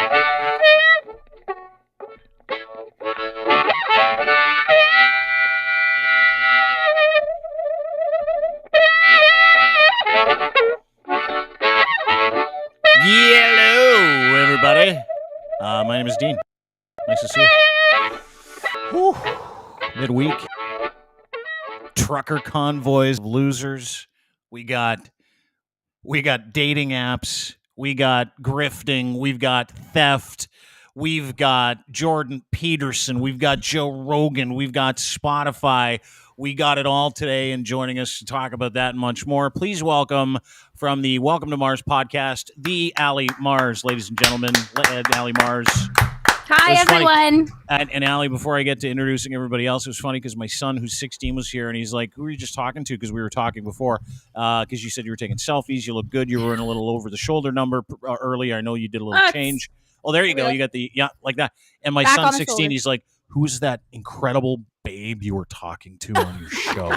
Hello, everybody. My name is Dean. Nice to see you. Whew. Midweek. Trucker convoys, losers. We got dating apps. We got grifting. We've got theft. We've got Jordan Peterson. We've got Joe Rogan. We've got Spotify. We got it all today, and joining us to talk about that and much more, please welcome from the Welcome to Mars podcast, the Allie Mars, ladies and gentlemen. Allie Mars. Hi, everyone. And Allie, before I get to introducing everybody else, it was funny because my son, who's 16, was here, and he's like, who were you just talking to? Because we were talking before, because you said you were taking selfies. You look good. You were in a little over-the-shoulder number earlier. I know you did a little change. Oh, there you go. You got the, like that. And my son, 16, he's like, who's that incredible babe you were talking to on your show?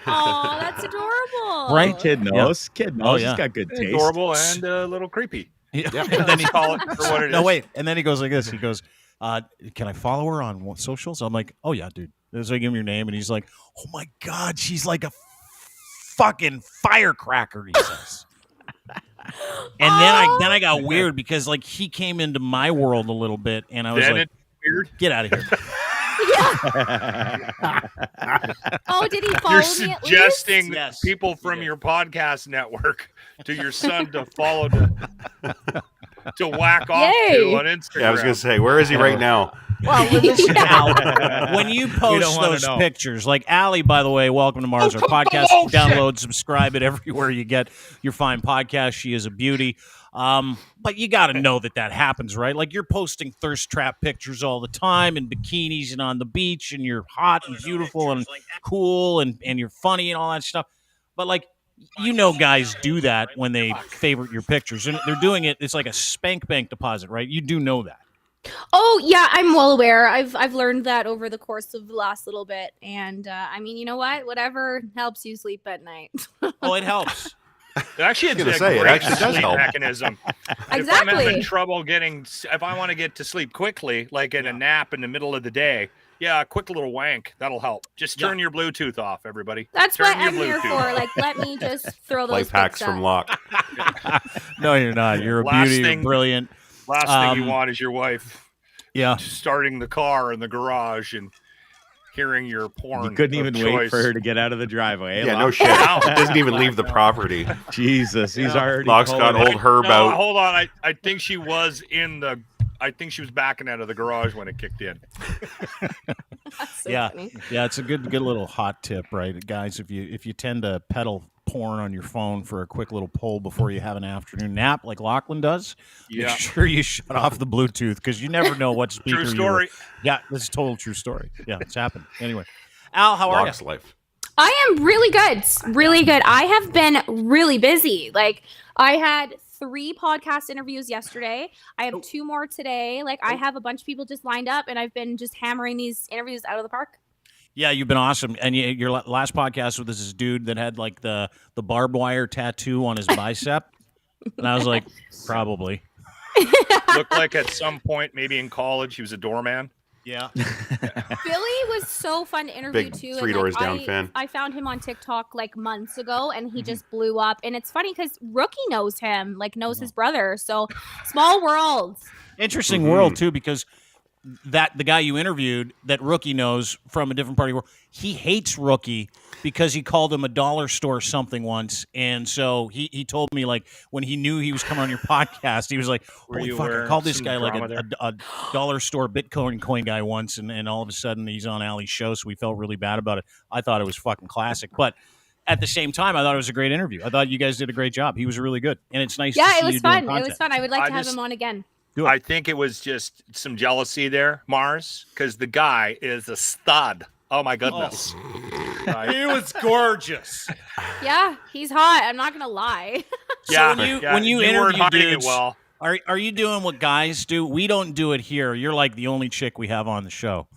Oh, that's adorable. Right? Kid knows. Yeah. Kid knows. Oh, yeah. He's got good taste. Adorable and a little creepy. Yeah. And then he call it for what it is. No, wait. And then he goes like this. He goes, can I follow her on socials? I'm like, oh, yeah, dude. So I give him your name, and he's like, oh, my God, she's like a fucking firecracker, he says. And then I got weird because, like, he came into my world a little bit, and I was then like, it's weird. Get out of here. Oh, did he follow You're me at suggesting least? Yes, people from your podcast network to your son to follow to whack off Yay. to on Instagram. Yeah, I was going to say, where is he right now? Well, listen, Al, when you post those pictures, like Allie, by the way, welcome to Mars, our podcast. Download, subscribe it everywhere you get your fine podcast. She is a beauty. But you got to know that happens, right? Like, you're posting thirst trap pictures all the time in bikinis and on the beach, and you're hot and beautiful and cool and you're funny and all that stuff. But, like, you know, guys do that when they favorite your pictures, and they're doing it. It's like a spank bank deposit, right? You do know that. Oh, yeah, I'm well aware. I've learned that over the course of the last little bit. And, I mean, you know what? Whatever helps you sleep at night. Oh, it helps. Actually, it's say, it actually does sleep help. mechanism. Exactly. If I'm having trouble if I want to get to sleep quickly, like in a nap in the middle of the day, a quick little wank, that'll help. Just turn your Bluetooth off, everybody. That's turn what I'm here for. Like, let me just throw those Life hacks pics from up. Locke. No, you're not. You're a beauty. You're brilliant. Last thing you want is your wife starting the car in the garage and hearing your porn. You couldn't even choice. wait for her to get out of the driveway. Yeah, no shit. It doesn't even leave the property. Jesus, he's already. Locke's got old Herb out. Hold on. I think she was I think she was backing out of the garage when it kicked in. So Yeah, funny. yeah, it's a good little hot tip, right, guys? If you tend to peddle porn on your phone for a quick little pull before you have an afternoon nap, like Lachlan does, make sure you shut off the Bluetooth because you never know what speaker. True story. Yeah, this is a total true story. Yeah, it's happened. Anyway, Al, how are Locke's you? life. I am really good. Really good. I have been really busy. Like, I had 3 podcast interviews yesterday. I have 2 more today. Like, I have a bunch of people just lined up, and I've been just hammering these interviews out of the park. Yeah, you've been awesome. And your last podcast with this dude that had like the barbed wire tattoo on his bicep, and I was like, probably. Looked like at some point, maybe in college, he was a doorman. Yeah. Billy was so fun to interview Big too. Three and, Doors Down fan. I found him on TikTok like months ago, and he just blew up. And it's funny because Rookie knows him, like knows his brother. So small world. Interesting world too, because the guy you interviewed that Rookie knows from a different part of the world, he hates Rookie because he called him a dollar store something once, and so he told me, like, when he knew he was coming on your podcast, he was like, holy fuck, I called this guy like a dollar store Bitcoin coin guy once, and all of a sudden he's on Allie's show, so we felt really bad about it. I thought it was fucking classic, but at the same time, I thought it was a great interview. I thought you guys did a great job. He was really good, and it's nice to see it was you fun. doing It was fun. I would like to have him on again. I think it was just some jealousy there, Mars, because the guy is a stud. Oh my goodness. He was gorgeous. Yeah, he's hot. I'm not gonna lie. So when you interview dudes, well. are you doing what guys do? We don't do it here. You're like the only chick we have on the show.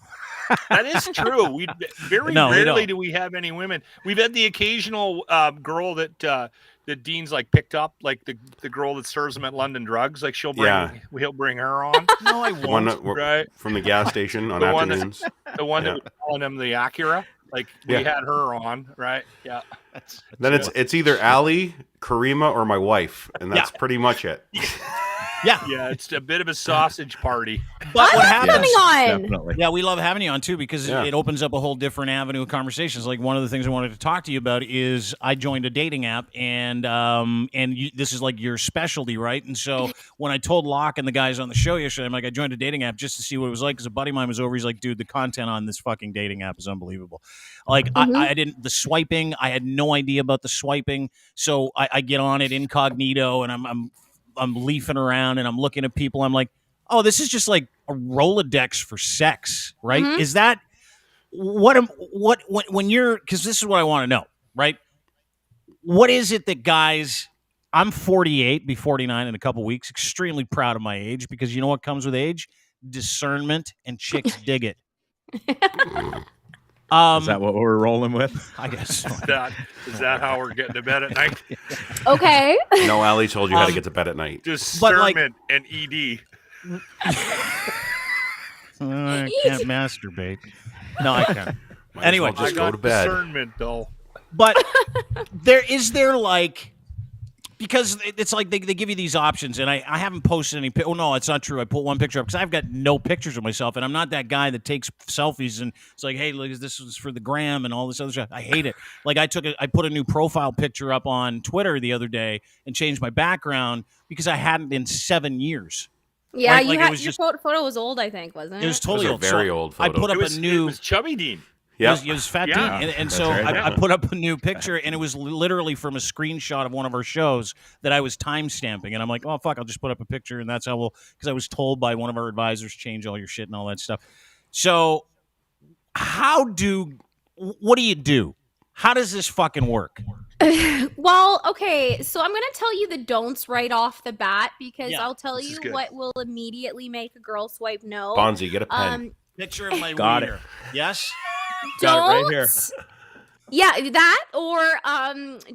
That is true. We rarely do we have any women. We've had the occasional girl that that Dean's like picked up, like the girl that serves him at London Drugs. Like he'll bring her on. No, I The one won't. Right. from the gas station on The one afternoons. The one that was calling him the Acura. Like we had her on, right? Yeah. Then it's either Allie, Karima, or my wife, and that's pretty much it. Yeah, it's a bit of a sausage party. But what happens? Coming on. Definitely. Yeah, we love having you on too because it opens up a whole different avenue of conversations. Like one of the things I wanted to talk to you about is I joined a dating app, and this is like your specialty, right? And so when I told Locke and the guys on the show yesterday, I'm like, I joined a dating app just to see what it was like because a buddy of mine was over. He's like, dude, the content on this fucking dating app is unbelievable. Like I didn't the swiping, I had no idea about the swiping, so I get on it incognito, and I'm leafing around and I'm looking at people. I'm like, oh, this is just like a Rolodex for sex, right? Mhm. Is that when you're, because this is what I want to know, right? What is it that guys, I'm 48, be 49 in a couple weeks, extremely proud of my age because you know what comes with age? Discernment, and chicks dig it. Is that what we're rolling with? I guess so. Is that how we're getting to bed at night? Okay. No, Allie told you how to get to bed at night. Discernment and ED. I can't masturbate. No, I can't. Might as Anyway, well just I go got to bed. discernment though. But is there like, because it's like they give you these options, and I haven't posted any. Oh no, it's not true. I put one picture up because I've got no pictures of myself, and I'm not that guy that takes selfies and it's like, hey, look, this was for the gram and all this other stuff. I hate it. Like I put a new profile picture up on Twitter the other day and changed my background because I hadn't in 7 years. Yeah, Right? you Like, it had was your photo was old, I think, wasn't it? It was totally Those are old. very So old I photos. put up It a was Chubby Dean. Yeah, It was Fat Yeah. Dean. And That's so right. I put up a new picture, and it was literally from a screenshot of one of our shows that I was time stamping. And I'm like, oh, fuck, I'll just put up a picture, and that's how because I was told by one of our advisors, change all your shit and all that stuff. So what do you do? How does this fucking work? Well, okay, so I'm going to tell you the don'ts right off the bat because Yeah, I'll tell this is you good. what will immediately make a girl swipe no. Bonzi, get a pen. Picture of my Got it. wiener. Yes? Got it right Don't. here. Yeah, that or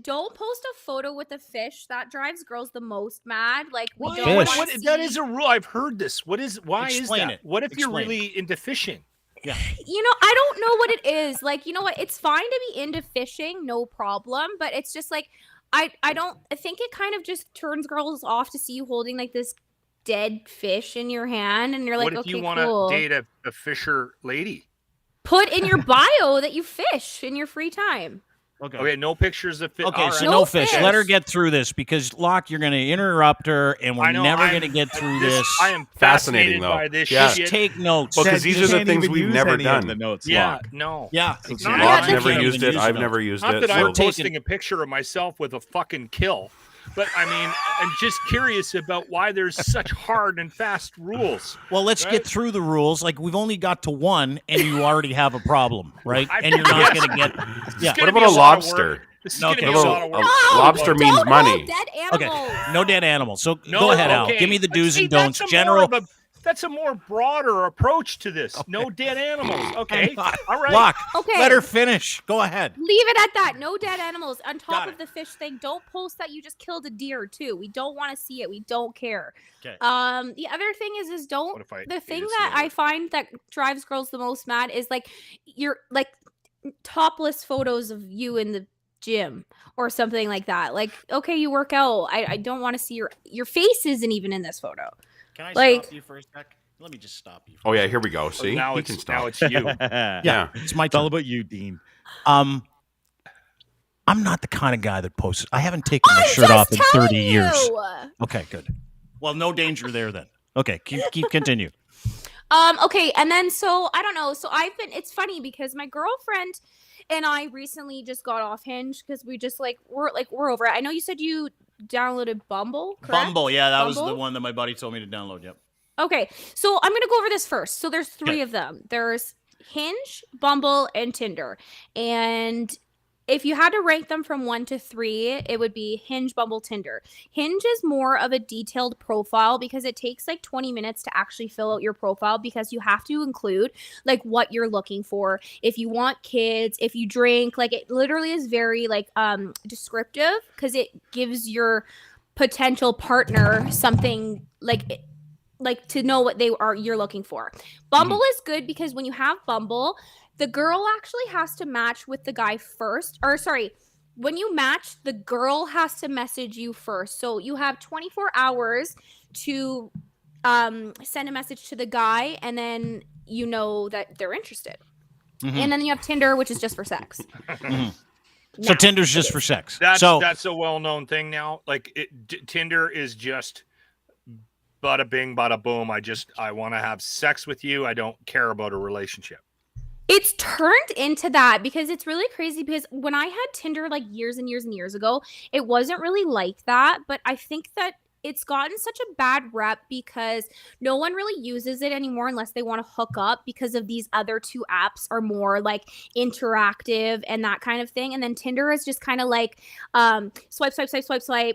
don't post a photo with a fish. That drives girls the most mad. Like we What? don't Fish? wanna That see- is a rule. I've heard this. Why is Explain that? it. What if you're Explain really into fishing? I don't know what it is. Like, you know what? It's fine to be into fishing, no problem. But it's just like, I think it kind of just turns girls off to see you holding like this dead fish in your hand, and you're like, What if okay, you want to cool. date a fisher lady? Put in your bio that you fish in your free time. Okay, no pictures of fish. Okay, so No no fish. fish. Let her get through this because, Locke, you're going to interrupt her, and we're I know, never I'm- going to get through this. I am Fascinating, fascinated though. by this Yeah. shit. Take notes. Well, 'cause these You are the can't things even we've use never any of done. the notes, Yeah, Locke. no. Yeah, Not exactly. that Locke's I never can't used even it. use I've them. never used Not it. that I'm So taking- posting a picture of myself with a fucking kill, but I mean, I'm just curious about why there's such hard and fast rules. Well, let's Right? get through the rules. Like, we've only got to one, and you already have a problem, right? I- And you're not Yes. going to get... It's Yeah. gonna what be about a lot of lobster? work. This is Okay, gonna be so- a lot of work. lobster means Don't money. hold dead animals. Okay, no dead animals. So No, go ahead, Al. okay. Give me the do's See, and don'ts. that's General... that's a more broader approach to this. No dead animals. Okay. All right. Locke, Okay. let her finish. Go ahead. Leave it at that. No dead animals. On top Got of it. the fish thing, don't post that you just killed a deer too. We don't want to see it. We don't care. Okay. The other thing is What don't. if I The ate thing a that I snake? find that drives girls the most mad is like you're like topless photos of you in the gym or something like that. Like, okay, you work out. I don't want to see your face isn't even in this photo. Can I Like- stop you for a sec? Let me just stop you. Oh yeah, here we go. See, now he it's can now stop. it's you. Yeah. It's my It's all turn. about you, Dean. I'm not the kind of guy that posts. I haven't taken my I'm shirt just off in 30 telling years. you. Okay, good. Well, no danger there then. Okay, keep continue. Okay, and then so I don't know. So it's funny because my girlfriend and I recently just got off Hinge because we're over it. I know you said you downloaded Bumble, correct? Bumble, yeah, that was the Bumble? one that my buddy told me to download. Yep. Okay, so I'm gonna go over this first. So there's three Okay. of them. There's Hinge, Bumble, and Tinder. And if you had to rank them from 1 to 3, it would be Hinge, Bumble, Tinder. Hinge is more of a detailed profile because it takes like 20 minutes to actually fill out your profile because you have to include like what you're looking for. If you want kids, if you drink, like it literally is very like descriptive because it gives your potential partner something like to know what you're looking for. Bumble is good because when you have Bumble, the girl actually has to match with the guy first. Or sorry, when you match, the girl has to message you first. So you have 24 hours to send a message to the guy, and then you know that they're interested. And then you have Tinder, which is just for sex. So Tinder's just for sex. That's a well-known thing now. Like Tinder is just bada bing, bada boom. I want to have sex with you. I don't care about a relationship. It's turned into that because it's really crazy because when I had Tinder like years and years and years ago, it wasn't really like that. But I think that it's gotten such a bad rep because no one really uses it anymore unless they want to hook up because of these other two apps are more like interactive and that kind of thing. And then Tinder is just kind of like swipe,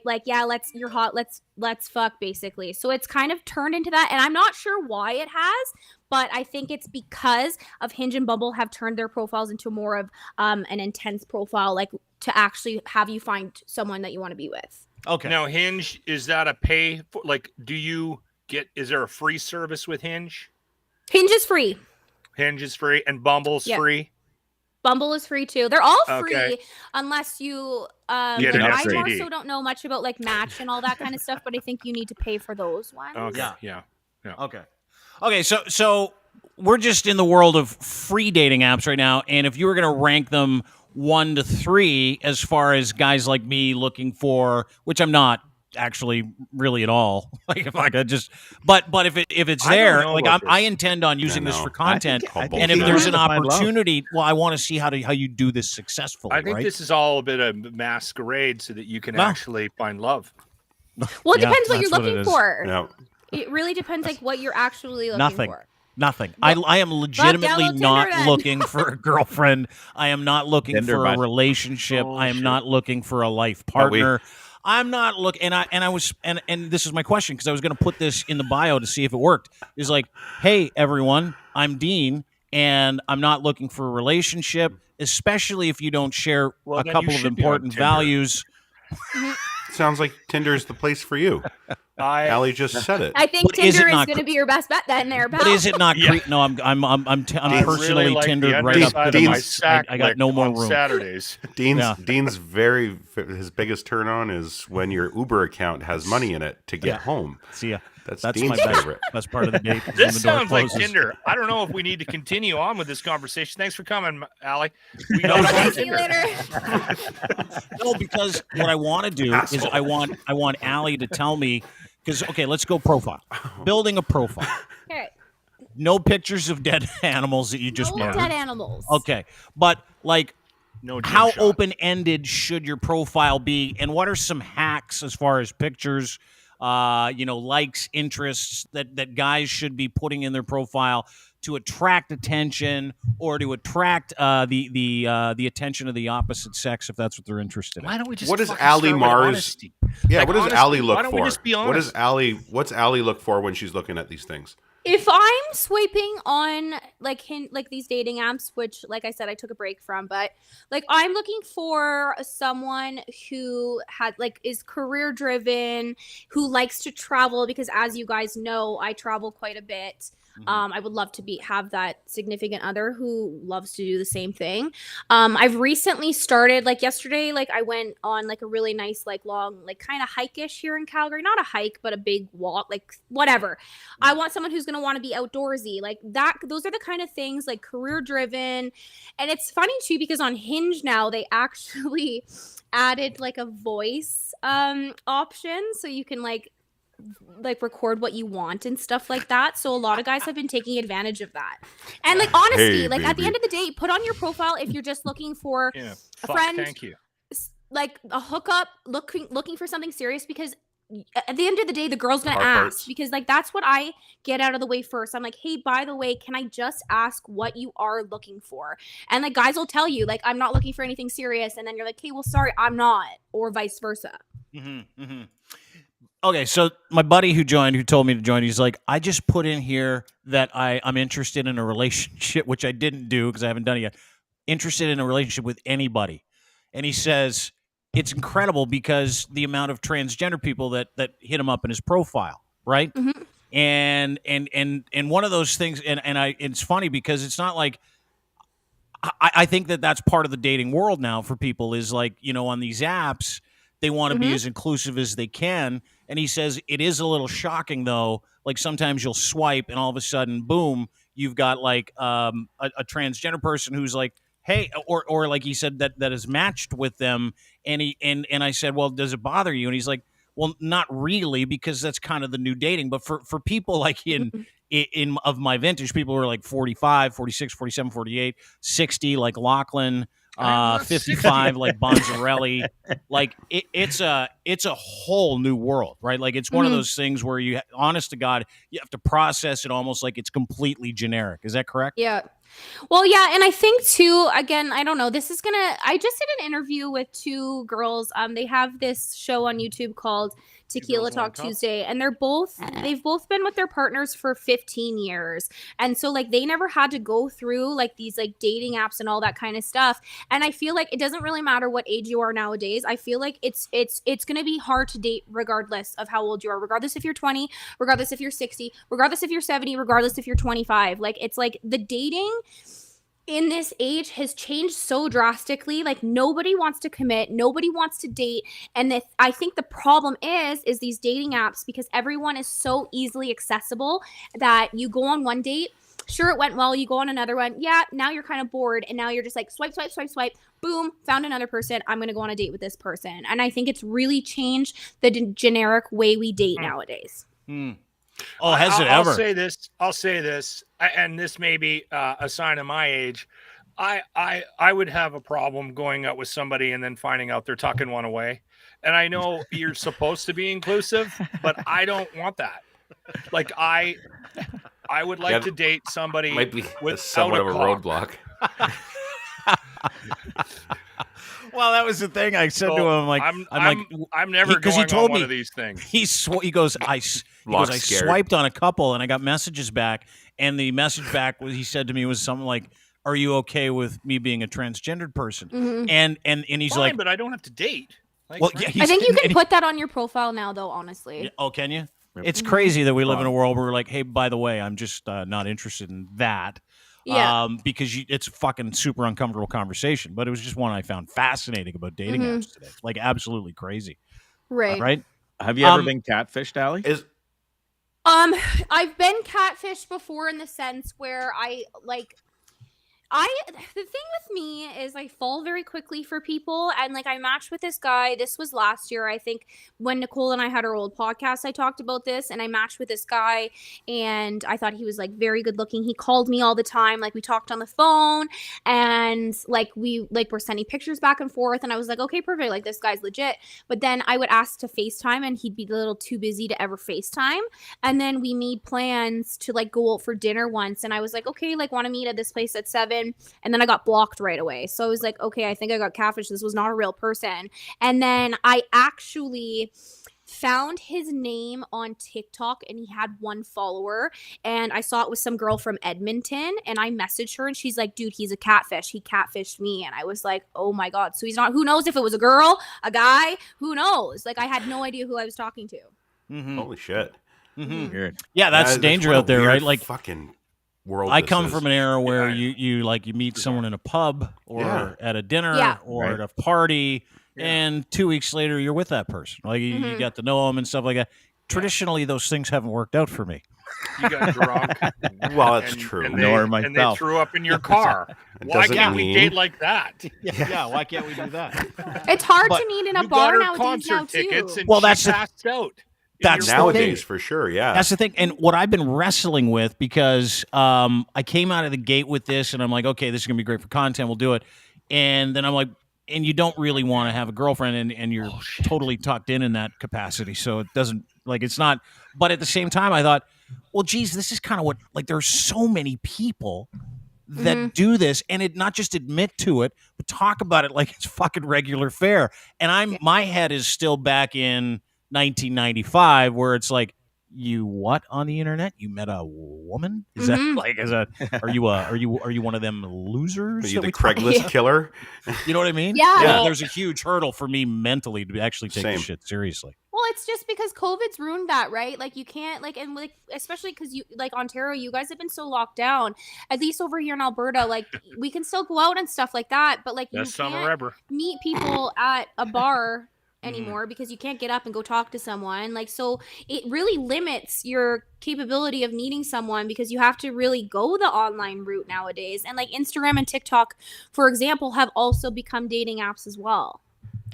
like, yeah, you're hot, let's fuck basically. So it's kind of turned into that. And I'm not sure why it has, but I think it's because of Hinge and Bumble have turned their profiles into more of an intense profile, like to actually have you find someone that you want to be with. Okay. Now, Hinge, is that a pay for, like, is there a free service with Hinge? Hinge is free. Hinge is free and Bumble's free? Bumble is free too. They're all free unless you get an I STD. also don't know much about like Match and all that kind of stuff, but I think you need to pay for those ones. Okay. Yeah. Okay, so we're just in the world of free dating apps right now, and if you were going to rank them 1 to 3 as far as guys like me looking for, which I'm not actually really at all. Like if I could just, but if it's there, like I intend on using this for content, and if there's an opportunity, well, I want to see how you do this successfully. I think this is all a bit of masquerade so that you can actually find love. Well, it depends what you're looking for. Yeah. It really depends, like what you're actually looking for. Nothing. I am legitimately not looking for a girlfriend. I am not looking for a relationship. I am not looking for a life partner. I'm not looking, and this is my question because I was going to put this in the bio to see if it worked. Is like, hey everyone, I'm Dean, and I'm not looking for a relationship, especially if you don't share a couple of important values. Sounds like Tinder's the place for you. Allie just said it. I think Tinder is going to be your best bet then there, pal. But is it not No, I'm personally really Tindered right up to my sack. I got no more room. Saturdays. Dean's his biggest turn on is when your Uber account has money in it to get home. See ya. That's Dean's my favorite. Best part of the date. This sounds like Tinder. I don't know if we need to continue on with this conversation. Thanks for coming, Allie. We don't want See you later. No, because what I want to do is I want Allie to tell me, because let's go profile. Building a profile. Okay. No pictures of dead animals that you just No murdered. dead animals. Okay, but like, No how shot. open-ended should your profile be, and what are some hacks as far as pictures, likes, interests that guys should be putting in their profile to attract attention or to attract the attention of the opposite sex if that's what they're interested in? Why don't we just? What does Allie Mars? Yeah, Like, what does honestly, Allie look why don't for? we just be honest? What's Allie look for when she's looking at these things? If I'm swiping on like these dating apps, which like I said, I took a break from, but like I'm looking for someone who is career driven, who likes to travel because as you guys know, I travel quite a bit. I would love to have that significant other who loves to do the same thing. I've recently started, like yesterday, like I went on like a really nice, like long, like kind of hike-ish here in Calgary. Not a hike, but a big walk, like whatever. I want someone who's going to want to be outdoorsy like that. Those are the kind of things like career driven. And it's funny too, because on Hinge now, they actually added like a voice option. So you can like record what you want and stuff like that. So a lot of guys have been taking advantage of that. And like honesty, Hey, like at the baby. end of the day, put on your profile if you're just looking for a friend, Thank you. like a hookup, looking for something serious, because at the end of the day, the girl's gonna Car ask parts. because like that's what I get out of the way first. I'm like, hey, by the way, can I just ask what you are looking for? And like guys will tell you like I'm not looking for anything serious, and then you're like, hey, well, sorry, I'm not, or vice versa. Okay, so my buddy who told me to join, he's like, I just put in here that I'm interested in a relationship, which I didn't do because I haven't done it yet. Interested in a relationship with anybody. And he says it's incredible because the amount of transgender people that hit him up in his profile, right? Mm-hmm. And one of those things, and it's funny because it's not like I think that's part of the dating world now for people is like, on these apps, they want to be as inclusive as they can. And he says it is a little shocking, though. Like sometimes you'll swipe and all of a sudden, boom, you've got like a transgender person who's like, hey, or like he said that is matched with them. And I said, well, does it bother you? And he's like, well, not really, because that's kind of the new dating. But for people like in of my vintage, people who are like 45, 46, 47, 48, 60, like Lachlan, 55 like Bonzarelli. Like it's a whole new world, right? Like it's one of those things where you, honest to God, you have to process it almost like it's completely generic. Is that correct? Yeah. Well, yeah, and I think too, again, I don't know, I just did an interview with two girls. They have this show on YouTube called Tequila Talk Tuesday, and they've both been with their partners for 15 years. And so like they never had to go through like these like dating apps and all that kind of stuff. And I feel like it doesn't really matter what age you are nowadays. I feel like it's going to be hard to date regardless of how old you are, regardless if you're 20, regardless if you're 60, regardless if you're 70, regardless if you're 25. Like it's like the dating in this age has changed so drastically. Like nobody wants to commit, nobody wants to date, and I think the problem is these dating apps, because everyone is so easily accessible that you go on one date, sure, it went well, you go on another one, yeah, now you're kind of bored, and now you're just like swipe, boom, found another person, I'm gonna go on a date with this person. And I think it's really changed the generic way we date nowadays. Oh, has it ever? I'll say this, and this may be a sign of my age. I would have a problem going out with somebody and then finding out they're tucking one away. And I know you're supposed to be inclusive, but I don't want that. Like I would like to date somebody Might be with somewhat of a roadblock. Well, that was the thing I said to him. Like, I'm never going he told on me, one of these things. He goes, I swiped on a couple and I got messages back, and the message back he said to me was something like, "Are you okay with me being a transgendered person?" Mm-hmm. And he's Fine, like, but I don't have to date. Like, well, yeah, I think you can put that on your profile now, though. Honestly. Oh, can you? It's crazy that we live in a world where we're like, hey, by the way, I'm just not interested in that. Yeah. Because it's a fucking super uncomfortable conversation. But it was just one I found fascinating about dating apps today. Like absolutely crazy. Right. Right? Have you ever been catfished, Allie? I've been catfished before in the sense where the thing with me is I fall very quickly for people, and like I matched with this guy. This was last year, I think, when Nicole and I had our old podcast. I talked about this, and I matched with this guy, and I thought he was like very good looking. He called me all the time, like we talked on the phone, and like we were sending pictures back and forth, and I was like, okay, perfect, like this guy's legit. But then I would ask to FaceTime, and he'd be a little too busy to ever FaceTime. And then we made plans to like go out for dinner once, and I was like, okay, like want to meet at this place at 7. And then I got blocked right away. So I was like, okay, I think I got catfished. This was not a real person. And then I actually found his name on TikTok, and he had 1 follower, and I saw it was some girl from Edmonton, and I messaged her, and she's like, dude, he's a catfish. He catfished me. And I was like, oh my God. So he's not, who knows if it was a girl, a guy, who knows? Like I had no idea who I was talking to. Mm-hmm. Holy shit. Mm-hmm. Weird. Yeah, that's danger out there, right? Like fucking world. I come from an era where you meet someone in a pub or at a dinner or at a party, and 2 weeks later you're with that person. Like you got to know them and stuff like that. Traditionally, those things haven't worked out for me. You got drunk. Well, that's true. And they threw up in your car. Why can't we date like that? Yeah, why can't we do that? It's hard to meet in a bar nowadays now too. And that's passed out. That's nowadays for sure. Yeah, that's the thing. And what I've been wrestling with, because I came out of the gate with this, and I'm like, okay, this is gonna be great for content. We'll do it. And then I'm like, and you don't really want to have a girlfriend, and you're totally tucked in that capacity, so it doesn't it's not. But at the same time, I thought, well, geez, this is kind of what there's so many people that do this, and it not just admit to it, but talk about it like it's fucking regular fare. And my head is still back in 1995, where it's like, you what on the internet? You met a woman? Is that are you one of them losers? Are you the Craigslist killer? You know what I mean? Yeah. There's a huge hurdle for me mentally to actually take this shit seriously. Well, it's just because COVID's ruined that, right? Like, you can't, especially because you, Ontario, you guys have been so locked down. At least over here in Alberta, we can still go out and stuff like that, but you can't meet people at a bar anymore because you can't get up and go talk to someone. So it really limits your capability of meeting someone because you have to really go the online route nowadays. And Instagram and TikTok, for example, have also become dating apps as well.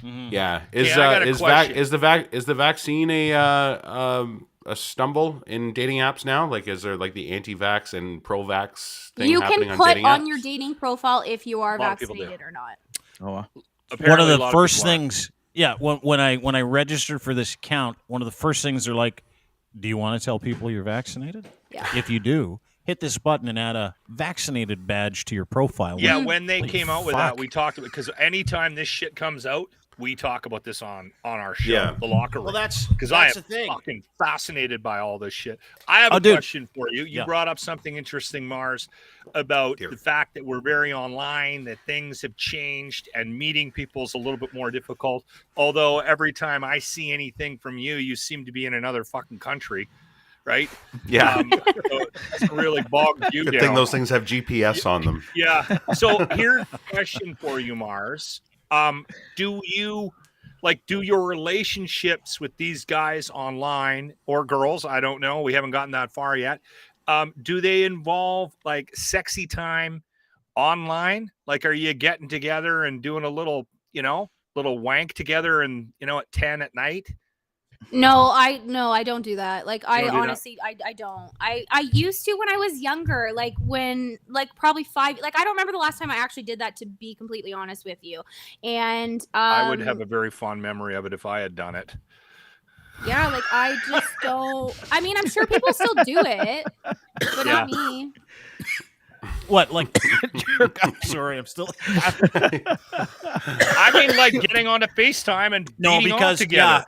Yeah. Is the vaccine a stumble in dating apps now? Is there the anti-vax and pro-vax thing happening on dating apps? You can put on your dating profile if you are vaccinated or not. Oh, wow. One of the first things, when I registered for this account, one of the first things they're like, do you want to tell people you're vaccinated? Yeah. If you do, hit this button and add a vaccinated badge to your profile. Yeah, when they came out with that, we talked about, because anytime this shit comes out, we talk about this on our show, The Locker Room. Well, that's because I am fucking fascinated by all this shit. I have a question for you. You brought up something interesting, Mars, about the fact that we're very online, that things have changed, and meeting people is a little bit more difficult. Although every time I see anything from you, you seem to be in another fucking country. Right? Yeah. So it's really bogged you down. Good thing those things have GPS on them. Yeah. So here's a question for you, Mars. Do your relationships with these guys online or girls, I don't know, we haven't gotten that far yet, do they involve sexy time online? Are you getting together and doing a little wank together and at 10 at night? No, I don't do that. I honestly don't. I used to when I was younger, when probably 5, I don't remember the last time I actually did that, to be completely honest with you. And I would have a very fond memory of it if I had done it. Yeah, I just don't. I mean, I'm sure people still do it, but not me. What, sorry, I'm still. I mean, getting on a FaceTime and beating on together.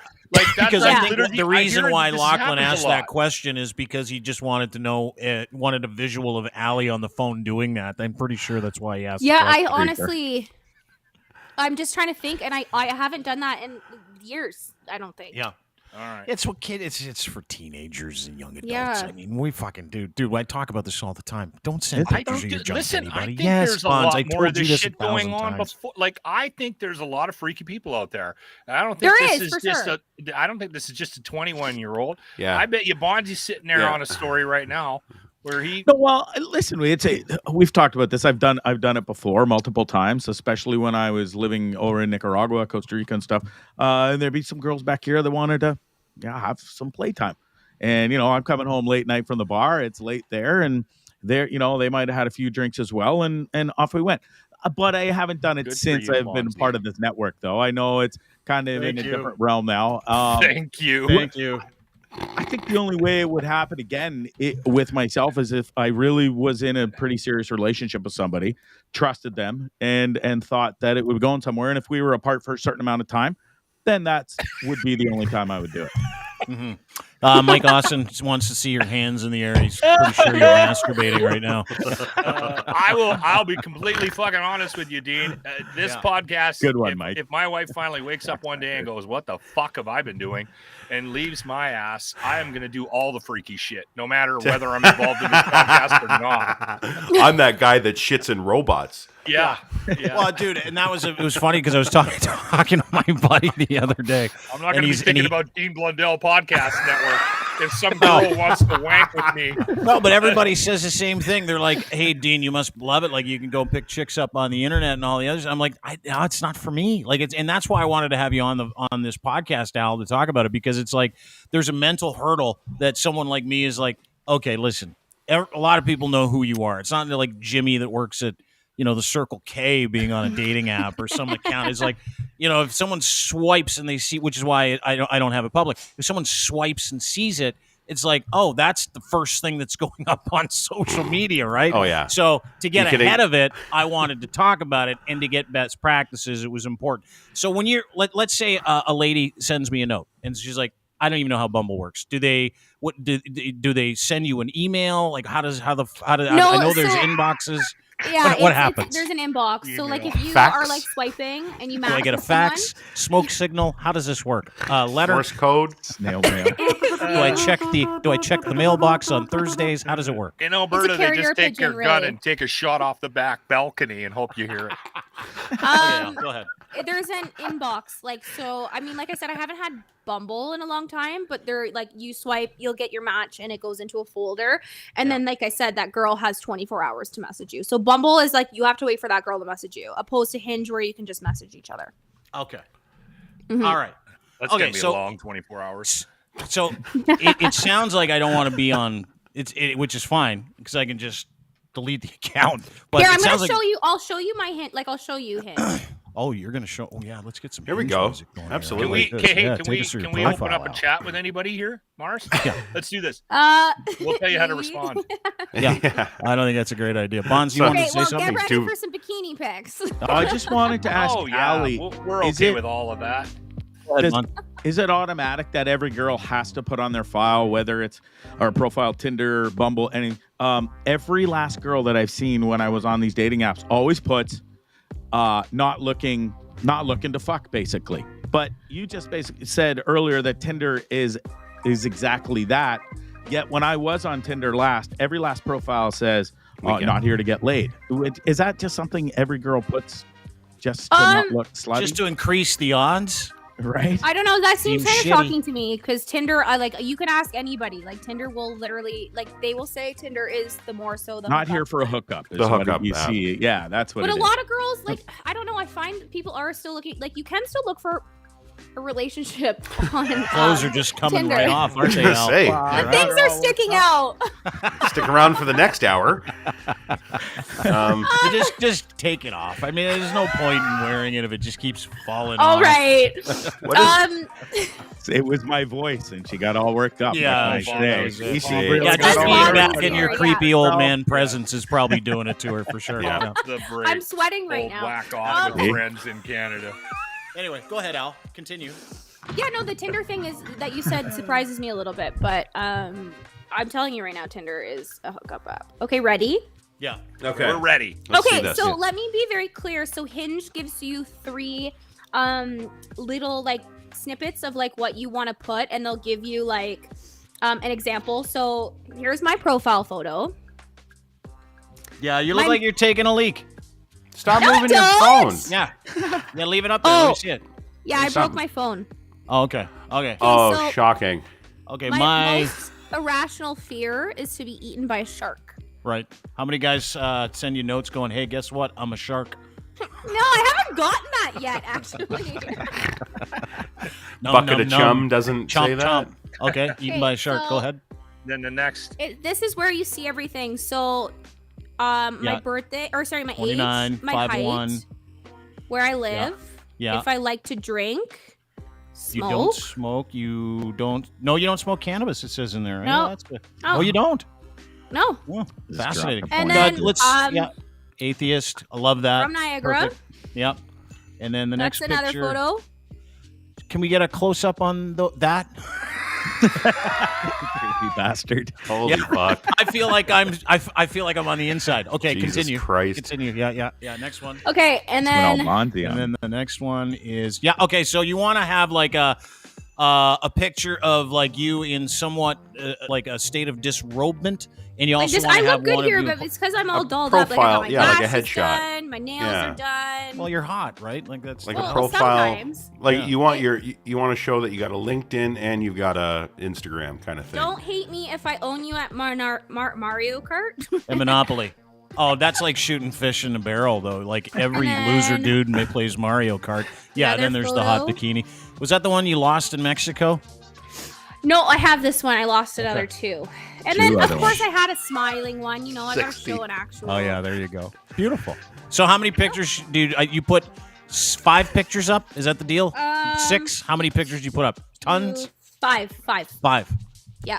Because I think the reason why Lachlan asked that question is because he just wanted to know, wanted a visual of Allie on the phone doing that. I'm pretty sure that's why he asked. Yeah, I honestly, I'm just trying to think, and I haven't done that in years. I don't think. Yeah. All right. It's for teenagers and young adults. Yeah. I mean, we fucking do. Dude, I talk about this all the time. Don't send pictures of your junk to anybody. I think yes, there's a lot more of this this shit going on before. I think there's a lot of freaky people out there. I don't think I don't think this is just a 21-year-old. Yeah. I bet you Bonzi's sitting there on a story right now where he. No, well, listen, we've talked about this. I've done it before multiple times, especially when I was living over in Nicaragua, Costa Rica, and stuff. And there'd be some girls back here that wanted to, have some playtime. And I'm coming home late night from the bar. It's late there, and they might have had a few drinks as well, and off we went. But I haven't done it since I've been part of this network, though. I know it's kind of in a different realm now. Thank you. I think the only way it would happen again with myself is if I really was in a pretty serious relationship with somebody, trusted them, and thought that it would be going somewhere. And if we were apart for a certain amount of time, then that would be the only time I would do it. Mm-hmm. Mike Austin wants to see your hands in the air. He's pretty sure you're masturbating right now. I'll be completely fucking honest with you, Dean. This podcast, good one, Mike. If my wife finally wakes up one day and goes, "What the fuck have I been doing?" and leaves my ass, I am going to do all the freaky shit, no matter whether I'm involved in this podcast or not. I'm that guy that shits in robots. Yeah. Well, dude, and it was funny because I was talking to my buddy the other day. I'm not going to be thinking about Dean Blundell Podcast Network if some girl wants to wank with me. No, but everybody says the same thing. They're like, "Hey, Dean, you must love it. You can go pick chicks up on the internet and all the others." I'm like, "No, it's not for me." And that's why I wanted to have you on this podcast, Al, to talk about it, because it's there's a mental hurdle that someone like me is like, okay, listen, a lot of people know who you are. It's not like Jimmy that works at the Circle K being on a dating app or some account is like, if someone swipes and they see, which is why I don't have it public. If someone swipes and sees it, it's like, oh, that's the first thing that's going up on social media, right? Oh, yeah. So to get ahead of it, I wanted to talk about it, and to get best practices, it was important. So when let's say a lady sends me a note, and she's like, I don't even know how Bumble works. Do they send you an email? Like I know there's inboxes. Yeah, what happens? There's an inbox. So like if you fax? are like swiping and you match, do I get a fax, smoke signal? How does this work? Letter, Morse code, snail mail. Do I check the mailbox on Thursdays? How does it work? In Alberta, they just take your gun really. and take a shot off the back balcony and hope you hear it. Go ahead. There's an inbox, like I said, I haven't had Bumble in a long time, but they're like, you swipe, you'll get your match, and it goes into a folder, and then like I said, that girl has 24 hours to message you. So Bumble is like, you have to wait for that girl to message you, opposed to Hinge where you can just message each other. Okay. Mm-hmm. All right. That's gonna be a long 24 hours. So it sounds like I don't want to be on which is fine because I can just delete the account. But here, I'm gonna show you. I'll show you my hint. Like I'll show you Hinge. Oh, you're gonna show? Oh yeah, let's get some. Here we go. Music going Absolutely. here. Can we open up a chat with anybody here, Mars? Yeah. Let's do this. We'll tell you how to respond. Yeah. I don't think that's a great idea. Bonds, you want to say something? Get ready for some bikini pics. I just wanted to ask Allie. We're okay with all of that. Is it automatic that every girl has to put on their file, whether it's our profile, Tinder, Bumble, any? Every last girl that I've seen when I was on these dating apps always puts not looking to fuck, basically. But you just basically said earlier that Tinder is exactly that. Yet when I was on Tinder every last profile says not here to get laid. Is that just something every girl puts just to not look slutty? Just to increase the odds? Right? I don't know. That seems kind of shocking to me because Tinder, you can ask anybody. Like Tinder will literally, they will say Tinder is the more so the not here for a hookup. The hookup, you see. Yeah, that's what. But it a lot of girls, I don't know. I find people are still looking. Like you can still look for a relationship on clothes are just coming Tinder. right off, aren't they? Al? Things are sticking out. Stick around for the next hour. Just take it off. I mean, there's no point in wearing it if it just keeps falling off. All right. It was my voice, and she got all worked up. Yeah, just being back in your creepy old man presence is probably doing it to her for sure. Yeah. I'm sweating right now. Whack off with friends in Canada. Anyway, go ahead, Al. Continue. Yeah, no, the Tinder thing is that you said surprises me a little bit, but I'm telling you right now, Tinder is a hookup app. Okay, ready? Yeah. Okay. We're ready. Let me be very clear. So Hinge gives you 3 little snippets of what you want to put, and they'll give you an example. So here's my profile photo. Yeah, you look like you're taking a leak. Stop moving your phone. Yeah, leave it up there. Let me see it. Yeah, I broke my phone. Oh, okay. Oh, shocking. Okay, my most irrational fear is to be eaten by a shark. Right. How many guys send you notes going, hey, guess what? I'm a shark. No, I haven't gotten that yet, actually. Bucket of chum doesn't say that. Okay, eaten by a shark. Go ahead. Then the next. This is where you see everything. So, my birthday, or sorry, my age, my height, where I live, if I like to drink, smoke. You don't smoke. You don't smoke cannabis. It says in there. Right? No. That's good. Oh, you don't. No. Oh, fascinating. And then atheist. I love that. From Niagara. Perfect. Yep. And then the next picture. That's another photo. Can we get a close up on that? Creepy bastard. Holy fuck. I feel like I'm on the inside. Okay, Jesus continue. Christ. Continue. Yeah. Next one. Okay, and then the next one is okay. So you want to have a picture of you in somewhat a state of disrobement, and you also want to have I look good one here, of you. but it's because I'm all dolled profile, up. I got my like a headshot. done, my nails are done. Well, you're hot, right? That's a profile. Sometimes. You want you want to show that you got a LinkedIn and you've got a Instagram kind of thing. Don't hate me if I own you at Mario Kart. And Monopoly. Oh, that's like shooting fish in a barrel, though. Like every loser dude plays Mario Kart. Yeah, then there's the hot bikini. Was that the one you lost in Mexico? No, I have this one. I lost another two. And then, of course, I had a smiling one. You know, I got to show an actual. Oh, yeah, there you go. Beautiful. So how many pictures do you put 5 pictures up? Is that the deal? 6? How many pictures do you put up? Tons? 5. 5. Yeah.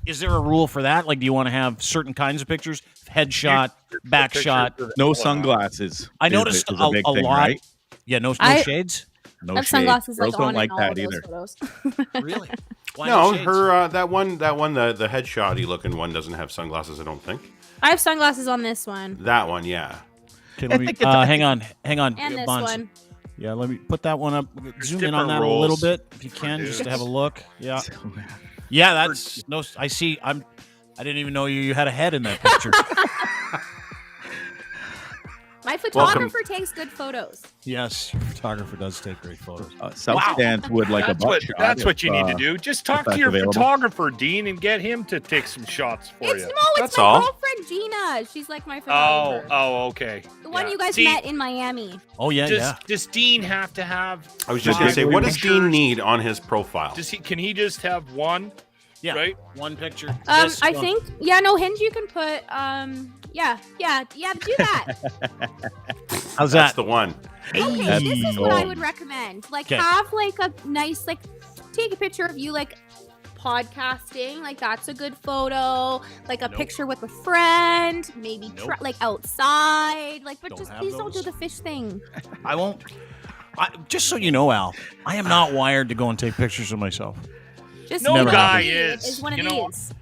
Is there a rule for that? Like, do you want to have certain kinds of pictures? Headshot, back shot. No sunglasses. I noticed a big lot. thing, right? Yeah, no shades. No I have shade. sunglasses Girls like don't on like in all that of those either. photos. Really? Why No, shades? her that one the headshot-y looking one doesn't have sunglasses. I don't think. I have sunglasses on this one. That one, yeah. Okay, let me, hang on. And this Bonds. one. Yeah, let me put that one up. Zoom in on different that a roles. little bit, if you can, just to have a look. Yeah, yeah. That's no. I see. I didn't even know you had a head in that picture. My photographer takes good photos. Yes, your photographer does take great photos. Self-stance would like a butt shot. That's what you need to if, do. Just talk that's to your available. photographer, Dean, and get him to take some shots for you. It's That's my all. girlfriend Gina. She's like my photographer. Oh, okay. The one Yeah. you guys See, met in Miami. Oh yeah, Does Dean have to have? I was just gonna say, what does pictures? Dean need on his profile? Can he just have one? yeah. Right? One picture. I one. think Hinge you can put do that. How's That's that? the one. Okay, this is what I would recommend. Like, 'Kay. have like a nice, like, take a picture of you like podcasting. Like, that's a good photo. Like a picture with a friend, maybe like outside. Like, but Don't just have please don't do those. the fish thing. I won't. Just so you know, Al, I am not wired to go and take pictures of myself. Just No you know, guy me is. one of You know- these.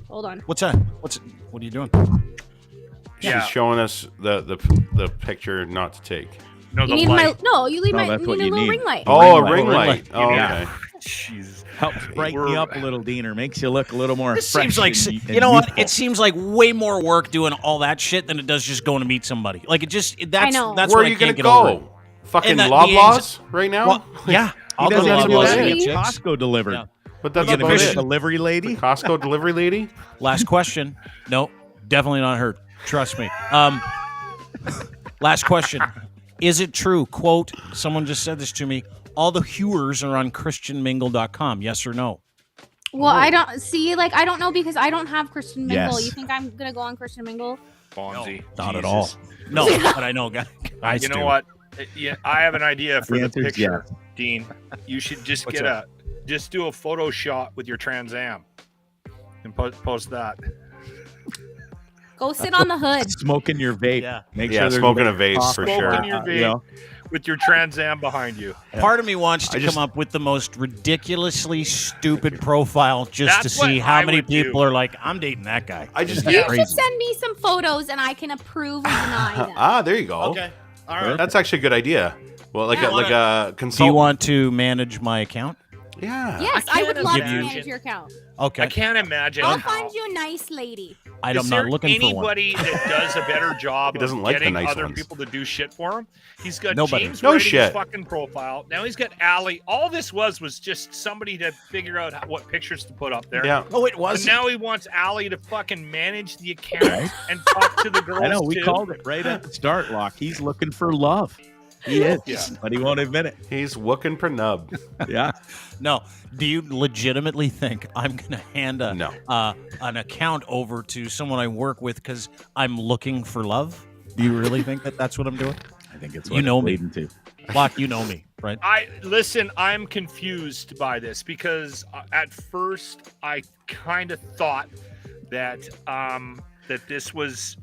Hold on. What's that? What are you doing? Yeah. She's showing us the picture not to take. No, You the need light. you need that's a what you little need. ring light. Oh, a light. ring Ring light. light. Oh, Yeah. okay. Jesus. helps brighten you up a little, Deaner. Makes you look a little more This fresh. seems like and you know what? youthful. It seems like way more work doing all that shit than it does just going to meet somebody. Like that's know. that's Where what are you I gonna can't get over. go? Fucking And the Loblaws right now? Well, yeah, I'll He go to doesn't have Loblaws to and get get chicks. Costco delivered. Yeah. But that's You get a about fish it. delivery lady. Costco delivery lady? Last question. No, definitely not her. Trust me. Last question. Is it true? Quote, someone just said this to me. All the hewers are on christianmingle.com. Yes or no? Well, I don't see. Like, I don't know because I don't have Christian Mingle. Yes. You think I'm gonna go on Christian Mingle? Bonzi. Not at Jesus. all. No, but I know, guys. You know do. what? Yeah, I have an idea for The the answer is picture, Dean. You should just What's just do a photo shot with your Trans Am and post that. Go sit on the hood. Smoking your vape. Yeah. Make Yeah, sure there's smoking a no vape cough for or, sure. Smoking your vape you know. with your Trans Am behind you. Part of me wants to I just- come up with the most ridiculously stupid profile just to That's see what how I many would do. people are like, I'm dating that guy. I just That's You crazy. should send me some photos and I can approve or deny them. Ah, there you go. Okay. All right. That's actually a good idea. Well, like Yeah. a Do you consultant. want to manage my account? Yeah. Yes, I I would can't love to imagine- manage your account. Okay. I can't imagine. I'll how- find you a nice lady. I'm Is not there looking for one. anybody that does a better job He doesn't of like the getting nice other ones. people to do shit for him? He's got Nobody. James No writing shit. his fucking profile. Now he's got Allie. All this was just somebody to figure out what pictures to put up there. Yeah. Oh, it But was. now he wants Allie to fucking manage the account and talk to the girls I know we too. called it right at the start, Locke. He's looking for love. He is, Yeah. but he won't admit it. He's wooking per nub. Yeah. No. Do you legitimately think I'm going to hand No. an account over to someone I work with because I'm looking for love? Do you really think that that's what I'm doing? I think it's You what know it's me. leading to. Locke, you know me, right? I'm confused by this because at first I kind of thought that that this was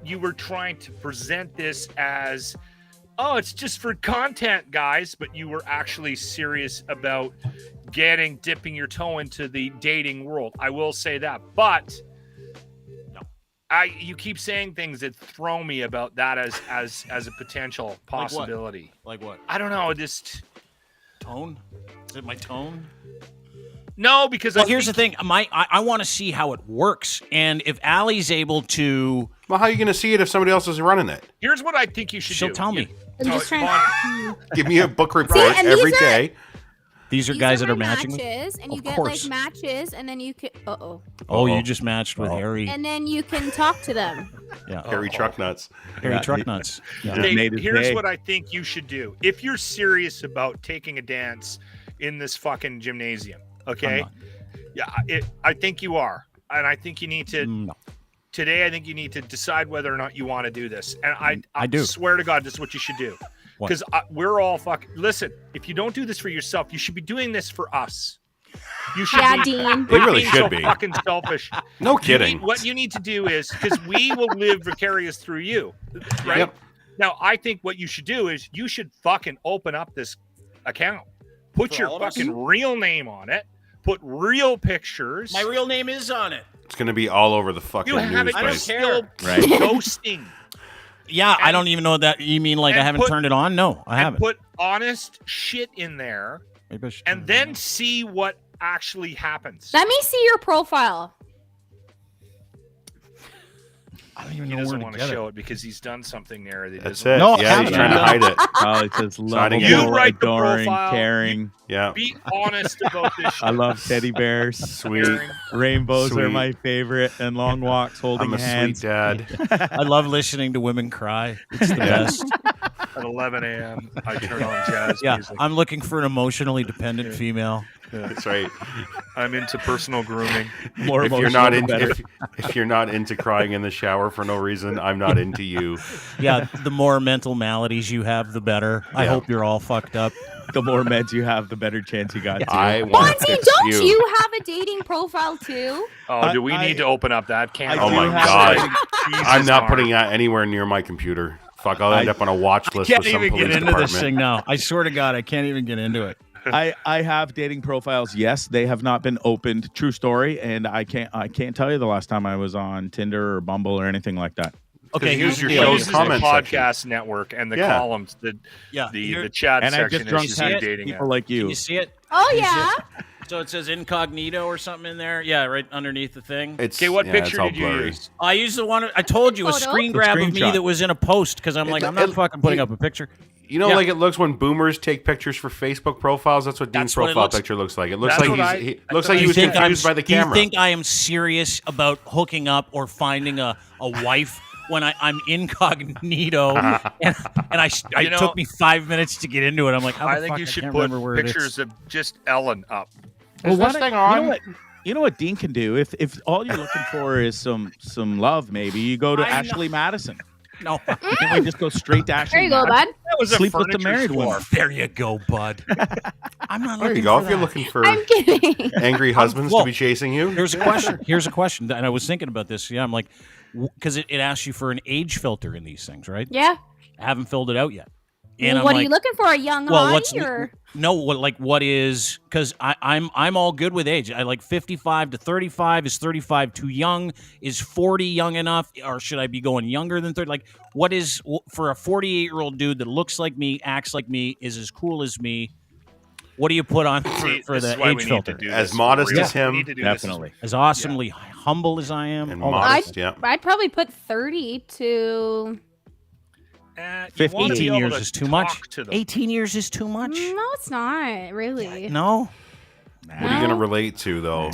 you were trying to present this as, oh, it's just for content, guys, but you were actually serious about dipping your toe into the dating world. I will say that, but you keep saying things that throw me about that as a potential possibility. Like what? I don't know, just Tone? Is it my tone? no, because Well, here's the thing. I want to see how it works. And if Allie's able to, Well, how are you going to see it if somebody else is running it? here's what I think you should she'll do. tell me. I'm just trying Vaughn, Give me a book report and every these are- day. These are These guys are that are my matching with. matches, and you Of get course. like matches, and then you can Oh, Uh-oh. you just matched with Harry. and then you can talk to them. Yeah, Harry Truck Nuts. Harry Yeah, Truck he- Nuts. Yeah. Just hey, made his here's day. what I think you should do. If you're serious about taking a dance in this fucking gymnasium. Okay. Yeah, I think you are, and I think you need to. No. Today, I think you need to decide whether or not you want to do this. And I do. swear to God, this is what you should do. Because we're all fucking. Listen, if you don't do this for yourself, you should be doing this for us. You should be. Dean. They really should so be. Fucking selfish. No kidding. What you need to do is because we will live vicarious through you, right? Yep. Now, I think what you should do is you should fucking open up this account, put your fucking real name on it, put real pictures. My real name is on it. It's going to be all over the fucking You have news. it. don't care. Right. Ghosting. Yeah, I don't even know that. You mean like I haven't turned it on? No, I haven't. Put honest shit in there, Maybe I should and turn it then on. see what actually happens. Let me see your profile. I don't even He know where doesn't to want to get show it because he's done something there. That That's doesn't- it. No, Yeah, he's I trying to hide it. Oh, it says Signing lovable, it. You write the adoring, profile. caring. Yeah. Be honest about this shit. I love teddy bears. Sweet. Rainbows are Sweet. my favorite, and long walks holding I'm a hands. sweet dad. I love listening to women cry. It's the best. At 11 a.m., I turn on jazz Yeah, music. I'm looking for an emotionally dependent female. That's right. I'm into personal grooming. More If you're emotional, not the into better. if you're not into crying in the shower for no reason, I'm not into you. Yeah, the more mental maladies you have, the better. I Yeah. hope you're all fucked up. The more meds you have, the better chance you got. To. I want to Bonzi, fix don't you. you have a dating profile too? Oh, do we I- need to open up that can? I Oh do my have God. a- Jesus, I'm not Mark. putting that anywhere near my computer. Fuck, I'll end up on a watch list Can't with some even police get into department. this thing now. I swear to God, I can't even get into it. I have dating profiles. Yes, they have not been opened. True story. And I can't tell you the last time I was on Tinder or Bumble or anything like that. Okay, here's your the show's deal. Uses the comment podcast network and the Yeah. columns, the Here- chat And I've section just drunk is text dating people app. like Can you. you see it? Oh Is yeah. So it says incognito or something in there. Yeah, right underneath the thing. It's Okay, what yeah, it's picture all did you blurry. use? I used the one I told you, a Photo? screen The grab of me screenshot. that was in a post because I'm like, I'm not fucking putting up a picture. You know, Yeah. like it looks when boomers take pictures for Facebook profiles. That's what Dean's That's what it profile looks- picture looks like. It looks That's like what he I looks like he You was think confused by the Do you camera. think I am serious about hooking up or finding a wife when I'm incognito and You know- took me 5 minutes to get into it? I'm like, how the I think fuck you should can't put remember where it is. pictures of just Ellen up. Is this thing on? You know what Dean can do? If all you're looking for is some love, maybe you go to I know. Ashley Madison. No, Can we just go straight to Ashley? There you go, Madison? bud. That was a Sleep with the furniture married store. woman. there you go, bud. I'm not There looking you go. for If you're that. looking for I'm kidding. angry husbands Whoa. to be chasing you, Here's a question. Here's a question, and I was thinking about this. Yeah, I'm like, because it asks you for an age filter in these things, right? Yeah. I haven't filled it out yet. And I'm What are like, you looking for? A young well, hottie what's or? no? What is? Because I'm all good with age. I like 55 to 35. Is 35 too young? Is 40 young enough? Or should I be going younger than 30? Like, what is for a 48-year-old dude that looks like me, acts like me, is as cool as me? What do you put on See, for this is the why we age need filter? to do As this modest for real. as him, We need to do this. Definitely. As awesomely humble as I am, and all that. modest, yeah. I'd probably put 30 to. You wanna be 18 able years to is too much. talk to them. 18 years is too much. No, it's not really. No. What are you gonna relate to though?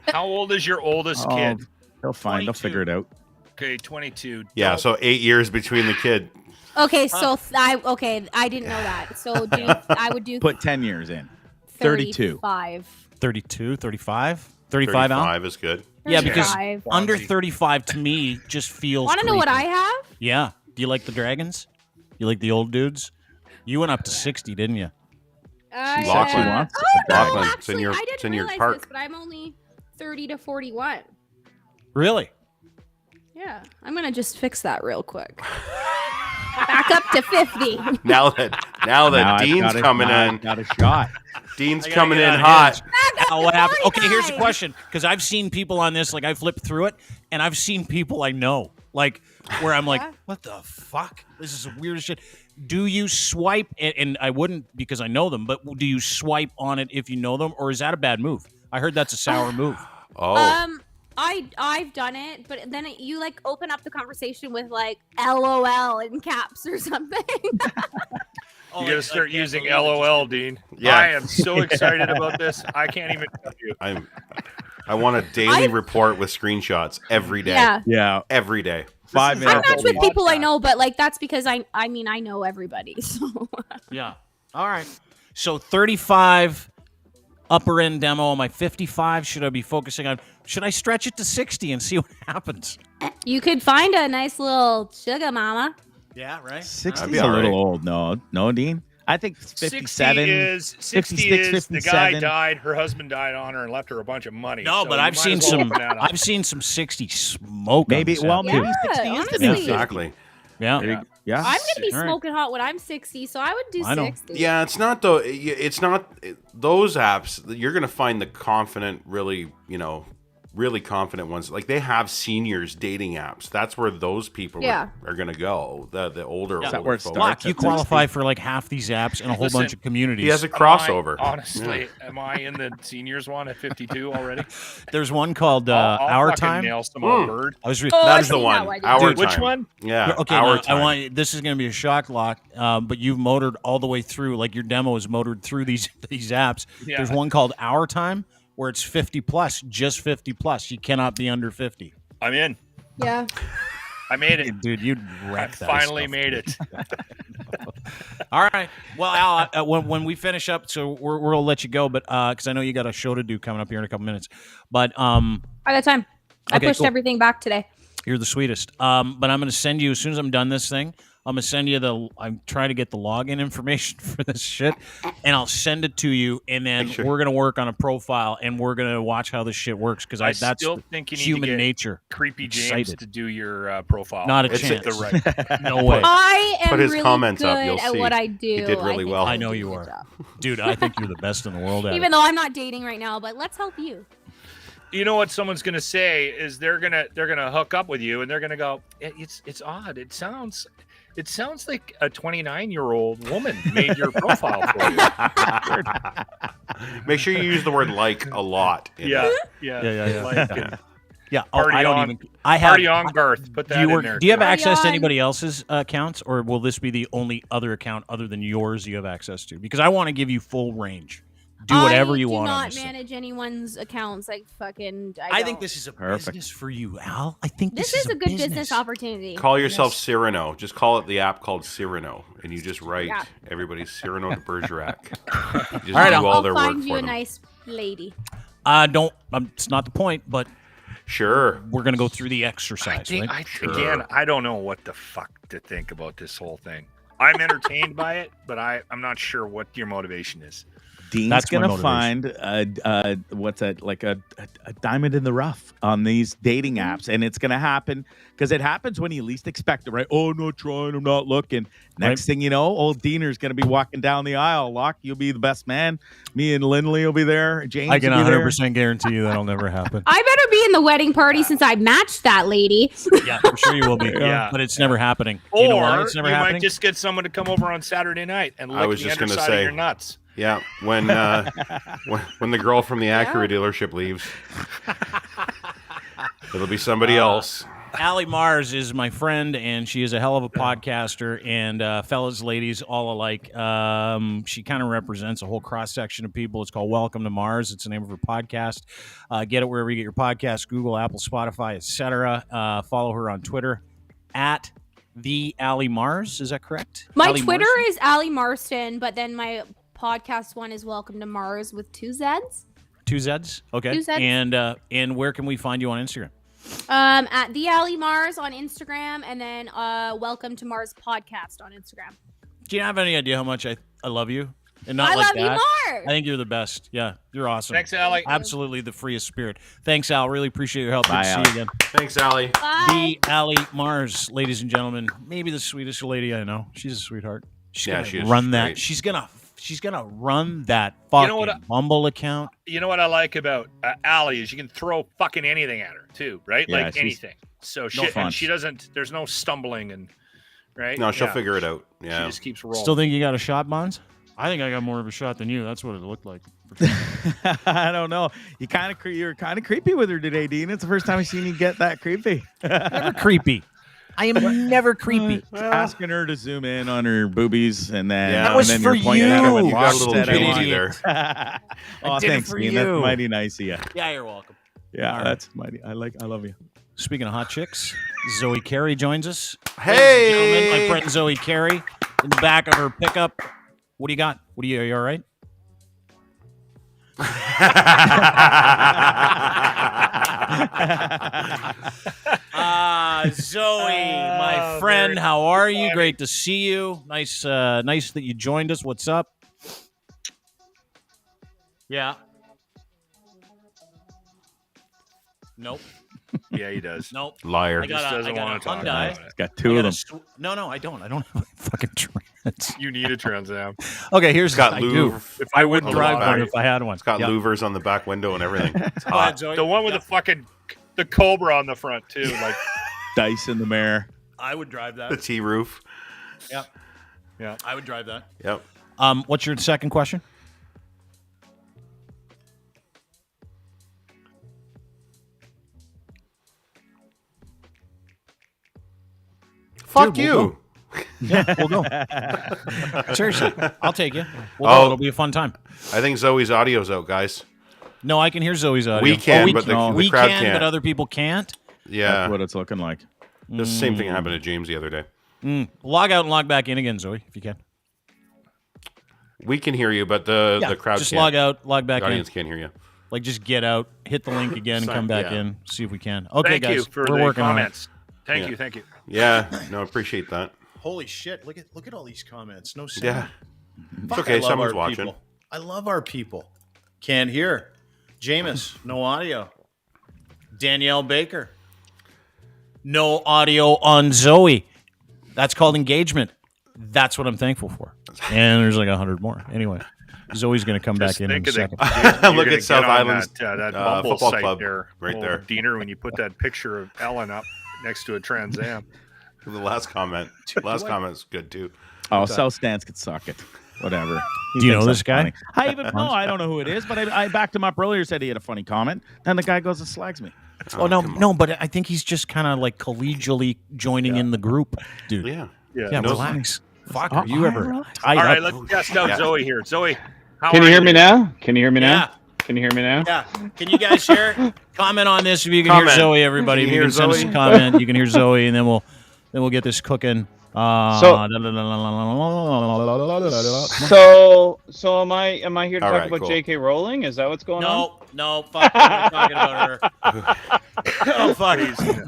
How old is your oldest Oh, kid? they'll find. They'll 22. figure it out. Okay, 22. Yeah, Don't- so 8 years between the kid. Okay, so I didn't know that. So I would do Put 10 years in. 32. 35. 32, 35? 35 out? 35 is good. Yeah, because 35. under Bonzi. 35 to me just feels Want to know what I creepy. have? Yeah. Do you like the dragons? You like the old dudes? You went up to 60, didn't you? Lachlan wants Oh, a no, Lachlan, it's in actually, your- I it's didn't in your realize park. this, but I'm only 30 to 41. Really? Yeah, I'm gonna just fix that real quick. Back up to 50. Now that Now I've Dean's got coming in, Got a shot. Dean's I gotta coming get in out of hot. here. Now, what happened? Okay, here's the 49. question. Because I've seen people on this, like I flipped through it, and I've seen people I know, like where I'm like, Yeah. what the fuck? This is the weirdest shit. Do you swipe, and I wouldn't because I know them, but do you swipe on it if you know them, or is that a bad move? I heard that's a sour move. Oh, I've done it, but then you like open up the conversation with like LOL in caps or something. Oh, You got to start using LOL, Dean. Yeah. I am so excited about this. I can't even tell you. I want a daily report with screenshots every day. Yeah. Yeah. Every day. 5 I minutes. match with podcast. people I know, but like that's because I mean I know everybody. So Yeah. All right. So 35 upper end demo. Am I 55? Should I be focusing on? Should I stretch it to 60 and see what happens? You could find a nice little sugar mama. Yeah, right. 60 is a little old. No, Dean. I think 57. 60 is the guy died. Her husband died on her and left her a bunch of money. No, so but I've seen some 60 smoke. Maybe 60 is the new exactly. Yeah. I'm gonna be smoking hot when I'm 60, so I would do 60. Yeah, it's not though. It's not those apps. You're gonna find the confident, really confident ones. Like they have seniors dating apps. That's where those people are gonna go. The older folks. Look, you qualify for like half these apps and a whole bunch of communities. He has a crossover. Honestly, am I in the seniors one at 52 already? There's one called Our Time. Nail some old bird. That is the one. Our Time. Which one? Yeah. Okay. Our Time. I want this is going to be a shock lock, but you've motored all the way through. Like your demo is motored through these apps. Yeah. There's one called Our Time where it's 50 plus, just 50 plus. You cannot be under 50. I'm in. Yeah. I made it. Dude, you'd wreck that. Finally made it. All right. Well, Al, when we finish up, so we'll let you go, but because I know you got a show to do coming up here in a couple minutes. But I got time. I pushed everything back today. You're the sweetest. But I'm going to send you, as soon as I'm done this thing, I'm going to send you I'm trying to get the login information for this shit, and I'll send it to you, and then we're going to work on a profile, and we're going to watch how this shit works, because that's still think you need human to get nature. Creepy James to do your profile. Not a chance. No way. I am Put his really comments good up, you'll at see. what I do. He did really well. I know you are. Dude, I think you're the best in the world at Even though I'm not dating right now, but let's help you. You know what someone's gonna say is they're gonna hook up with you and they're gonna go, it's odd. It sounds like a 29-year-old woman made your profile for you. Make sure you use the word "like" a lot. Yeah. Yeah. Party on Garth. Put that in there. Do you have access to anybody else's accounts, or will this be the only other account other than yours you have access to? Because I want to give you full range. Do whatever you want. I do not manage anyone's accounts. Like fucking. I think this is a business for you, Al. I think this is a good business opportunity. Call yourself Cyrano. Just call it the app called Cyrano, and you just write everybody's Cyrano de Bergerac. Just do all their work for them. I'll find you a nice lady. Don't. It's not the point, but sure, we're gonna go through the exercise. Again, I don't know what the fuck to think about this whole thing. I'm entertained by it, but I'm not sure what your motivation is. Dean's gonna find what's that, like a diamond in the rough on these dating apps, and it's gonna happen because it happens when you least expect it, right? Oh, I'm not trying, I'm not looking. Next thing you know, old Diener's gonna be walking down the aisle. Locke, you'll be the best man. Me and Lindley will be there. James, I can 100% guarantee you that'll never happen. I better be in the wedding party since I matched that lady. Yeah, for sure you will be. But it's never happening. Or you know why it's never happening? Might just get someone to come over on Saturday night and lick the underside of your nuts. Yeah, when the girl from the Acura dealership leaves, it'll be somebody else. Allie Mars is my friend, and she is a hell of a podcaster. And fellas, ladies, all alike, she kind of represents a whole cross section of people. It's called Welcome to Mars. It's the name of her podcast. Get it wherever you get your podcast: Google, Apple, Spotify, etc. Follow her on Twitter at the Allie Mars. Is that correct? My Twitter is Allie Marston, but then my podcast one is Welcome to Mars with 2 Zs. 2 Zs? Okay. 2 Zs. And where can we find you on Instagram? At the Allie Mars on Instagram, and then Welcome to Mars podcast on Instagram. Do you have any idea how much I love you? And not I like love that. you more. I think you're the best. Yeah, you're awesome. Thanks, Allie. Absolutely the freest spirit. Thanks, Al. Really appreciate your help. Bye, Good to see you again. Thanks, Allie. Bye. The Allie Mars, ladies and gentlemen, maybe the sweetest lady I know. She's a sweetheart. She's gonna run that. Great. She's gonna run that fucking Bumble account. You know what I like about Allie is you can throw fucking anything at her too, right? Yeah, like anything. So she doesn't. There's no stumbling and right. No, she'll figure it out. Yeah, she just keeps rolling. Still think you got a shot, Bonds? I think I got more of a shot than you. That's what it looked like. I don't know. You're kind of creepy with her today, Dean. It's the first time I've seen you get that creepy. Never creepy. I am never creepy. Asking her to zoom in on her boobies, and then that was and then for you're pointing at her with you got a little Jay there. Oh, thanks, for Dean. you. That's mighty nice of you. Yeah, you're welcome. Yeah, that's mighty. I love you. Speaking of hot chicks, Zoe Carey joins us. Hey, gentlemen, my friend Zoe Carey in the back of her pickup. What do you got? Are you all right? Zoe, my friend, how are you? Great to see you. Nice that you joined us. What's up? Yeah. Nope. Yeah, he does. Nope. Liar. I got a talk Hyundai. about it. He's got two of them. No, I don't. I don't have a fucking Trans. You need a Trans Am. Okay, here's It's got I do. louvre. If I would on the drive back. one if I had one. It's got Yeah. louvers on the back window and everything. It's Go ahead, hot. Zoe. The one with the Cobra on the front too. Like Dice in the mirror. I would drive The that. T roof. Yeah. I would drive that. Yep. What's your second question? Fuck Dude, you. we'll go. Yeah, we'll go. Seriously, I'll take you. We'll Oh. go. It'll be a fun time. I think Zoe's audio's out, guys. No, I can hear Zoe's audio. We can, we but we the crowd can, can't. but other people can't. Yeah. That's what it's looking like. The same thing happened to James the other day. Log out and log back in again, Zoe, if you can. We can hear you, but the crowd just can't. log out, log back The in. audience can't hear you. Like, just get out, hit the link again, and come back Yeah. in, see if we can. Okay, thank guys, you for we're the working comments. Yeah. Thank you. Yeah. No, appreciate that. Holy shit! Look at all these comments. No sound. Yeah. Fuck, okay, I love someone's our watching. people. I love our people. Can't hear. Jameis, no audio. Danielle Baker, no audio on Zoe. That's called engagement. That's what I'm thankful for. And there's like 100 more. Anyway, Zoe's going to come back in a second. Look at South Island's that Bumble football site club there, right Oh, there. Diener, when you put that picture of Ellen up next to a Trans Am. The last comment. Last comment's good too. Oh, South Stance could suck it. Whatever. Do you know thinks this I'm guy? funny. I don't know who it is, but I backed him up earlier. Said he had a funny comment. Then the guy goes and slags me. Oh, no, but I think he's just kind of like collegially joining in the group, dude. Yeah. Yeah, No- relax. Fuck, are you ever tied All right, up? let's test out Yeah. Zoe here. Zoe, how Can are you hear me now? Can you hear me now? Yeah. Can you hear me now? Yeah. Can you guys hear it? Comment on this if you can Comment. hear Zoe, everybody. Can If you you can hear send us a Zoe? comment, you can hear Zoe, and then we'll get this cooking. So am I here to All talk right, about cool. J.K. Rowling? Is that what's going on? No, fuck. We're not talking about her. Oh, fuck.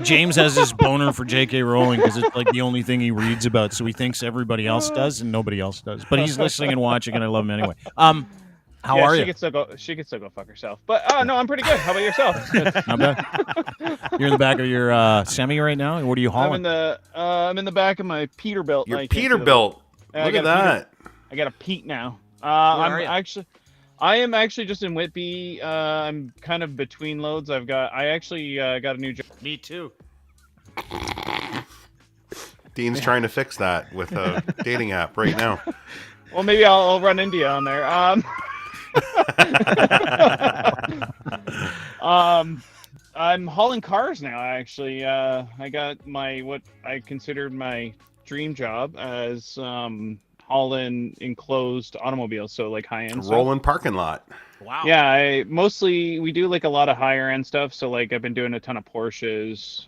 James has this boner for J.K. Rowling because it's like the only thing he reads about, so he thinks everybody else does and nobody else does. But he's listening and watching, and I love him anyway. How are she you? She could still go fuck herself. But no, I'm pretty good. How about yourself? Not bad. You're in the back of your semi right now. What are you hauling? I'm in the back of my Peterbilt. Your Peterbilt. Look at that. I got a Pete now. are ya? I am actually just in Whitby. I'm kind of between loads. I actually got a new job. Me too. Dean's trying to fix that with a dating app right now. Well, maybe I'll run into you on there. I'm hauling cars now. Actually, I got what I considered my dream job as hauling enclosed automobiles, so like high end. Rolling parking lot. Wow. Yeah, we do like a lot of higher end stuff. So like I've been doing a ton of Porsches.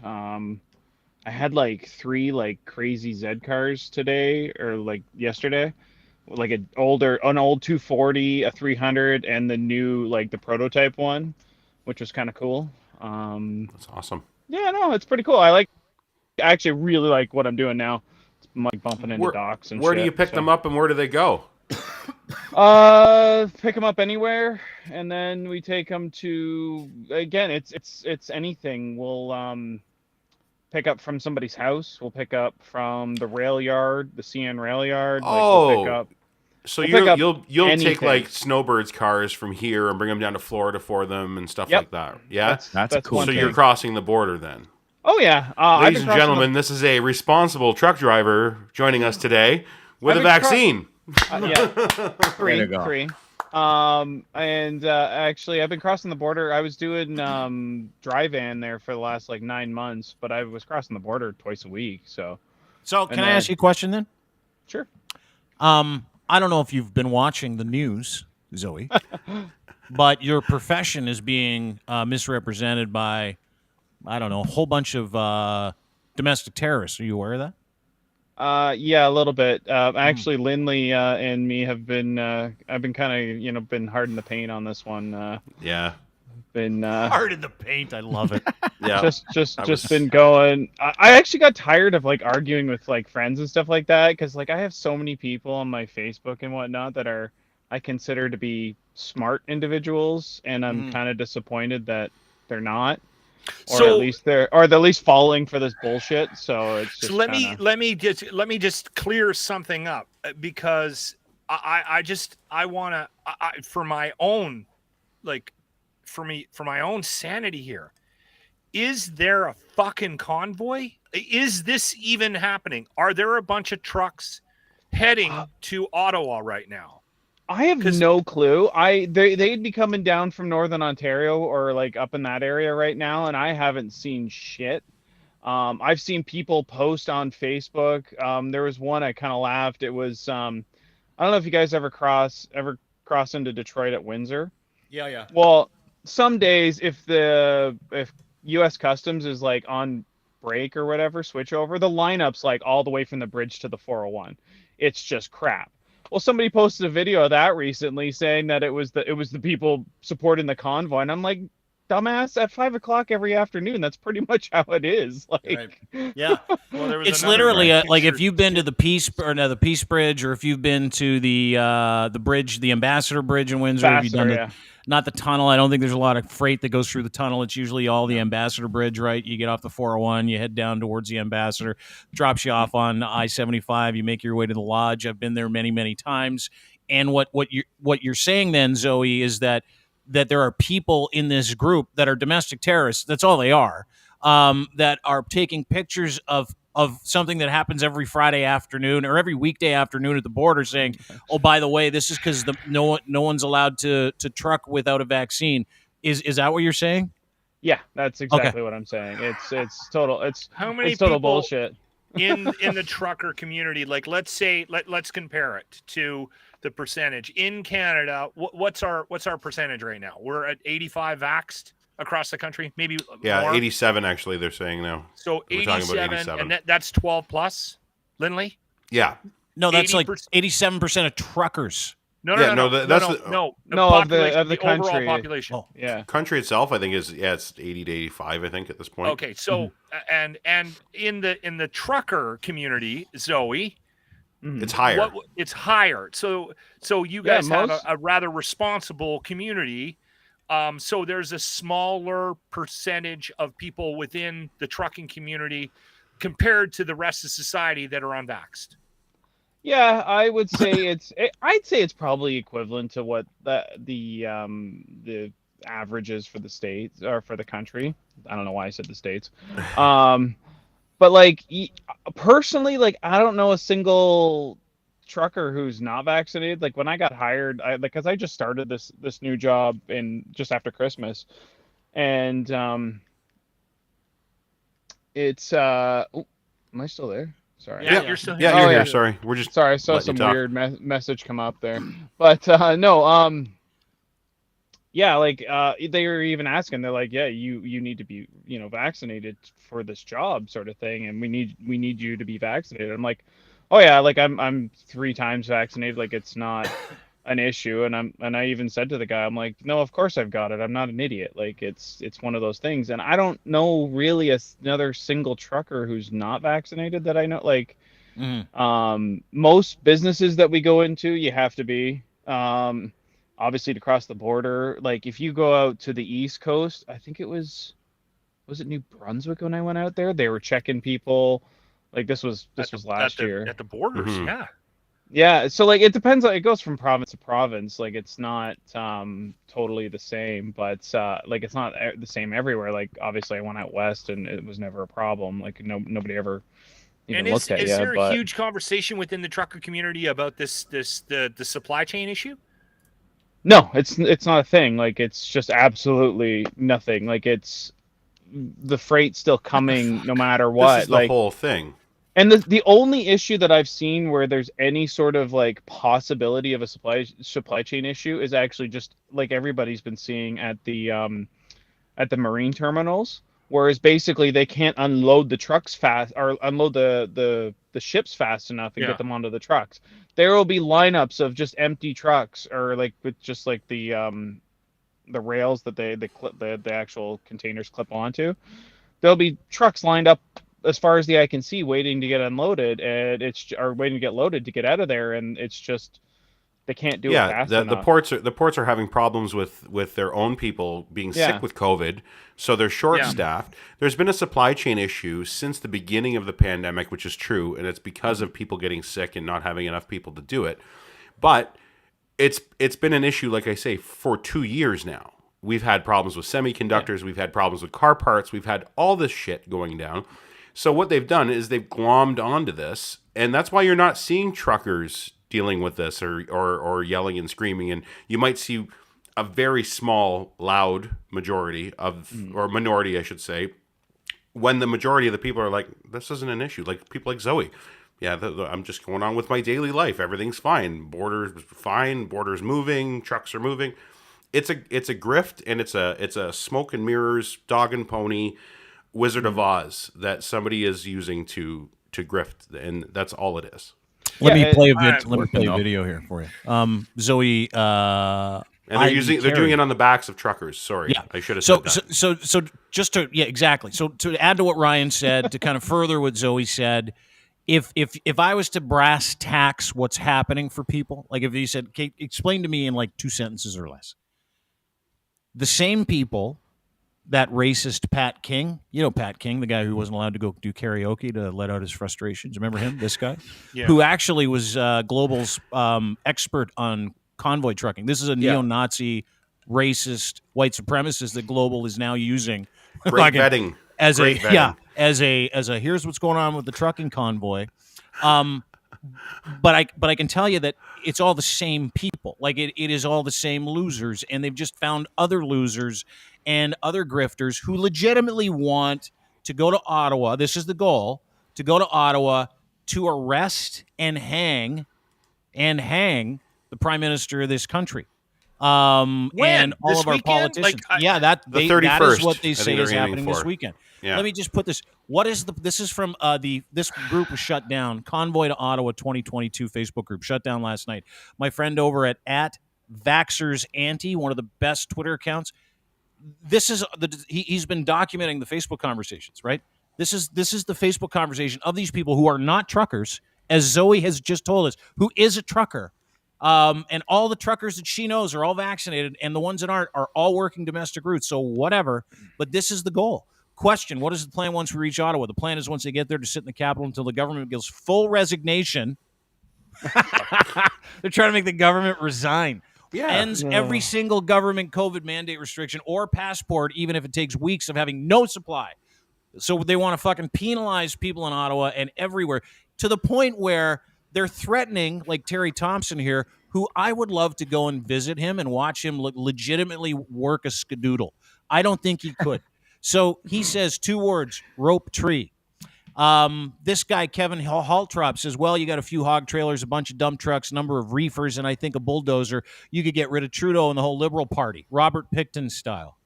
I had like 3 like crazy Z cars today or like yesterday. Like an old 240, a 300, and the new like the prototype one, which was kind of cool. That's awesome. Yeah, no, it's pretty cool. I actually really like what I'm doing now. I'm like bumping into docks and where shit, do you pick them up and where do they go? Pick them up anywhere, and then we take them to, again, it's anything. We'll pick up from somebody's house. We'll pick up from the rail yard, the CN rail yard. We'll pick up. So We'll pick up you'll take anything. like Snowbird's cars from here and bring them down to Florida for them and stuff Yep. like that. Yeah. That's cool. one So thing. you're crossing the border then. Oh yeah, Ladies and gentlemen, this is a responsible truck driver joining us today with a I've been vaccine. Way to go. Three. And actually, I've been crossing the border. I was doing dry van there for the last like 9 months, but I was crossing the border twice a week. So Can I ask you a question then? sure. I don't know if you've been watching the news, Zoe, but your profession is being misrepresented by, I don't know, a whole bunch of domestic terrorists. Are you aware of that? Yeah, a little bit. Actually, Lindley and me have been. I've been kind of, been hard in the paint on this one. Yeah. Been hard in the paint. I love it. Yeah. Just been going. I actually got tired of like arguing with like friends and stuff like that because like I have so many people on my Facebook and whatnot that I consider to be smart individuals, and I'm kind of disappointed that they're not. Or at least falling for this bullshit. So it's just let me just clear something up, because I want to for my own sanity here. Is there a fucking convoy? Is this even happening? Are there a bunch of trucks heading to Ottawa right now? I have no clue. They'd be coming down from Northern Ontario or like up in that area right now, and I haven't seen shit. I've seen people post on Facebook. There was one I kind of laughed. It was I don't know if you guys ever cross into Detroit at Windsor. Yeah. Well, some days if U.S. Customs is like on break or whatever, switch over, the lineup's like all the way from the bridge to the 401. It's just crap. Well, somebody posted a video of that recently saying that it was the people supporting the convoy, and I'm like, dumbass, at 5 o'clock every afternoon, that's pretty much how it is. Like, right. Yeah, well, it's literally like if you've been to the Peace Bridge, or if you've been to the bridge, the Ambassador Bridge in Windsor, have you done not the tunnel? I don't think there's a lot of freight that goes through the tunnel. It's usually all the Ambassador Bridge, right? You get off the 401, you head down towards the Ambassador, drops you off on I-75. You make your way to the lodge. I've been there many, many times. And what you're saying then, Zoe, is that there are people in this group that are domestic terrorists. That's all they are. That are taking pictures of something that happens every Friday afternoon or every weekday afternoon at the border, saying, "Oh, by the way, this is because no one's allowed to truck without a vaccine." Is that what you're saying? Yeah, that's exactly what I'm saying. It's total. How many total people bullshit in the trucker community? Like, let's compare it to the percentage in Canada. What's our percentage right now? We're at 85 vaxxed across the country, maybe more. 87 actually they're saying now. So 87, and that's 12 plus, Lindley? Yeah. No, that's like 87% of truckers. No, the of the country. Overall population. Oh, yeah. Country itself, I think it's 80 to 85, I think, at this point. Okay, so and in the trucker community, Zoe, it's higher. It's higher. So you guys have a rather responsible community. So there's a smaller percentage of people within the trucking community compared to the rest of society that are unvaxxed. Yeah, I would say I'd say it's probably equivalent to what the average is for the states or for the country. I don't know why I said the states. But like personally, like I don't know a single trucker who's not vaccinated. Like when I got hired, because I just started this new job just after Christmas, and it's am I still there? Sorry. Yeah, you're still here. Yeah, you're here. Sorry, we're just sorry. I saw some weird message come up there, but no. Yeah, like they were even asking. They're like, yeah, you need to be vaccinated for this job, sort of thing, and we need you to be vaccinated. I'm like, oh yeah, like I'm 3 times vaccinated. Like it's not an issue, and I even said to the guy, I'm like, no, of course I've got it. I'm not an idiot. Like it's one of those things, and I don't know really another single trucker who's not vaccinated that I know. Like, most businesses that we go into, you have to be. Obviously to cross the border, like if you go out to the East Coast, I think was it New Brunswick when I went out there? They were checking people. Like this was last year at the borders. Yeah. So like it depends. It goes from province to province. Like it's not totally the same, but like it's not the same everywhere. Like obviously I went out west and it was never a problem. Like nobody ever. And is there a huge conversation within the trucker community about the supply chain issue? No, it's not a thing. Like it's just absolutely nothing. Like it's the freight still coming no matter what. This is the whole thing. And the only issue that I've seen where there's any sort of like possibility of a supply chain issue is actually just like everybody's been seeing at the marine terminals, Whereas basically they can't unload the trucks fast or unload the ships fast enough and get them onto the trucks. There will be lineups of just empty trucks, or like with just like the rails that they clip the actual containers clip onto. There'll be trucks lined up as far as the eye can see, waiting to get unloaded, and or waiting to get loaded to get out of there, and it's just they can't do it fast enough. The ports are having problems with their own people being sick with COVID, so they're short-staffed. There's been a supply chain issue since the beginning of the pandemic, which is true, and it's because of people getting sick and not having enough people to do it. But it's been an issue, like I say, for 2 years now. We've had problems with semiconductors, we've had problems with car parts, we've had all this shit going down. So what they've done is they've glommed onto this, and that's why you're not seeing truckers dealing with this or yelling and screaming, and you might see a very small, loud majority of, or minority, I should say, when the majority of the people are like, this isn't an issue. Like people like Zoe. Yeah, I'm just going on with my daily life. Everything's fine. Borders fine. Borders moving. Trucks are moving. It's a grift, and it's a smoke and mirrors, dog and pony, Wizard of Oz that somebody is using to grift, and that's all it is. Let me play a video here for you. Zoe, and they're doing it on the backs of truckers. Sorry, I should have said that. So just to exactly. So to add to what Ryan said, to kind of further what Zoe said, if I was to brass tacks what's happening for people, like if you said, Kate, explain to me in like 2 sentences or less. The same people that racist Pat King, Pat King, the guy who wasn't allowed to go do karaoke to let out his frustrations. Remember him, this guy? Who actually was Global's expert on convoy trucking. This is a neo-Nazi, racist, white supremacist that Global is now using. Great vetting. As a here's what's going on with the trucking convoy. But I can tell you that it's all the same people. Like it is all the same losers, and they've just found other losers and other grifters who legitimately want to go to Ottawa. This is the goal, to go to Ottawa to arrest and hang the Prime Minister of this country. And all this of our weekend? politicians. The 31st, that is what they say is happening this weekend. Yeah. Let me just put this. This is from this group was shut down. Convoy to Ottawa 2022 Facebook group shut down last night. My friend over at Vaxxers Anti, one of the best Twitter accounts. This is he's been documenting the Facebook conversations, right? This is the Facebook conversation of these people who are not truckers, as Zoe has just told us, who is a trucker. And all the truckers that she knows are all vaccinated, and the ones that aren't are all working domestic routes. So whatever, but this is the goal. Question, what is the plan once we reach Ottawa? The plan is once they get there to sit in the Capitol until the government gives full resignation. They're trying to make the government resign. Ends every single government COVID mandate restriction or passport, even if it takes weeks of having no supply. So they want to fucking penalize people in Ottawa and everywhere, to the point where they're threatening, like Terry Thompson here, who I would love to go and visit him and watch him legitimately work a skadoodle. I don't think he could. So he says 2 words, rope tree. This guy, Kevin Haltrop, says, well, you got a few hog trailers, a bunch of dump trucks, a number of reefers, and I think a bulldozer. You could get rid of Trudeau and the whole Liberal Party, Robert Picton style.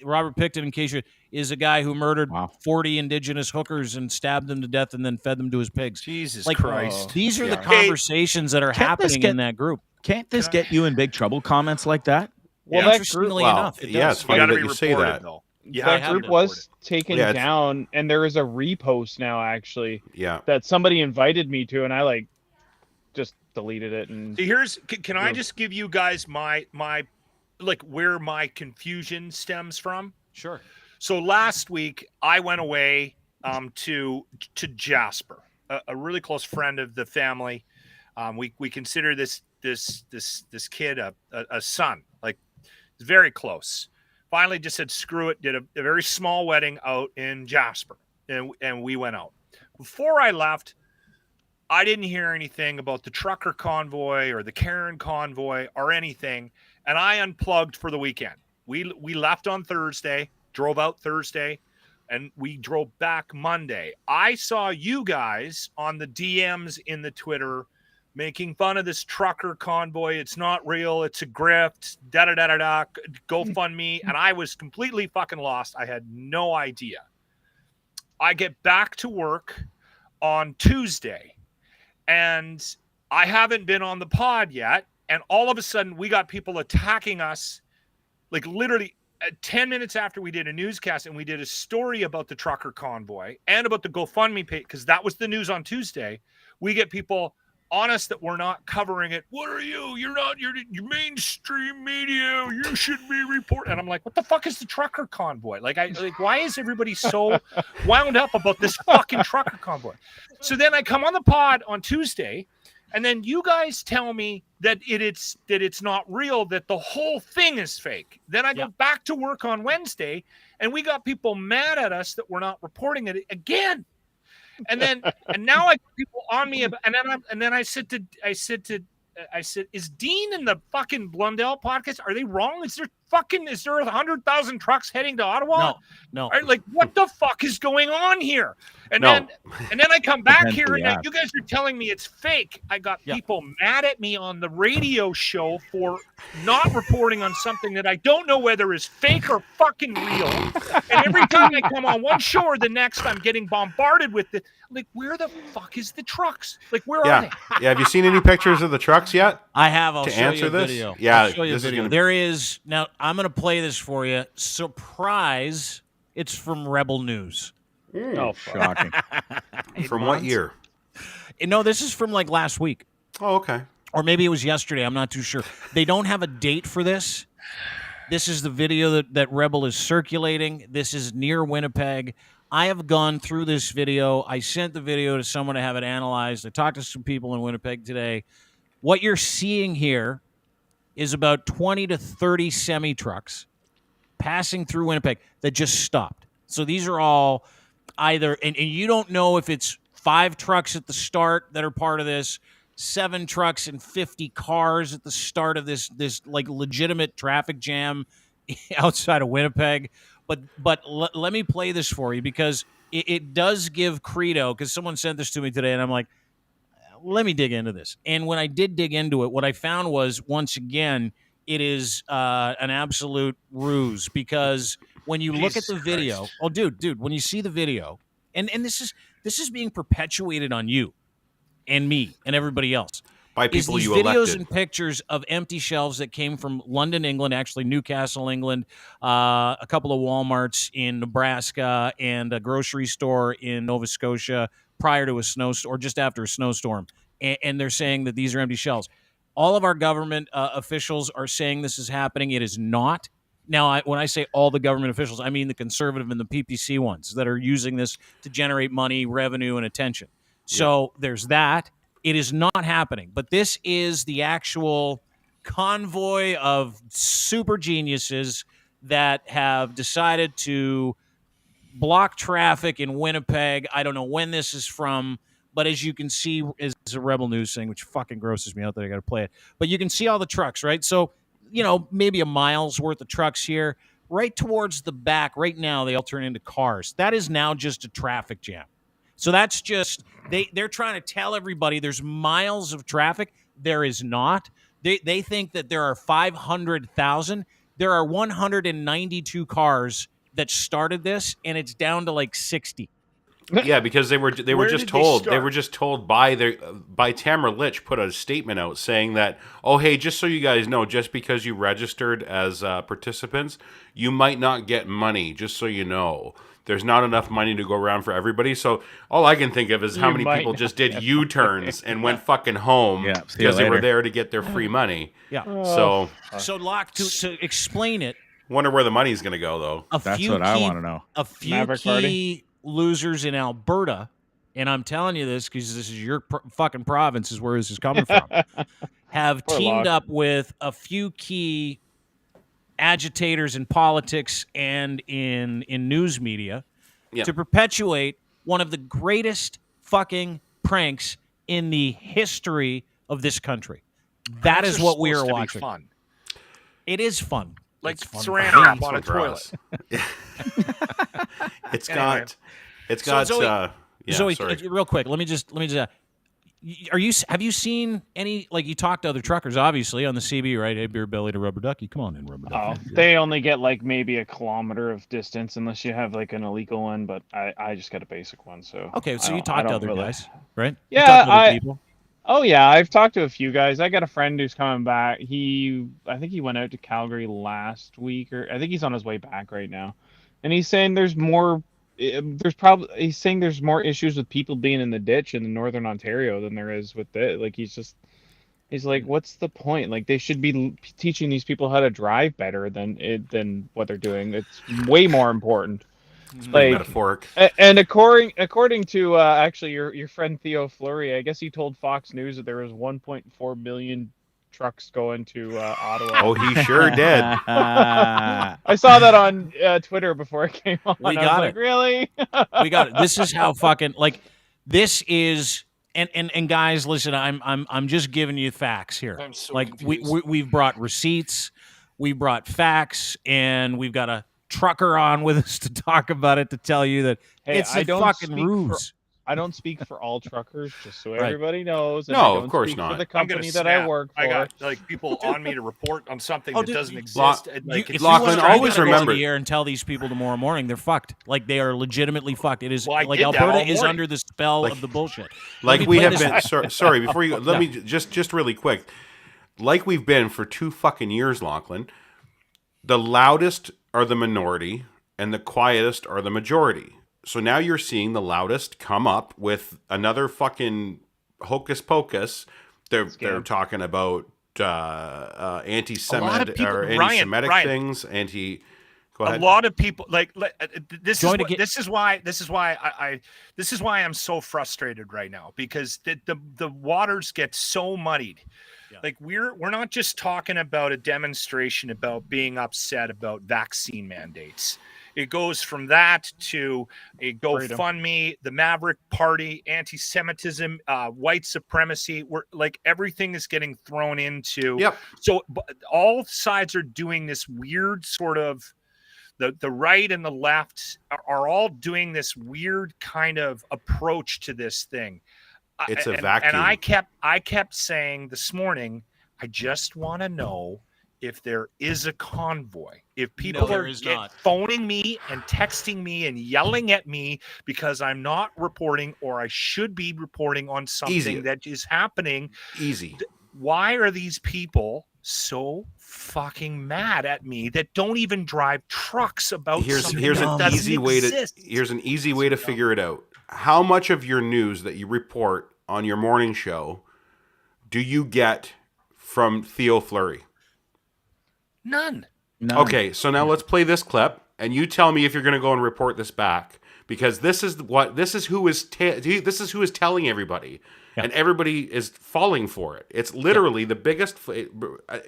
Robert Picton, in case you, is a guy who murdered 40 Indigenous hookers and stabbed them to death and then fed them to his pigs. Jesus Christ. These are the conversations that are happening in that group. Can't this get you in big trouble, comments like that? Well, interestingly enough, it does. It's funny that you say that. Though. That group was taken down, and there is a repost now, actually, that somebody invited me to, and I just deleted it. And can I just give you guys my where my confusion stems from? Sure. So last week I went away to Jasper, a really close friend of the family. We consider this kid a son, like very close. Finally just said screw it, did a very small wedding out in Jasper, and we went out. Before I left, I didn't hear anything about the trucker convoy or the Karen convoy or anything, and I unplugged for the weekend. We left on Thursday, drove out Thursday, and we drove back Monday. I saw you guys on the DMs in the Twitter making fun of this trucker convoy. It's not real. It's a grift. Da-da-da-da-da. GoFundMe. And I was completely fucking lost. I had no idea. I get back to work on Tuesday, and I haven't been on the pod yet. And all of a sudden, we got people attacking us, like literally 10 minutes after we did a newscast, and we did a story about the trucker convoy and about the GoFundMe page, because that was the news on Tuesday. We get people on us that we're not covering it. What are you? You're mainstream media. You should be reporting. And I'm like, what the fuck is the trucker convoy? Like, why is everybody so wound up about this fucking trucker convoy? So then I come on the pod on Tuesday, and then you guys tell me that it's not real, that the whole thing is fake. Then I go back to work on Wednesday, and we got people mad at us that we're not reporting it again. And now I got people on me, and then I said, is Dean and the fucking Blundell podcast, are they wrong? Is there 100,000 trucks heading to Ottawa? No. Like, what the fuck is going on here? And then I come back here, and you guys are telling me it's fake. I got people mad at me on the radio show for not reporting on something that I don't know whether is fake or fucking real. And every time I come on one show or the next, I'm getting bombarded with it. Like, where the fuck is the trucks? Like, where are they? Yeah. Have you seen any pictures of the trucks yet? I have. I'll to show answer you a this. video. Yeah, I'll show you a this is video. gonna... There is now. I'm going to play this for you. Surprise! It's from Rebel News. Oh, Shocking. From what year? No, this is from like last week. Oh, okay. Or maybe it was yesterday. I'm not too sure. They don't have a date for this. This is the video that Rebel is circulating. This is near Winnipeg. I have gone through this video. I sent the video to someone to have it analyzed. I talked to some people in Winnipeg today. What you're seeing here is about 20 to 30 semi-trucks passing through Winnipeg that just stopped. So these are all either, and you don't know if it's 5 trucks at the start that are part of this, 7 trucks and 50 cars at the start of this like legitimate traffic jam outside of Winnipeg. But let me play this for you, because it does give credo, because someone sent this to me today, and I'm like, let me dig into this. And when I did dig into it, what I found was, once again, it is an absolute ruse, because when you look at the video, dude, when you see the video, and this is being perpetuated on you and me and everybody else. By people these you videos elected. and pictures of empty shelves that came from London, England, actually Newcastle, England, a couple of Walmarts in Nebraska, and a grocery store in Nova Scotia prior to a snowstorm, or just after a snowstorm. And they're saying that these are empty shelves. All of our government officials are saying this is happening. It is not. Now, when I say all the government officials, I mean the conservative and the PPC ones that are using this to generate money, revenue, and attention. So there's that. It is not happening. But this is the actual convoy of super geniuses that have decided to block traffic in Winnipeg. I don't know when this is from, but as you can see, is a Rebel News thing, which fucking grosses me out that I got to play it. But you can see all the trucks, right? So, maybe a mile's worth of trucks here. Right towards the back, right now, they all turn into cars. That is now just a traffic jam. So that's just, they're trying to tell everybody there's miles of traffic. There is not. They think that there are 500,000. There are 192 cars that started this, and it's down to like 60. Yeah, because they were just told by Tamara Litch put a statement out saying that, oh, hey, just so you guys know, just because you registered as participants, you might not get money, just so you know. There's not enough money to go around for everybody. So all I can think of is how many people just did U-turns and went fucking home because they were there to get their free money. Yeah. So Locke, to explain it. Wonder where the money's going to go, though. That's what I want to know. A few key losers in Alberta, and I'm telling you this because this is your fucking province, is where this is coming from, have teamed up with a few key agitators in politics and in news media to perpetuate one of the greatest fucking pranks in the history of this country. That is what we are watching. Fun. It is fun. Like saran wrap on a toilet. It's got Zoe, real quick, let me just Have you seen any, like, you talk to other truckers, obviously, on the CB, right? Hey, beer belly to rubber ducky. Come on in, rubber ducky. Oh, they only get like maybe a kilometer of distance unless you have like an illegal one, but I just got a basic one, so. Okay, so you talk to other guys, right? Yeah, you talk to other people. Oh yeah, I've talked to a few guys. I got a friend who's coming back. I think he went out to Calgary last week, or I think he's on his way back right now, and he's saying he's saying there's more issues with people being in the ditch in Northern Ontario than there is with it. Like he's like, what's the point? Like they should be teaching these people how to drive better than what they're doing. It's way more important. It's like metaphoric. And according to actually your friend Theo Fleury, I guess he told Fox News that there was 1.4 million trucks going to Ottawa. Oh, he sure did. I saw that on Twitter before it came on. We got it. Like, really? We got it. This is how fucking, like, this is, and guys, listen, I'm just giving you facts here. I'm so like confused. we've brought receipts, we brought facts, and we've got a trucker on with us to talk about it, to tell you that it's a fucking ruse. I don't speak for all truckers, just so Right. everybody knows. And No, I don't of course speak not. For the I'm company gonna that I snap. work for. I got like people on me to report on something that dude, doesn't exist. And, like, If Lachlan, you want to always go remember- on the air and tell these people tomorrow morning they're fucked. Like, they are legitimately fucked. It is Well, I like did that Alberta all is morning. under the spell of the bullshit. Like Let me we play have this- been. Sorry, before you go, let me just really quick. Like we've been for 2 fucking years, Lachlan. The loudest are the minority, and the quietest are the majority. So now you're seeing the loudest come up with another fucking hocus pocus. They're talking about anti-Semitic people- or Ryan, anti-Semitic things. Go ahead. A lot of people this is why I'm so frustrated right now, because the waters get so muddied. Yeah. Like we're not just talking about a demonstration about being upset about vaccine mandates. It goes from that to a GoFundMe, the Maverick Party, anti-Semitism, white supremacy. We're like, everything is getting thrown into. Yep. So all sides are doing this weird sort of, the right and the left are all doing this weird kind of approach to this thing. It's a and vacuum. And I kept saying this morning, I just want to know if there is a convoy, if people are phoning me and texting me and yelling at me because I'm not reporting, or I should be reporting on something that is happening. Easy. Why are these people so fucking mad at me that don't even drive trucks about something here's that an doesn't easy way exist? Here's an easy way to figure it out. How much of your news that you report on your morning show do you get from Theo Fleury? None. Okay, so now let's play this clip, and you tell me if you're going to go and report this back, because this is who is telling everybody, and everybody is falling for it. It's literally the biggest.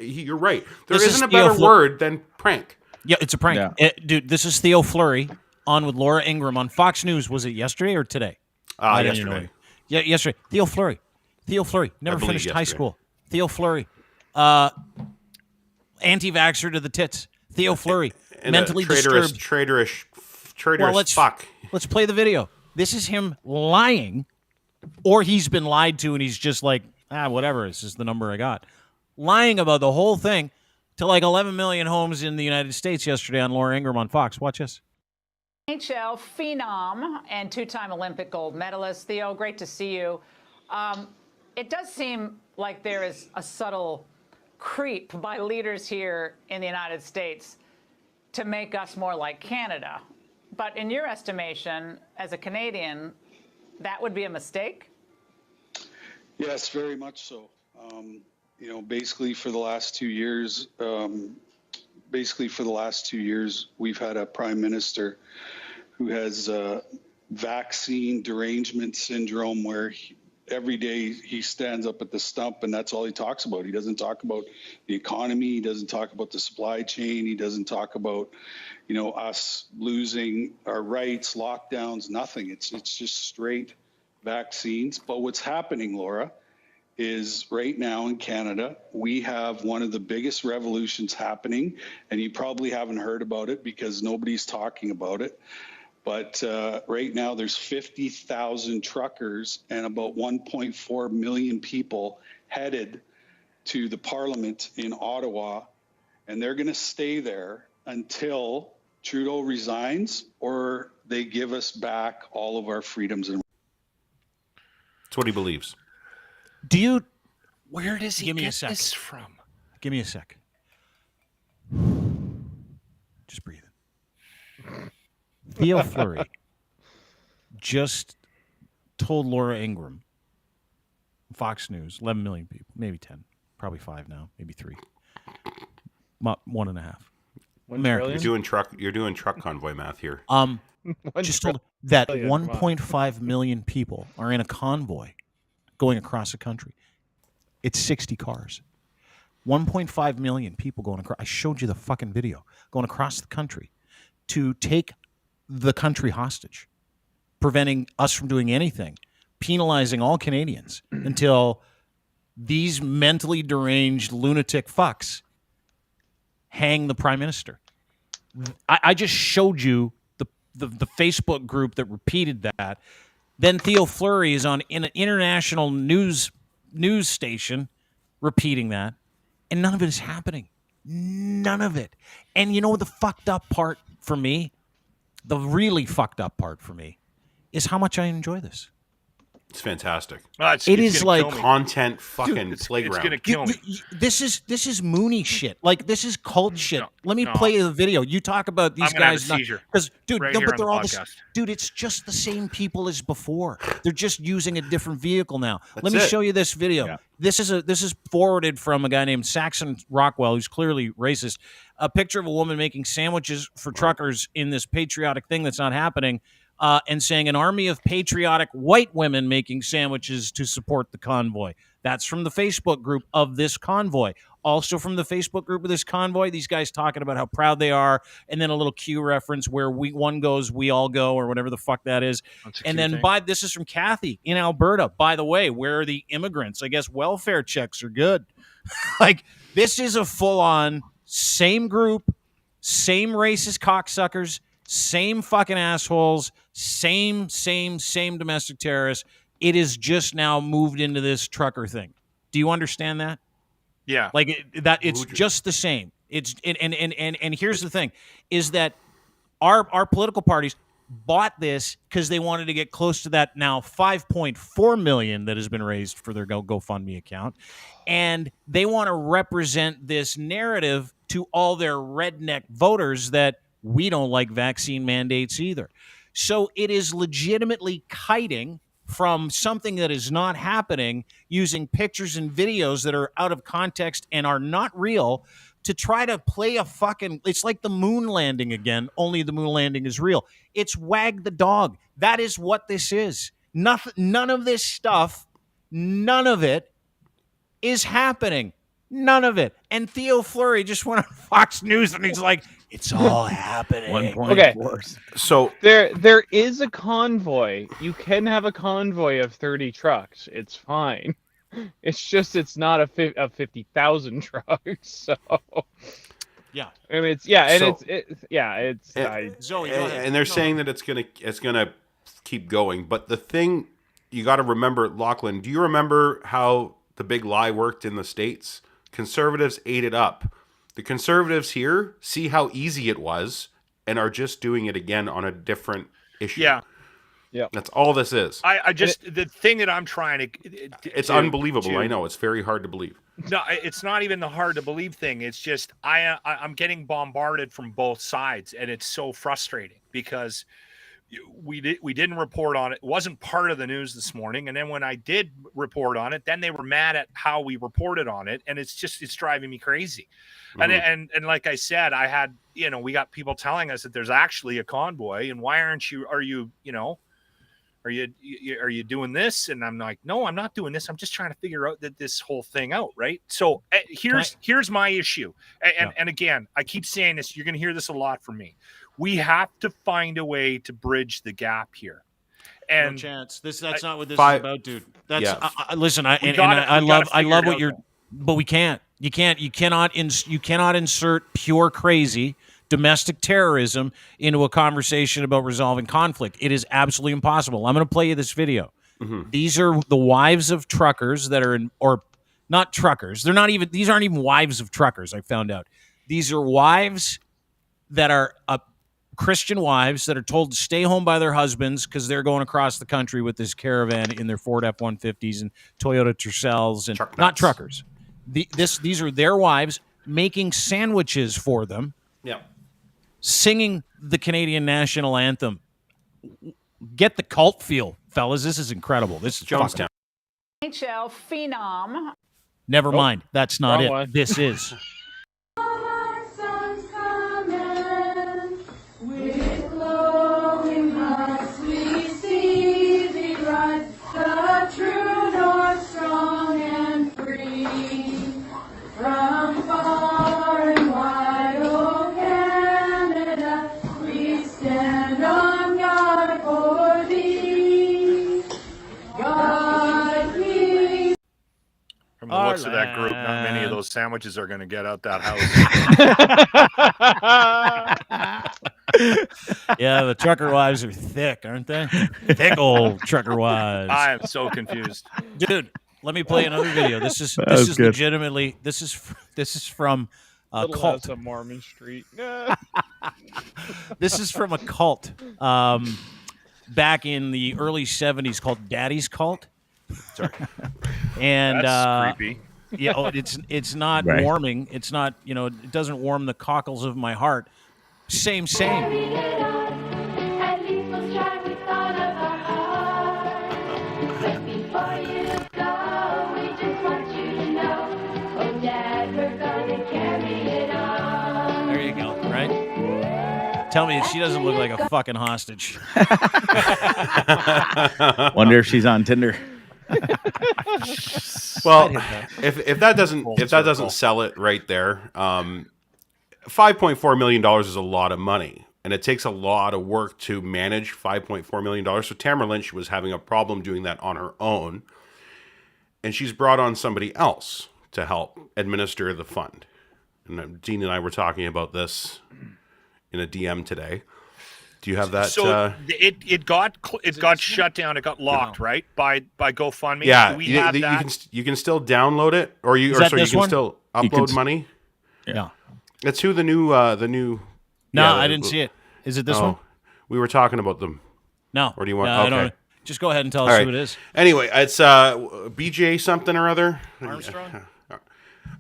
You're right. There isn't a better word than prank. Yeah, it's a prank, dude. This is Theo Fleury on with Laura Ingraham on Fox News. Was it yesterday or today? Yesterday. Yeah, yesterday. Theo Fleury. Never finished high school. Theo Fleury. Anti-vaxxer to the tits. Theo Fleury. Mentally disturbed. Traitorous fuck. Let's play the video. This is him lying, or he's been lied to and he's just like, whatever, this is the number I got. Lying about the whole thing to like 11 million homes in the United States yesterday on Laura Ingraham on Fox. Watch this. NHL phenom and 2-time Olympic gold medalist. Theo, great to see you. It does seem like there is a subtle creep by leaders here in the United States to make us more like Canada. But in your estimation, as a Canadian, that would be a mistake? Yes, very much so. Basically for the last 2 years, we've had a prime minister who has vaccine derangement syndrome, where every day he stands up at the stump and that's all he talks about. He doesn't talk about the economy. He doesn't talk about the supply chain. He doesn't talk about, us losing our rights, lockdowns, nothing. It's just straight vaccines. But what's happening, Laura, is right now in Canada, we have one of the biggest revolutions happening, and you probably haven't heard about it because nobody's talking about it. But right now there's 50,000 truckers and about 1.4 million people headed to the Parliament in Ottawa, and they're going to stay there until Trudeau resigns or they give us back all of our freedoms. That's what he believes. Do you? Where does he Give me a get sec. this from? Give me a sec. Just breathe. Theo Fleury just told Laura Ingraham, Fox News, 11 million people, maybe 10, probably 5 now, maybe 3, 1.5. Americans. You're doing truck convoy math here. Just told that 1.5 million people are in a convoy going across the country. It's 60 cars. 1.5 million people going across. I showed you the fucking video going across the country to take the country hostage, preventing us from doing anything, penalizing all Canadians until these mentally deranged lunatic fucks hang the prime minister. I just showed you the Facebook group that repeated that. Then Theo Fleury is on in an international news station repeating that, and none of it is happening. None of it. And you know the fucked up part for me? The really fucked up part for me is how much I enjoy this. It's fantastic. It is like content fucking playground. It's gonna kill me. This is Mooney shit. Like, this is cult shit. Let me play the video. You talk about these guys because dude, right no, here but they're on all the this, podcast. dude. It's just the same people as before. They're just using a different vehicle now. That's Let me it. show you this video. Yeah. This is forwarded from a guy named Saxon Rockwell, who's clearly racist. A picture of a woman making sandwiches for truckers in this patriotic thing that's not happening. And saying an army of patriotic white women making sandwiches to support the convoy. That's from the Facebook group of this convoy. Also from the Facebook group of this convoy, these guys talking about how proud they are, and then a little Q reference where one goes, we all go, or whatever the fuck that is. And then this is from Kathy in Alberta. By the way, where are the immigrants? I guess welfare checks are good. Like, this is a full-on same group, same racist cocksuckers, same fucking assholes, same domestic terrorists. It is just now moved into this trucker thing. Do you understand that? Yeah. Like it's just the same. And here's the thing is that our political parties bought this because they wanted to get close to that now 5.4 million that has been raised for their GoFundMe account. And they want to represent this narrative to all their redneck voters that we don't like vaccine mandates either. So it is legitimately kiting from something that is not happening, using pictures and videos that are out of context and are not real to try to play a fucking... It's like the moon landing again, only the moon landing is real. It's wag the dog. That is what this is. None of this stuff, none of it is happening. None of it. And Theo Fleury just went on Fox News and he's like, it's all happening. Okay. So there is a convoy. You can have a convoy of 30 trucks. It's fine. It's just it's not a 50,000 trucks. So yeah, I mean it's and so, it's Zoe, and they're saying that it's gonna keep going. But the thing you got to remember, Lachlan, do you remember how the big lie worked in the States? Conservatives ate it up. The conservatives here see how easy it was and are just doing it again on a different issue. Yeah. That's all this is. The thing that I'm trying to... It's unbelievable. I know. It's very hard to believe. No, it's not even the hard to believe thing. It's just I'm getting bombarded from both sides, and it's so frustrating because we didn't report on it. It wasn't part of the news this morning, and then when I did report on it, then they were mad at how we reported on it, and it's driving me crazy. Mm-hmm. And like I said, I had we got people telling us that there's actually a convoy, and why are you doing this? And I'm like, no, I'm not doing this. I'm just trying to figure out this whole thing out, right? So here's my issue, and again, I keep saying this. You're going to hear this a lot from me. We have to find a way to bridge the gap here. And no chance. That's not what this is about, dude. That's listen. I love what you're, but we can't. You cannot insert pure crazy domestic terrorism into a conversation about resolving conflict. It is absolutely impossible. I'm going to play you this video. Mm-hmm. These are the wives of truckers that are in, or not truckers. They're not even, these aren't even wives of truckers, I found out. These are wives that are Christian wives that are told to stay home by their husbands because they're going across the country with this caravan in their Ford F-150s and Toyota Tercels and not truckers. These are their wives making sandwiches for them. Yeah. Singing the Canadian national anthem. Get the cult feel, fellas. This is incredible. This is Jonestown. NHL phenom. Never mind. That's not it. one. This is. From the looks of that group, not many of those sandwiches are going to get out that house. Yeah, the trucker wives are thick, aren't they? Thick old trucker wives. I am so confused, dude. Let me play another video. This is good. legitimately this is from a Little cult. less of Mormon Street. This is from a cult back in the early 70s called Daddy's Cult. Sorry. And that's creepy. Yeah, it's not Right. warming. It's not, it doesn't warm the cockles of my heart. Same. There you go, right? Tell me she doesn't look like a fucking hostage. Wonder if she's on Tinder. Well, if that doesn't sell it right there, $5.4 million is a lot of money, and it takes a lot of work to manage $5.4 million. So Tamara Lynch was having a problem doing that on her own, and she's brought on somebody else to help administer the fund. And Dean and I were talking about this in a DM today. Do you have that? So it got shut down. It got locked, right? By GoFundMe. Yeah, Do we have that? you can still download it, or you can still upload money. Yeah. That's who the new No, yeah, I didn't see it. Is it this one? We were talking about them. No. Or do you want? No, I okay. don't. Just go ahead and tell us All right. who it is. Anyway, it's BJ something or other. Armstrong.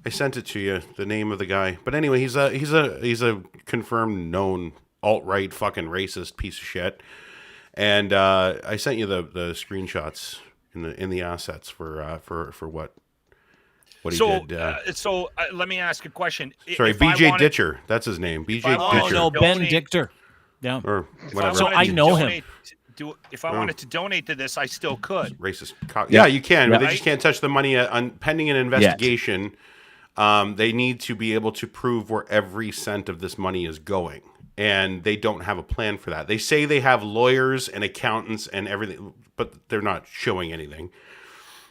I sent it to you, the name of the guy. But anyway, he's a confirmed known alt-right fucking racist piece of shit. And I sent you the screenshots in the assets for what he did. So let me ask a question. Sorry, If I BJ wanted- Ditcher. That's his name. BJ I wanted Ditcher. Oh no, Ben Donate- Dichter. Yeah. Or if whatever. So wanted I to know him. donate If I wanted to donate to this, I still could. Racist. Yeah, you can, but they Right? just can't touch the money pending an investigation. They need to be able to prove where every cent of this money is going, and they don't have a plan for that. They say they have lawyers and accountants and everything, but they're not showing anything.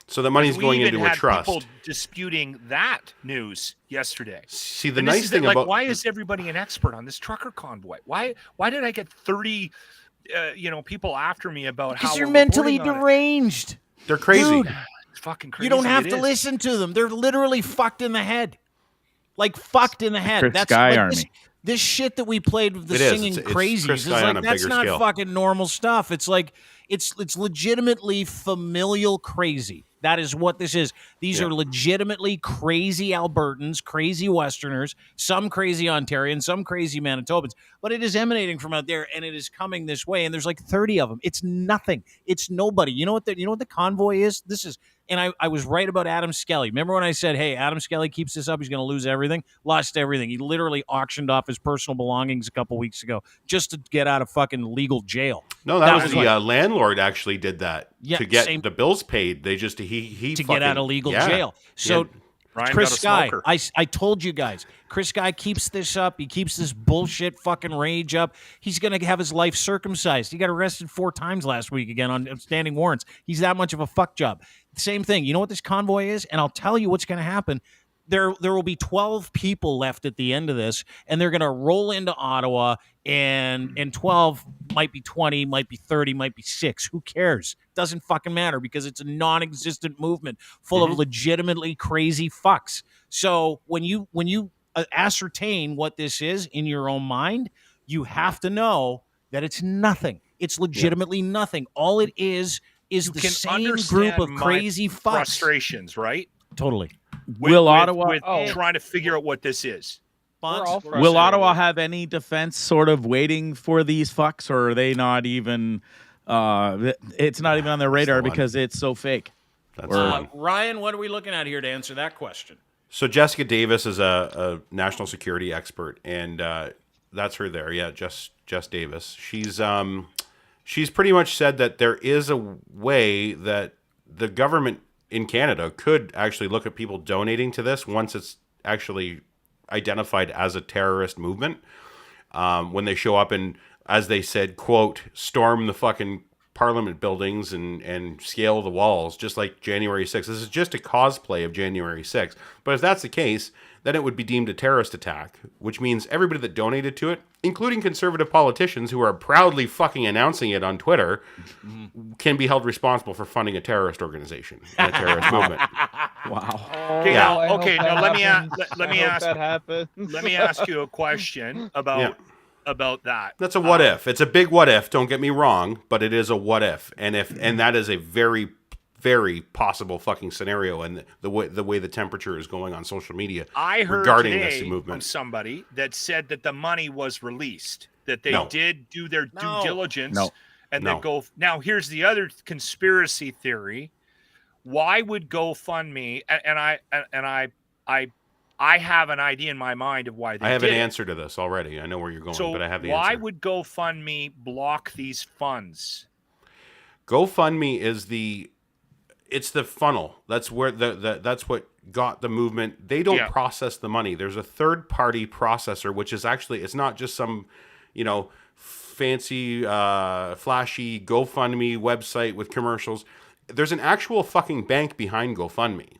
So the money's going into a trust. People disputing that news yesterday. See, the And this nice is thing about why is everybody an expert on this trucker convoy? Why did I get 30 people after me about how Because you're we're mentally reporting on it? deranged. they're crazy. Dude. It's fucking crazy. You don't have It to is. listen to them. They're literally fucked in the head. Like fucked in the head. Chris That's Sky like Army. This shit that we played with the It is. singing It's crazies. Chris It's Sky on like a that's bigger not scale. fucking normal stuff. It's like it's legitimately familial crazy. That is what this is. These are legitimately crazy Albertans, crazy Westerners, some crazy Ontarians, some crazy Manitobans. But it is emanating from out there, and it is coming this way. And there's like 30 of them. It's nothing. It's nobody. You know what the convoy is? This is. And I was right about Adam Skelly. Remember when I said, hey, Adam Skelly keeps this up, he's going to lose everything? Lost everything. He literally auctioned off his personal belongings a couple weeks ago just to get out of fucking legal jail. No, that was was the like- landlord actually did that Yeah, to get same- the bills paid. They just he to get out of legal jail. So Ryan Chris got a Sky, smoker. I told you guys, Chris Sky keeps this up. He keeps this bullshit fucking rage up. He's going to have his life circumcised. He got arrested 4 times last week again on outstanding warrants. He's that much of a fuck job. Same thing. You know what this convoy is? And I'll tell you what's going to happen. there will be 12 people left at the end of this, and they're going to roll into Ottawa, and 12 might be 20, might be 30, might be 6. Who cares? Doesn't fucking matter, because it's a non-existent movement full of legitimately crazy fucks. So when you ascertain what this is in your own mind, you have to know that it's nothing. It's legitimately nothing. All it is the same group of crazy fucks. Frustrations, right? Totally. Will Ottawa trying to figure out what this is? Will Ottawa have any defense sort of waiting for these fucks, or are they not even? It's not even on their radar because it's so fake. Ryan, what are we looking at here to answer that question? So Jessica Davis is a national security expert, and that's her there. Yeah, Jess Davis. She's pretty much said that there is a way that the government in Canada could actually look at people donating to this once it's actually identified as a terrorist movement. When they show up and, as they said, quote, storm the fucking parliament buildings and scale the walls, just like January 6th. This is just a cosplay of January 6th. But if that's the case, then it would be deemed a terrorist attack, which means everybody that donated to it, including conservative politicians who are proudly fucking announcing it on Twitter, can be held responsible for funding a terrorist organization and a terrorist movement. Wow. Okay, now let me ask you a question about that. That's a what if. It's a big what if, don't get me wrong, but it is a what if. And that is a very, very possible fucking scenario, and the way the temperature is going on social media. I heard regarding today this movement from somebody that said that the money was released, that they did do their due diligence, and then go. Now, here's the other conspiracy theory: why would GoFundMe? And I have an idea in my mind of why they. I have did an answer to this already. I know where you're going, but I have the answer. Why would GoFundMe block these funds? GoFundMe is it's the funnel. That's where that's what got the movement. They don't process the money. There's a third party processor, which is actually, it's not just some, fancy, flashy GoFundMe website with commercials. There's an actual fucking bank behind GoFundMe.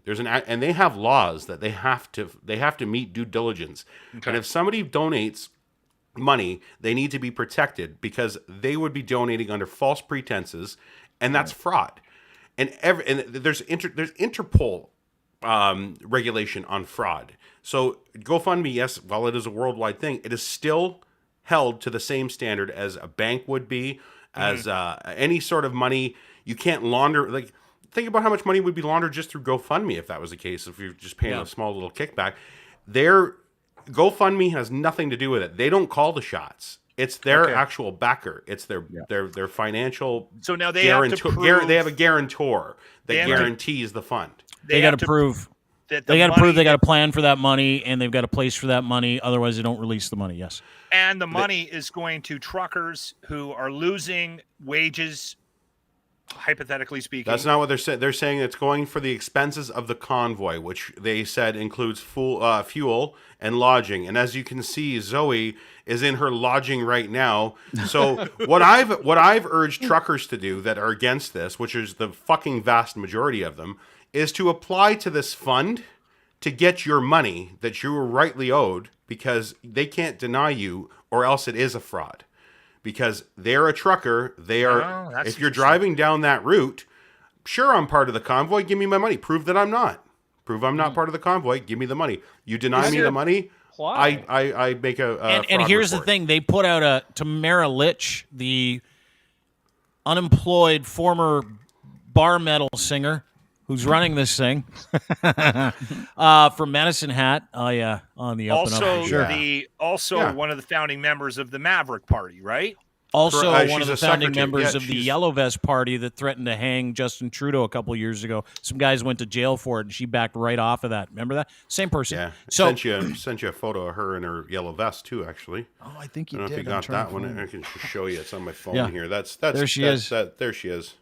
And they have laws that they have to meet due diligence. Okay. And if somebody donates money, they need to be protected because they would be donating under false pretenses, and that's fraud. And there's Interpol regulation on fraud. So GoFundMe, yes, while it is a worldwide thing, it is still held to the same standard as a bank would be, as any sort of money. You can't launder. Like, think about how much money would be laundered just through GoFundMe if that was the case. If you're just paying a small little kickback, GoFundMe has nothing to do with it. They don't call the shots. It's their actual backer. It's their financial. So now they have to prove, they have a guarantor that guarantees the fund. They got to prove that they got to prove they got a plan for that money, and they've got a place for that money. Otherwise, they don't release the money. Yes. And the money is going to truckers who are losing wages. Hypothetically speaking, that's not what they're saying. They're saying it's going for the expenses of the convoy, which they said includes fuel and lodging. And as you can see, Zoe is in her lodging right now. So what I've urged truckers to do that are against this, which is the fucking vast majority of them, is to apply to this fund to get your money that you were rightly owed, because they can't deny you, or else it is a fraud. Because they're a trucker, if you're driving down that route, sure, I'm part of the convoy, give me my money. Prove that I'm not. Prove I'm not part of the convoy, give me the money. You deny me the money, I make a and here's report. The thing, they put out a Tamara Litch, the unemployed former bar metal singer who's running this thing from Medicine Hat. Oh yeah, on the up and up. Sure. One of the founding members of the Maverick Party, right? Also, one of the founding members of the Yellow Vest Party that threatened to hang Justin Trudeau a couple of years ago. Some guys went to jail for it, and she backed right off of that. Remember that? Same person. Yeah. So sent you a photo of her in her yellow vest too. Actually. Oh, I think you did. I don't know if you got that one. I can just show you. It's on my phone here. That's there she is. There she is.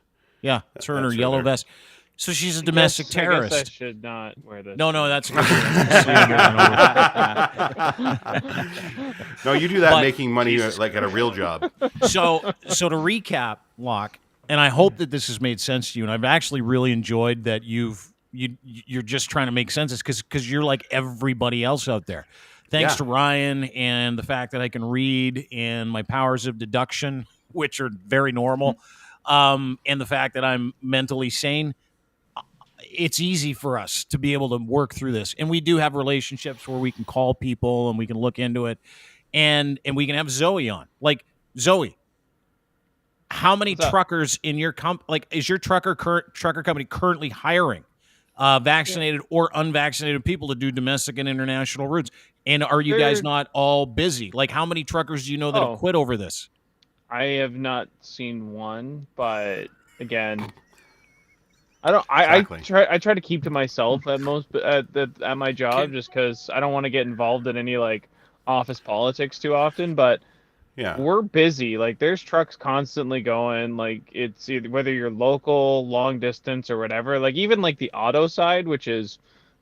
Yeah, it's her in her yellow vest. So she's a domestic terrorist. I guess I should not wear this. No, that's good. No, you do that making money like at a real job. So to recap, Locke, and I hope that this has made sense to you, and I've actually really enjoyed that you've you're just trying to make sense, because you're like everybody else out there. Thanks to Ryan and the fact that I can read and my powers of deduction, which are very normal, and the fact that I'm mentally sane, it's easy for us to be able to work through this. And we do have relationships where we can call people and we can look into it, and we can have Zoe on. Like, Zoe, how many truckers in your is your trucker company currently hiring vaccinated or unvaccinated people to do domestic and international routes? And are you guys not all busy? Like, how many truckers do you know that have quit over this? I have not seen one, but again, I don't. I try to keep to myself at my job, just because I don't want to get involved in any like office politics too often. But we're busy. Like, there's trucks constantly going. Like, it's either, whether you're local, long distance, or whatever. Like, even like the auto side, which is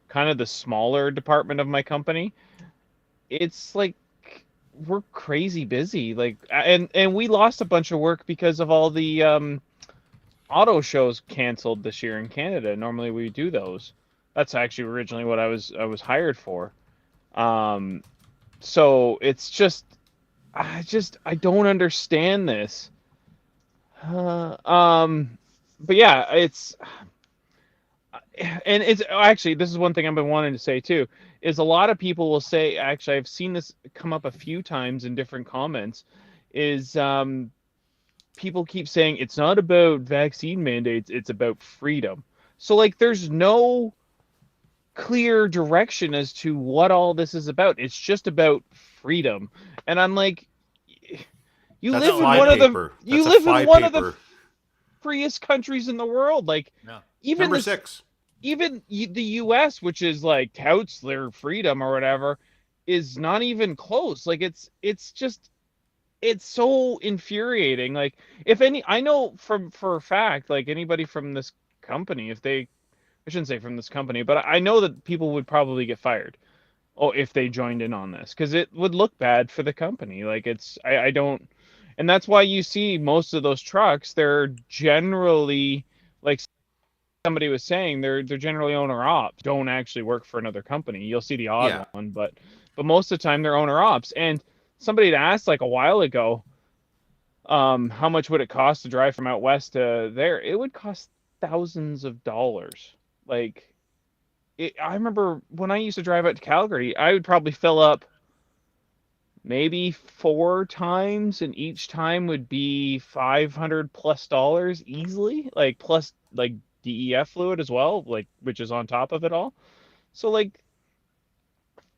kind of the smaller department of my company, it's like we're crazy busy. Like, and we lost a bunch of work because of all the auto shows canceled this year in Canada. Normally we do those. That's actually originally what I was hired for. So it's just I don't understand this. But yeah, it's actually, this is one thing I've been wanting to say too, is a lot of people will say, actually I've seen this come up a few times in different comments, is people keep saying it's not about vaccine mandates, it's about freedom. So like, there's no clear direction as to what all this is about. It's just about freedom. And I'm like, you live in one of the freest countries in the world. Like, even number 6. Even the U.S., which is like touts their freedom or whatever, is not even close. Like, it's so infuriating. Like, I know for a fact, like, anybody from this company, I shouldn't say from this company, but I know that people would probably get fired if they joined in on this, because it would look bad for the company. Like, I don't, and that's why you see most of those trucks, they're generally, like somebody was saying, they're generally owner ops, don't actually work for another company. You'll see the odd one, but most of the time they're owner ops. And somebody had asked like a while ago, how much would it cost to drive from out west to there? It would cost thousands of dollars. Like, I remember when I used to drive out to Calgary, I would probably fill up maybe 4 times, and each time would be $500+ easily, like, plus like DEF fluid as well, like, which is on top of it all. So like,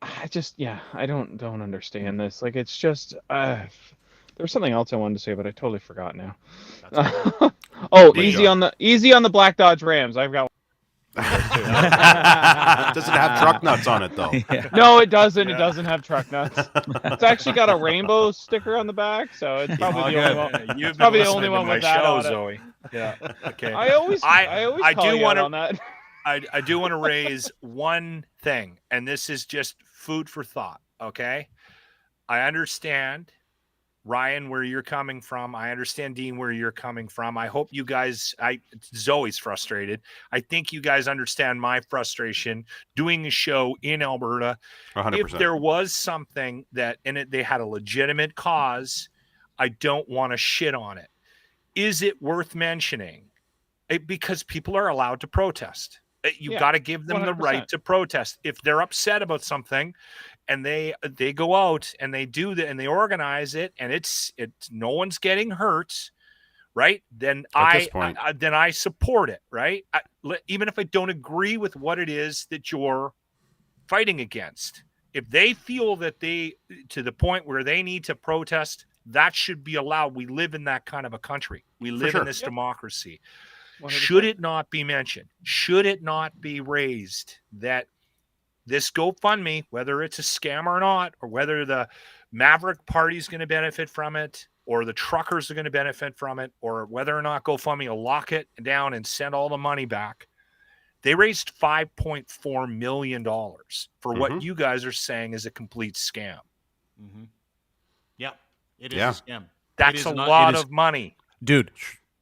I don't understand this. Like, it's just there's something else I wanted to say, but I totally forgot now. Easy on the Black Dodge Rams. I've got one. Doesn't have truck nuts on it though. No, it doesn't. It doesn't have truck nuts. It's actually got a rainbow sticker on the back, so it's probably the only one. You've probably been the only one listening to with that show, on Zoe. Yeah. Okay. I always call you out on that. I do want to raise one thing, and this is just food for thought. Okay. I understand, Ryan, where you're coming from. I understand, Dean, where you're coming from. I hope you guys, Zoe's frustrated. I think you guys understand my frustration doing a show in Alberta. 100%. If there was something that in it, they had a legitimate cause, I don't want to shit on it. Is it worth mentioning? Because people are allowed to protest. You got to give them 100%. The right to protest. If they're upset about something, and they go out and they do that and they organize it, and it's no one's getting hurt, right? Then I support it, right? Even if I don't agree with what it is that you're fighting against, if they feel that to the point where they need to protest, that should be allowed. We live in that kind of a country. We live in this democracy. 100%. Should it not be mentioned? Should it not be raised that this GoFundMe, whether it's a scam or not, or whether the Maverick Party is going to benefit from it, or the truckers are going to benefit from it, or whether or not GoFundMe will lock it down and send all the money back, they raised $5.4 million for what you guys are saying is a complete scam. Mm-hmm. Yeah, it is a scam. That's a lot of money. Dude,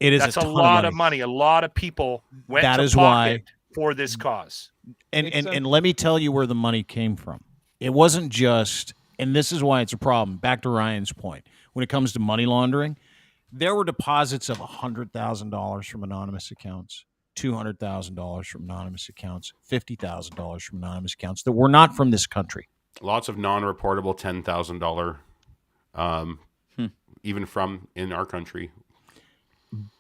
it is That's a lot of money. A lot of people went to pocket. for this cause. And let me tell you where the money came from. It wasn't just, and this is why it's a problem. Back to Ryan's point, when it comes to money laundering, there were deposits of $100,000 from anonymous accounts, $200,000 from anonymous accounts, $50,000 from anonymous accounts that were not from this country. Lots of non-reportable $10,000, even from in our country.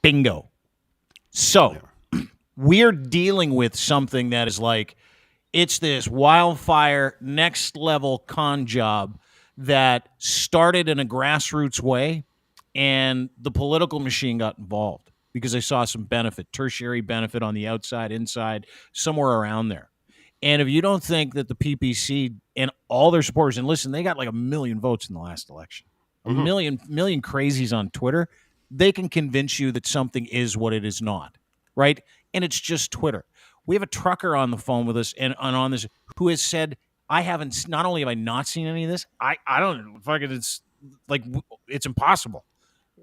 Bingo. So we're dealing with something that is like, it's this wildfire, next level con job that started in a grassroots way, and the political machine got involved because they saw some benefit, tertiary benefit on the outside, inside, somewhere around there. And if you don't think that the PPC and all their supporters, and listen, they got like 1 million votes in the last election, a million crazies on Twitter, they can convince you that something is what it is not, right? And it's just Twitter. We have a trucker on the phone with us and on this who has said, not only have I not seen any of this, I don't know, fucking, it's like, it's impossible.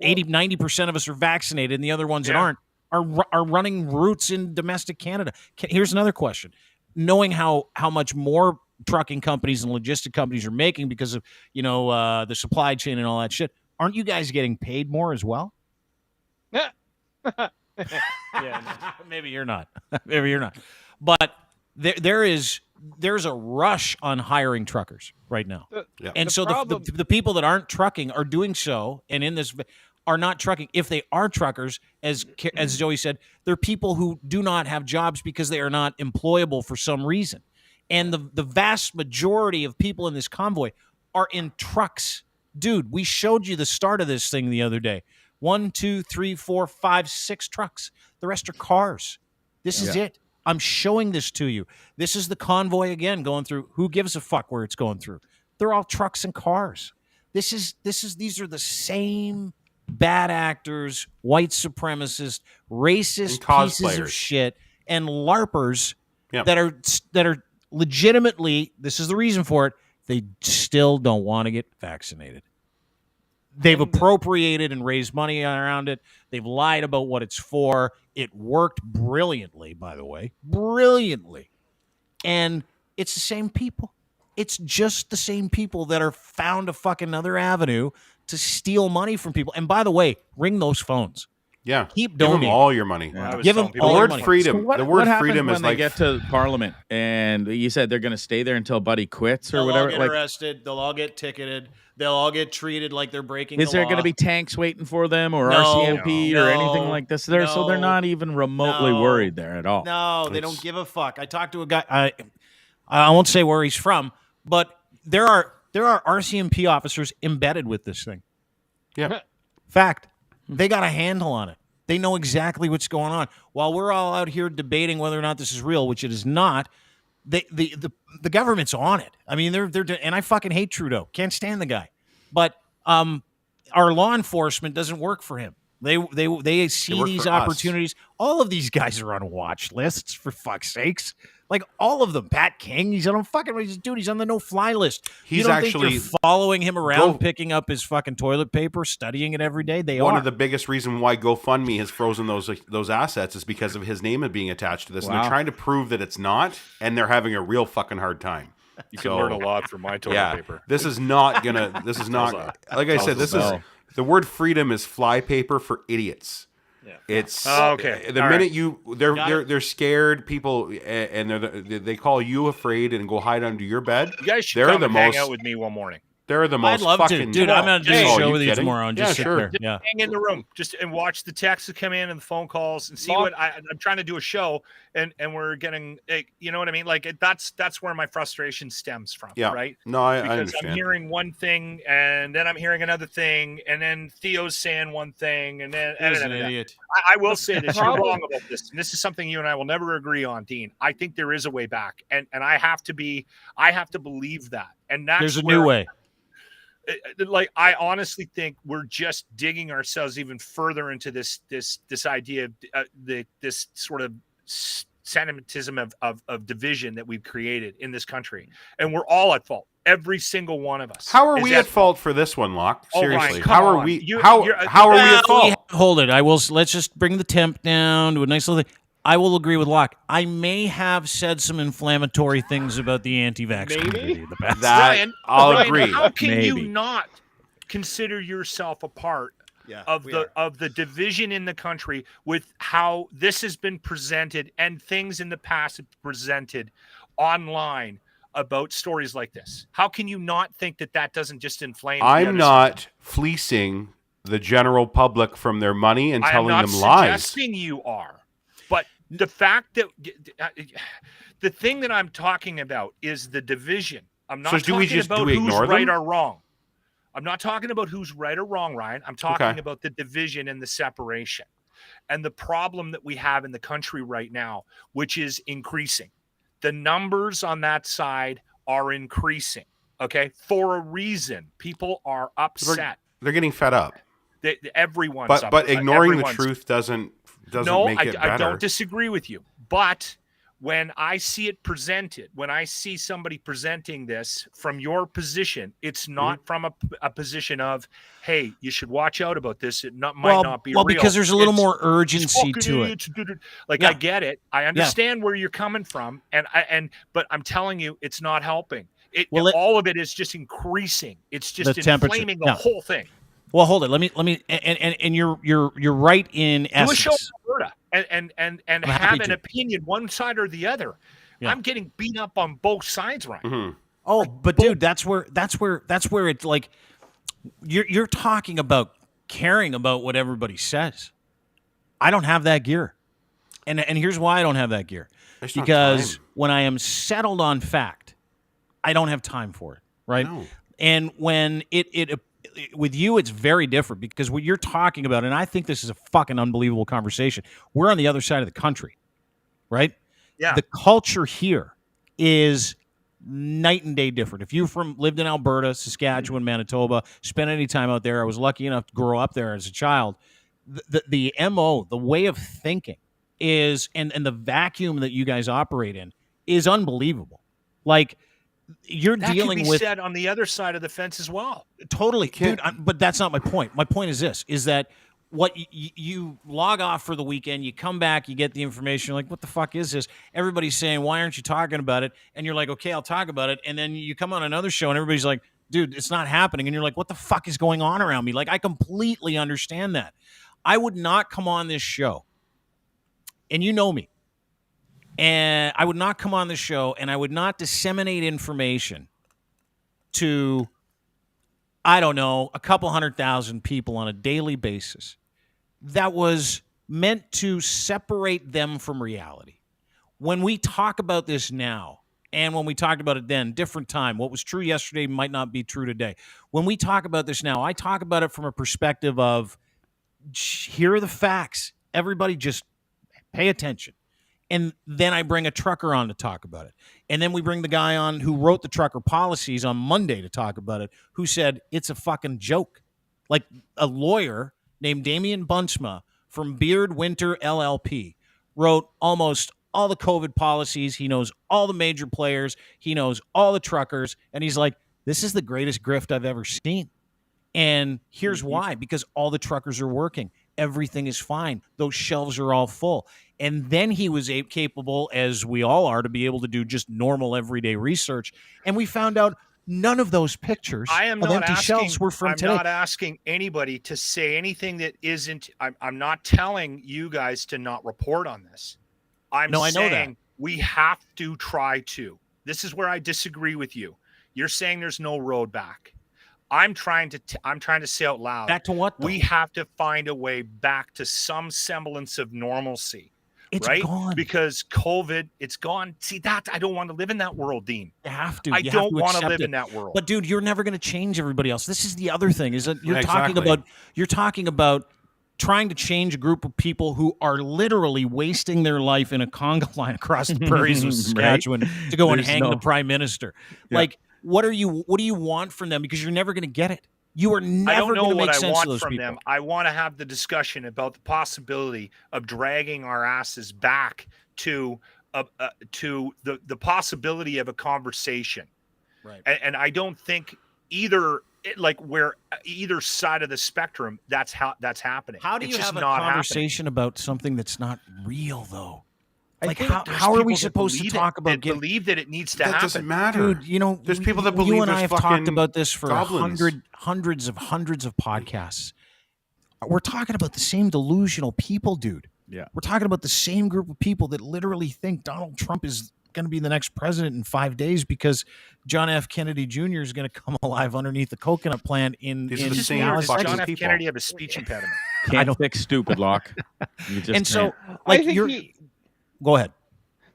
90% of us are vaccinated, and the other ones that aren't are running routes in domestic Canada. Here's another question. Knowing how much more trucking companies and logistic companies are making because of, the supply chain and all that shit, aren't you guys getting paid more as well? Maybe you're not. Maybe you're not. But there's a rush on hiring truckers right now. And so the people that aren't trucking are doing so, and in this are not trucking. If they are truckers, as Joey said, they're people who do not have jobs because they are not employable for some reason. And the vast majority of people in this convoy are in trucks. Dude, we showed you the start of this thing the other day. 1, 2, 3, 4, 5, 6 trucks. The rest are cars. This is it. I'm showing this to you. This is the convoy again going through. Who gives a fuck where it's going through? They're all trucks and cars. These are the same bad actors, white supremacists, racist pieces of shit, and LARPers that are legitimately, this is the reason for it, they still don't want to get vaccinated. They've appropriated and raised money around it. They've lied about what it's for. It worked brilliantly, by the way. Brilliantly. And it's the same people. It's just the same people that are found a fucking other avenue to steal money from people. And by the way, ring those phones. Yeah. Keep donating. Give them all your money. Give them all your money. Freedom. So the word freedom is when they get to Parliament and you said they're going to stay there until Buddy quits or whatever. They'll all get arrested. They'll all get ticketed. They'll all get treated like they're breaking the law. Is there going to be tanks waiting for them or RCMP or anything like this? So they're not even remotely worried there at all. No, they don't give a fuck. I talked to a guy. I won't say where he's from, but there are RCMP officers embedded with this thing. Yeah. Fact. They got a handle on it. They know exactly what's going on. While we're all out here debating whether or not this is real, which it is not, the government's on it. I mean, they're and I fucking hate Trudeau. Can't stand the guy. But our law enforcement doesn't work for him. They see these opportunities. All of these guys are on watch lists, for fuck's sakes. Like all of them. Pat King, he's on he's on the no-fly list. He's actually following him around, picking up his fucking toilet paper, studying it every day. One of the biggest reasons why GoFundMe has frozen those assets is because of his name being attached to this. Wow. And they're trying to prove that it's not, and they're having a real fucking hard time. You can learn a lot from my toilet paper. This is not like I said, the word freedom is fly paper for idiots. Yeah. It's okay. The minute they're scared, people, and they call you afraid and go hide under your bed. You guys should come and hang out with me one morning. They're the most. I'd love fucking, to, dude. I'm gonna do a show with you tomorrow and just sit there. Just hang in the room, and watch the texts that come in and the phone calls, and see what I'm trying to do a show, and we're getting, you know what I mean? Like that's where my frustration stems from. Yeah. Right. No, I because understand. I'm hearing one thing, and then I'm hearing another thing, and then Theo's saying one thing, and then he's an idiot. I will say this: you're wrong about this, and this is something you and I will never agree on, Dean. I think there is a way back, and I have to believe that, and that's there's a new way. Like I honestly think we're just digging ourselves even further into this idea of this sort of sentimentism of division that we've created in this country, and we're all at fault. Every single one of us. How are we at fault for this one, Locke? Seriously, how are we? How are we at fault? Hold it. Let's just bring the temp down to a nice little thing. I will agree with Locke. I may have said some inflammatory things about the anti-vax community in the past. That I'll agree. How can Maybe. you not consider yourself a part of the division in the country with how this has been presented and things in the past have presented online about stories like this? How can you not think that doesn't just inflame? I'm not fleecing the general public from their money and telling them lies. I'm not suggesting you are, but the fact that the thing that I'm talking about is the division. I'm not talking about who's right or wrong. I'm not talking about who's right or wrong, Ryan. I'm talking about the division and the separation and the problem that we have in the country right now, which is increasing. The numbers on that side are increasing, okay, for a reason. People are upset. They're getting fed up. Everyone's upset. But ignoring the truth doesn't make it better. I don't disagree with you. But when I see it presented, when I see somebody presenting this from your position, it's not from a position of, hey, you should watch out about this. It might not be real. Well, because there's a little more urgency to it. Like, I get it. I understand where you're coming from. But I'm telling you, it's not helping. All of it is just increasing. It's just inflaming the whole thing. Well, hold it. Let me and you're right in essence. Do a show in Alberta and have an opinion one side or the other. Yeah. I'm getting beat up on both sides, right? Mm-hmm. Oh, but dude, that's where it's like you're talking about caring about what everybody says. I don't have that gear, and here's why I don't have that gear. Because when I am settled on fact, I don't have time for it, right? No. And when it with you, it's very different because what you're talking about, and I think this is a fucking unbelievable conversation. We're on the other side of the country, right? Yeah. The culture here is night and day different. If you lived in Alberta, Saskatchewan, Manitoba, spent any time out there, I was lucky enough to grow up there as a child. The MO, the way of thinking is, and the vacuum that you guys operate in is unbelievable. Like, you're dealing with said on the other side of the fence as well. Totally, dude. But that's not my point. My point is this: is that what you log off for the weekend, you come back, you get the information, you're like, what the fuck is this? Everybody's saying, why aren't you talking about it? And you're like, okay, I'll talk about it. And then you come on another show, and everybody's like, dude, it's not happening. And you're like, what the fuck is going on around me? Like, I completely understand that. I would not come on this show, and you know me. And I would not come on the show and I would not disseminate information to, I don't know, a couple 100,000 people on a daily basis that was meant to separate them from reality. When we talk about this now, and when we talked about it then, different time. What was true yesterday might not be true today. When we talk about this now, I talk about it from a perspective of, here are the facts. Everybody just pay attention. And then I bring a trucker on to talk about it. And then we bring the guy on who wrote the trucker policies on Monday to talk about it, who said it's a fucking joke. Like a lawyer named Damian Buntsma from Beard Winter LLP wrote almost all the COVID policies. He knows all the major players. He knows all the truckers. And he's like, this is the greatest grift I've ever seen. And here's why, because all the truckers are working. Everything is fine. Those shelves are all full. And then he was capable, as we all are, to be able to do just normal everyday research. And we found out none of those pictures of empty shelves were from today. I'm not asking anybody to say anything that isn't. I'm not telling you guys to not report on this. I'm saying I know that. We have to try to. This is where I disagree with you. You're saying there's no road back. I'm trying to say out loud. Back to what, though? We have to find a way back to some semblance of normalcy. It's right? gone. Because COVID, it's gone. See, that I don't want to live in that world, Dean. You have to. I don't want to live in that world. But dude, you're never going to change everybody else. This is the other thing, is that you're talking about trying to change a group of people who are literally wasting their life in a conga line across the prairies of Saskatchewan to go and hang the prime minister. Yeah. Like, what do you want from them? Because you're never going to get it. You are never going to make sense of those people. Them. I want to have the discussion about the possibility of dragging our asses back to the possibility of a conversation. Right. And I don't think either side of the spectrum that's happening. How do you have a conversation about something that's not real, though? Like, how are we supposed to talk about believe that it needs to happen? That doesn't matter. Dude, you know, there's people that believe you and I have talked fucking about this for goblins. hundreds of podcasts. We're talking about the same delusional people, dude. Yeah. We're talking about the same group of people that literally think Donald Trump is going to be the next president in 5 days because John F. Kennedy Jr. is going to come alive underneath the coconut plant in These are the in same Dallas, fucking Texas. John F. people. Kennedy have a speech impediment. Can't fix stupid, Locke. You just And so, can't. like, I think you're. Go ahead.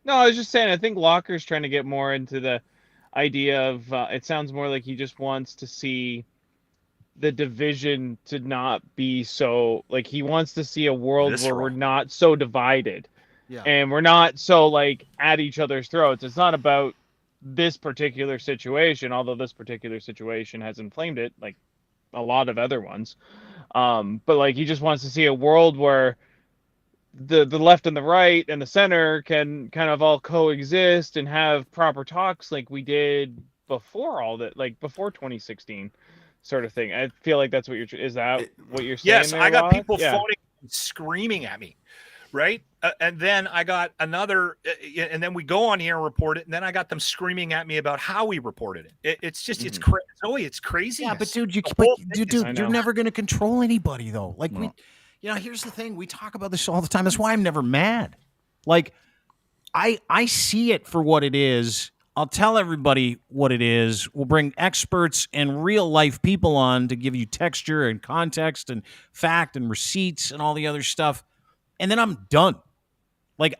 No, I was just saying, I think Locker's trying to get more into the idea of, it sounds more like he just wants to see the division to not be so, like, he wants to see a world where we're not so divided. Yeah. And we're not so, like, at each other's throats. It's not about this particular situation, although this particular situation has inflamed it, like a lot of other ones. But, like, he just wants to see a world where the left and the right and the center can kind of all coexist and have proper talks like we did before all that, like before 2016 sort of thing. I feel like that's what is that what you're saying? Yes, there, I got Rob? people Yeah. phoning, screaming at me, right? And then I got another, and then we go on here and report it, and then I got them screaming at me about how we reported it. It's just, it's crazy. Zoe, it's crazy. Yeah, but dude, dude, you're never going to control anybody though. Like here's the thing. We talk about this all the time. That's why I'm never mad. Like, I see it for what it is. I'll tell everybody what it is. We'll bring experts and real life people on to give you texture and context and fact and receipts and all the other stuff. And then I'm done. Like,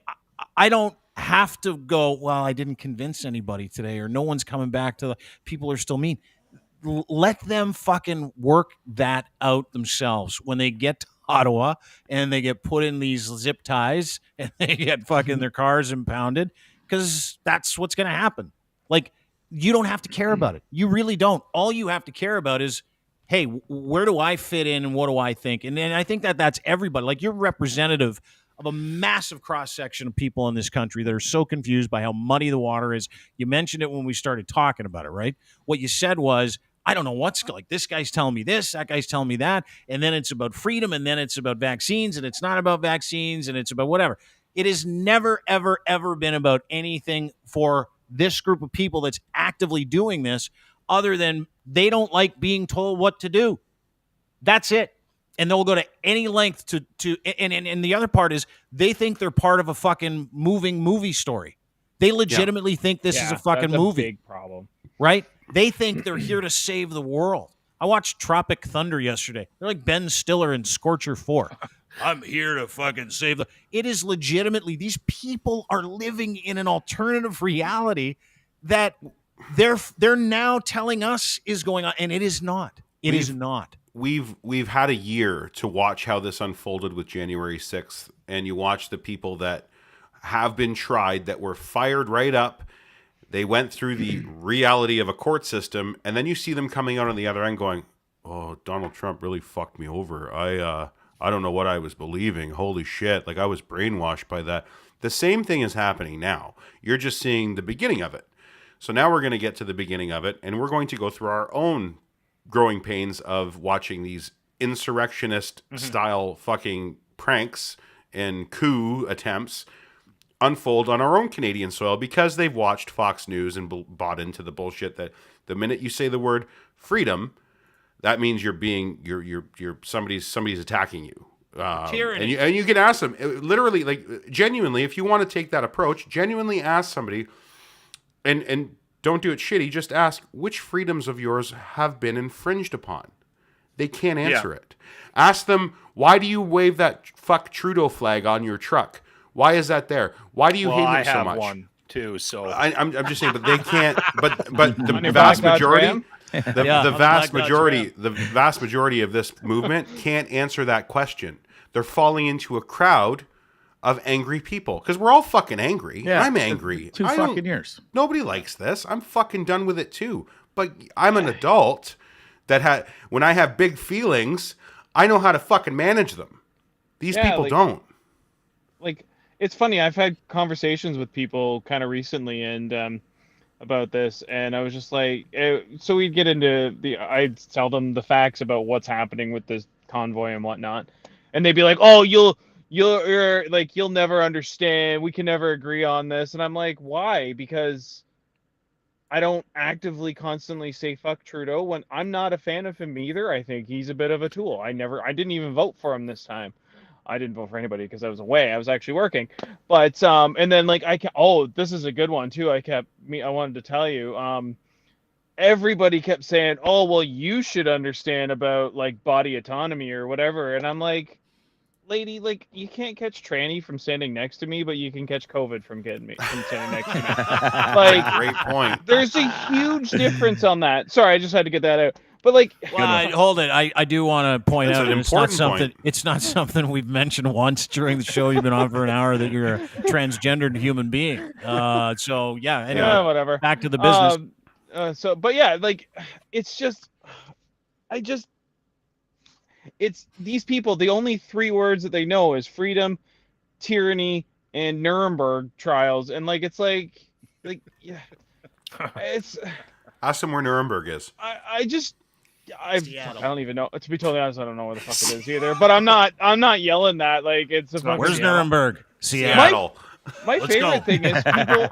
I don't have to go, well, I didn't convince anybody today, or no one's coming back to the people are still mean. Let them fucking work that out themselves when they get to Ottawa and they get put in these zip ties and they get fucking their cars impounded, because that's what's going to happen. Like, you don't have to care about it. You really don't. All you have to care about is, hey, where do I fit in and what do I think? And then I think that's everybody. Like, you're representative of a massive cross-section of people in this country that are so confused by how muddy the water is. You mentioned it when we started talking about it, right? What you said was, I don't know what's like, this guy's telling me this, that guy's telling me that, and then it's about freedom, and then it's about vaccines, and it's not about vaccines, and it's about whatever. It has never, ever, ever been about anything for this group of people that's actively doing this other than they don't like being told what to do. That's it. And they'll go to any length to and the other part is they think they're part of a fucking moving movie story. They legitimately think this is a fucking movie. Big problem. Right? They think they're here to save the world. I watched Tropic Thunder yesterday. They're like Ben Stiller in Scorcher 4. I'm here to fucking save the... It is legitimately... These people are living in an alternative reality that they're now telling us is going on, and it is not. It is not. We've had a year to watch how this unfolded with January 6th, and you watch the people that have been tried, that were fired right up. They went through the reality of a court system, and then you see them coming out on the other end going, oh, Donald Trump really fucked me over. I don't know what I was believing. Holy shit. Like, I was brainwashed by that. The same thing is happening now. You're just seeing the beginning of it. So now we're going to get to the beginning of it, and we're going to go through our own growing pains of watching these insurrectionist style fucking pranks and coup attempts unfold on our own Canadian soil, because they've watched Fox News and bought into the bullshit that the minute you say the word freedom, that means you're somebody's attacking you. Tyranny. And you can ask them literally, like, genuinely, if you want to take that approach, genuinely ask somebody, and don't do it shitty. Just ask, which freedoms of yours have been infringed upon? They can't answer it. Ask them, why do you wave that fuck Trudeau flag on your truck? Why is that there? Why do you hate him so much? I have one too, so I'm just saying, but they can't. But the vast majority, the vast majority of this movement can't answer that question. They're falling into a crowd of angry people, because we're all fucking angry. Yeah, I'm angry. 2 fucking years. Nobody likes this. I'm fucking done with it too. But I'm an adult that when I have big feelings, I know how to fucking manage them. These people don't. Like, it's funny. I've had conversations with people kind of recently and about this, and I was just like, so we'd get into I'd tell them the facts about what's happening with this convoy and whatnot, and they'd be like, oh, you'll you're like, you'll never understand. We can never agree on this. And I'm like, why? Because I don't actively constantly say fuck Trudeau when I'm not a fan of him either. I think he's a bit of a tool. I didn't even vote for him this time. I didn't vote for anybody because I was away. I was actually working. But and then like this is a good one too. I wanted to tell you. Everybody kept saying, "Oh, well, you should understand about like body autonomy or whatever." And I'm like, lady, like, you can't catch tranny from standing next to me, but you can catch COVID from standing next to me. Like, great point. There's a huge difference on that. Sorry, I just had to get that out. But like, hold it. I do want to point out it's not something. It's not something we've mentioned once during the show. You've been on for an hour that you're a transgendered human being. So yeah. Anyway, whatever. Back to the business. But yeah, like, it's just, it's these people. The only 3 words that they know is freedom, tyranny, and Nuremberg trials, and like, it's like yeah, it's. Ask them where Nuremberg is. I don't even know. To be totally honest, I don't know where the fuck it is either. But I'm not yelling that. Like, it's a where's Nuremberg? Seattle. My favorite thing is people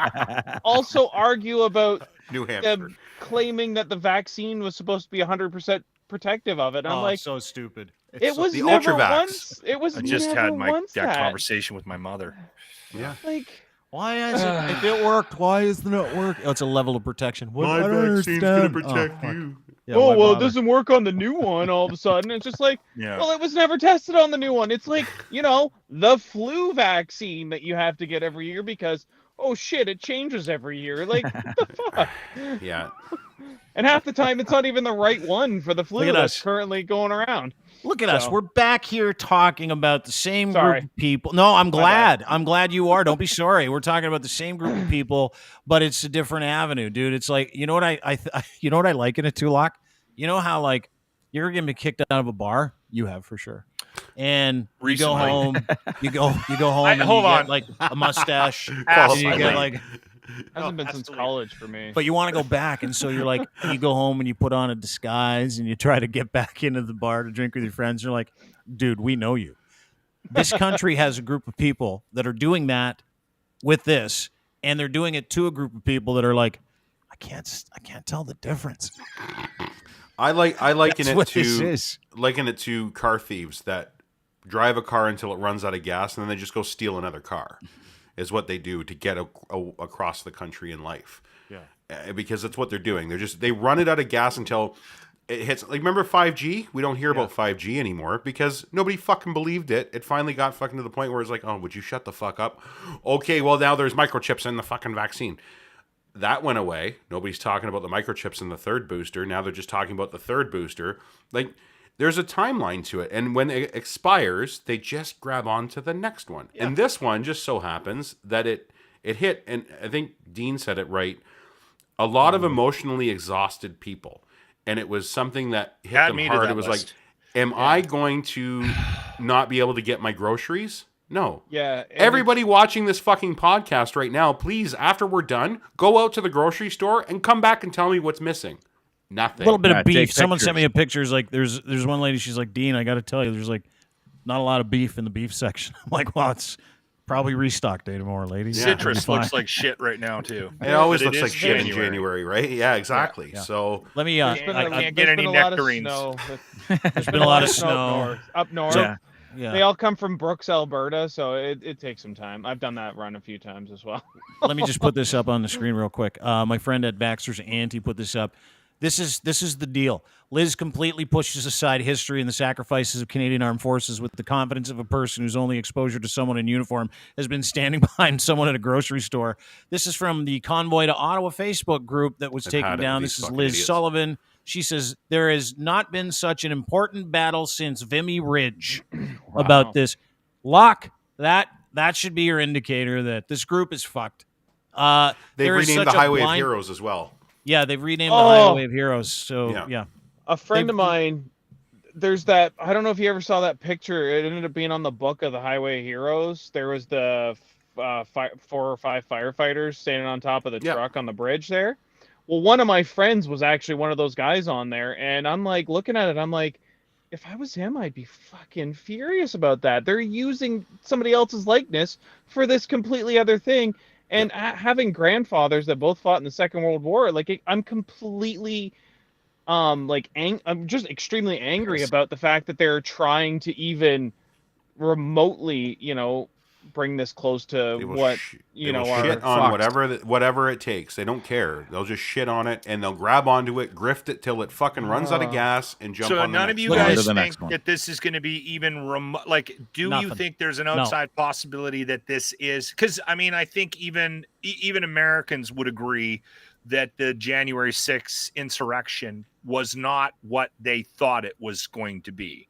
also argue about New Hampshire claiming that the vaccine was supposed to be 100% protective of it. I'm like, so stupid. It was the never Ultravax. Once. It was. I just never had once that conversation with my mother. Yeah. Like, why is it? If it worked, why isn't it work? Oh, it's a level of protection. My vaccine's gonna protect you. Yeah, well, it doesn't work on the new one all of a sudden. It's just like, well, it was never tested on the new one. It's like, the flu vaccine that you have to get every year because, oh shit, it changes every year. Like, what the fuck? Yeah. And half the time, it's not even the right one for the flu that's currently going around. Look at us. We're back here talking about the same group of people. No, I'm glad. I'm glad you are. Don't be sorry. We're talking about the same group of people, but it's a different avenue, dude. It's like, you know what you know what I like in it too, Locke? You know how, like, you're going to be kicked out of a bar? You have, for sure. And you go home, you go home and you get like a mustache. And you get like hasn't been since college for me. But you want to go back, and so you're like, you go home and you put on a disguise and you try to get back into the bar to drink with your friends. You're like, dude, we know you. This country has a group of people that are doing that with this, and they're doing it to a group of people that are like, I can't tell the difference. I liken it to car thieves that drive a car until it runs out of gas, and then they just go steal another car. Is what they do to get across the country in life. Yeah, because that's what they're doing. They run it out of gas until it hits. Like, remember 5G? We don't hear about 5G anymore because nobody fucking believed it. It finally got fucking to the point where it's like, oh, would you shut the fuck up? Okay, well, now there's microchips in the fucking vaccine. That went away. Nobody's talking about the microchips in the 3rd booster. Now they're just talking about the 3rd booster. Like, there's a timeline to it. And when it expires, they just grab on to the next one. Yeah. And this one just so happens that it hit, and I think Dean said it right, a lot of emotionally exhausted people. And it was something that hit them hard. It was like, am I going to not be able to get my groceries? No. Yeah. Everybody watching this fucking podcast right now, please, after we're done, go out to the grocery store and come back and tell me what's missing. Nothing. A little bit of beef. Someone sent me a picture. Like, there's one lady. She's like, Dean, I got to tell you, there's like not a lot of beef in the beef section. I'm like, well, it's probably restock day tomorrow, ladies. Yeah. Citrus looks like shit right now too. It always looks like shit in January, right? Yeah, exactly. Yeah. So let me. I can't get any nectarines. There's been a lot of snow up north. Yeah. They all come from Brooks, Alberta, so it takes some time. I've done that run a few times as well. Let me just put this up on the screen real quick. My friend at Baxter's Auntie put this up. This is the deal. Liz completely pushes aside history and the sacrifices of Canadian Armed Forces with the confidence of a person whose only exposure to someone in uniform has been standing behind someone at a grocery store. This is from the Convoy to Ottawa Facebook group that was taken down. This is Liz Sullivan. She says, there has not been such an important battle since Vimy Ridge about this. Locke, that should be your indicator that this group is fucked. They've renamed the Highway of Heroes as well. Yeah, they've renamed the Highway of Heroes. So, yeah. A friend of mine, there's that, I don't know if you ever saw that picture. It ended up being on the book of the Highway of Heroes. There was the 4 or 5 firefighters standing on top of the truck on the bridge there. Well, one of my friends was actually one of those guys on there. And I'm like, looking at it, I'm like, if I was him, I'd be fucking furious about that. They're using somebody else's likeness for this completely other thing. And having grandfathers that both fought in the Second World War, like I'm completely, I'm just extremely angry about the fact that they're trying to even remotely, bring this close to shit on whatever it takes. They don't care. They'll just shit on it and they'll grab onto it, grift it till it fucking runs out of gas and jump on the next. So none of you guys think that this is going to be even remote? Like, do you think there's an outside possibility that this is? Because I mean, I think even Americans would agree that the January 6th insurrection was not what they thought it was going to be.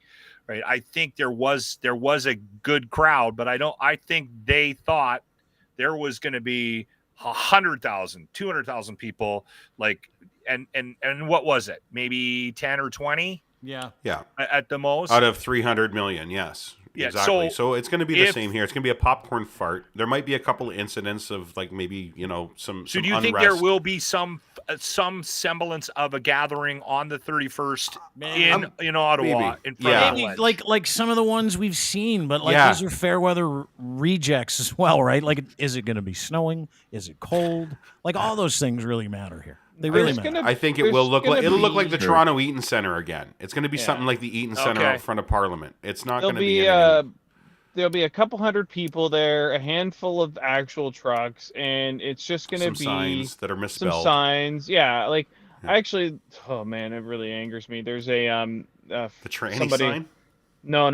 Right. I think there was a good crowd, but I think they thought there was going to be 100,000, 200,000 people, like, and what was it? Maybe 10 or 20? Yeah. At the most. Out of 300 million. Yes. Yeah, exactly. So it's going to be the same here. It's going to be a popcorn fart. There might be a couple of incidents of like maybe some. So do you think there will be some semblance of a gathering on the 31st in Ottawa? Maybe like some of the ones we've seen, but those are fair weather rejects as well, right? Like, is it going to be snowing? Is it cold? Like all those things really matter here. They really matter. I think it'll look like the Toronto Eaton Centre again. It's going to be something like the Eaton Centre out front of Parliament. It's not going to be there'll be a couple hundred people there, a handful of actual trucks, and it's just going to be signs that are misspelled. Some signs, Actually, oh man, it really angers me. There's a the tranny sign. No,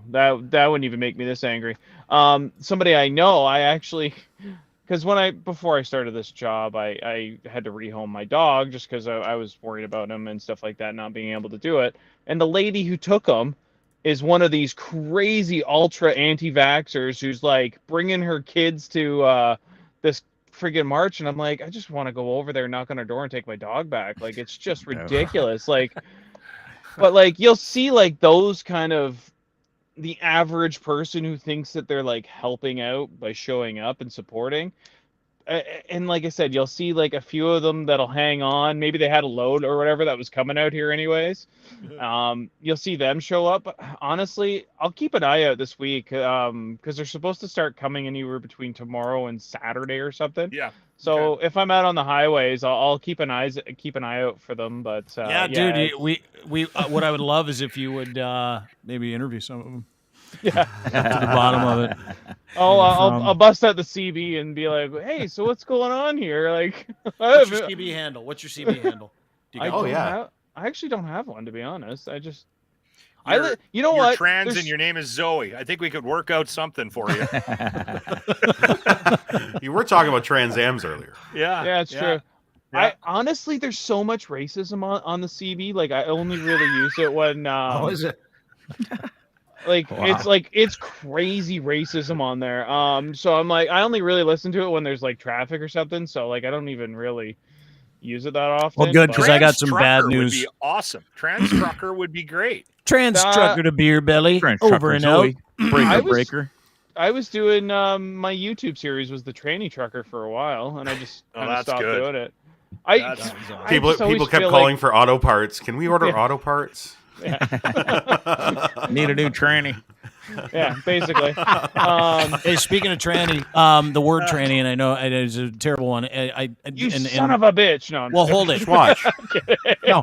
that wouldn't even make me this angry. Somebody I know, because before I started this job, I had to rehome my dog just because I was worried about him and stuff like that, not being able to do it. And the lady who took him is one of these crazy ultra anti-vaxxers who's like bringing her kids to this friggin' march, and I'm like, I just want to go over there, knock on her door, and take my dog back. Like, it's just ridiculous. Like, but like you'll see like those kind of the average person who thinks that they're like helping out by showing up and supporting. And like I said, you'll see like a few of them that'll hang on. Maybe they had a load or whatever that was coming out here anyways. You'll see them show up. But honestly, I'll keep an eye out this week because they're supposed to start coming anywhere between tomorrow and Saturday or something. Yeah. So if I'm out on the highways, I'll keep an eye out for them. But dude, we what I would love is if you would maybe interview some of them. Yeah, to the bottom of it. I'll bust out the CB and be like, "Hey, so what's going on here?" Like, what's your CB handle? What's your CB handle? I actually don't have one, to be honest. You're trans and your name is Zoe. I think we could work out something for you. You were talking about Trans Ams earlier. Yeah, it's true. Yeah. Honestly, there's so much racism on the CB. Like, I only really use it when. Oh, is it? It's crazy racism on there. So I'm like, I only really listen to it when there's like traffic or something. So like, I don't even really use it that often. Well, good, because I got some bad news. Would be awesome. Trans trucker would be great. Trans trucker to beer belly. Over and out. Breaker. I was doing my YouTube series was the tranny trucker for a while, and I just kind of stopped doing it. People kept calling for auto parts. Can we order auto parts? Yeah. Need a new tranny. Yeah, basically. Hey, speaking of tranny, the word tranny, and I know it is a terrible one. Son of a bitch! No. Well, hold it. Watch. No,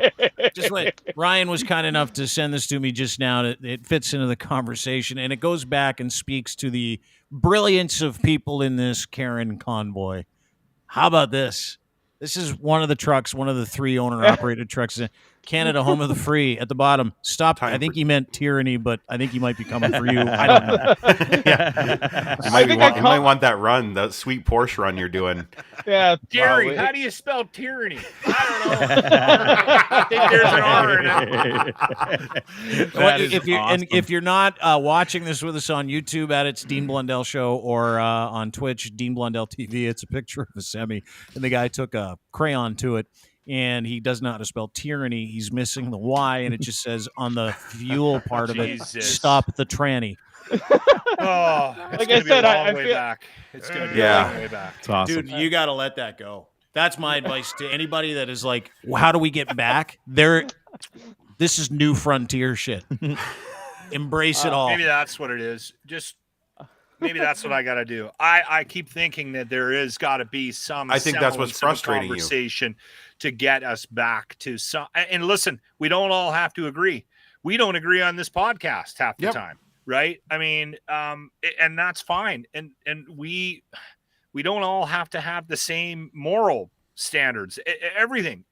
just wait. Ryan was kind enough to send this to me just now. It fits into the conversation, and it goes back and speaks to the brilliance of people in this Karen convoy. How about this? This is one of the trucks, one of the 3 owner-operated trucks in Canada, home of the free. At the bottom, stop. I think he meant tyranny, but I think he might be coming for you. I don't know. You might want that run, that sweet Porsche run you're doing. Yeah, Gary, how do you spell tyranny? I don't know. I think there's an R in it. If you're not watching this with us on YouTube at It's Dean Blundell Show or on Twitch, Dean Blundell TV, it's a picture of a semi, and the guy took a crayon to it. And he does not know how to spell tyranny. He's missing the Y, and it just says on the fuel part of it, stop the tranny. Like I said, I feel back. It's going to be a long way back. It's awesome. Dude, you got to let that go. That's my advice to anybody that is like, well, how do we get back? This is new frontier shit. Embrace it all. Maybe that's what it is. Maybe that's what I got to do. I keep thinking that there is got to be some. I think that's what's frustrating conversation to get us back to some. And listen, we don't all have to agree. We don't agree on this podcast half the time, right? I mean, and that's fine. And we don't all have to have the same moral standards, everything.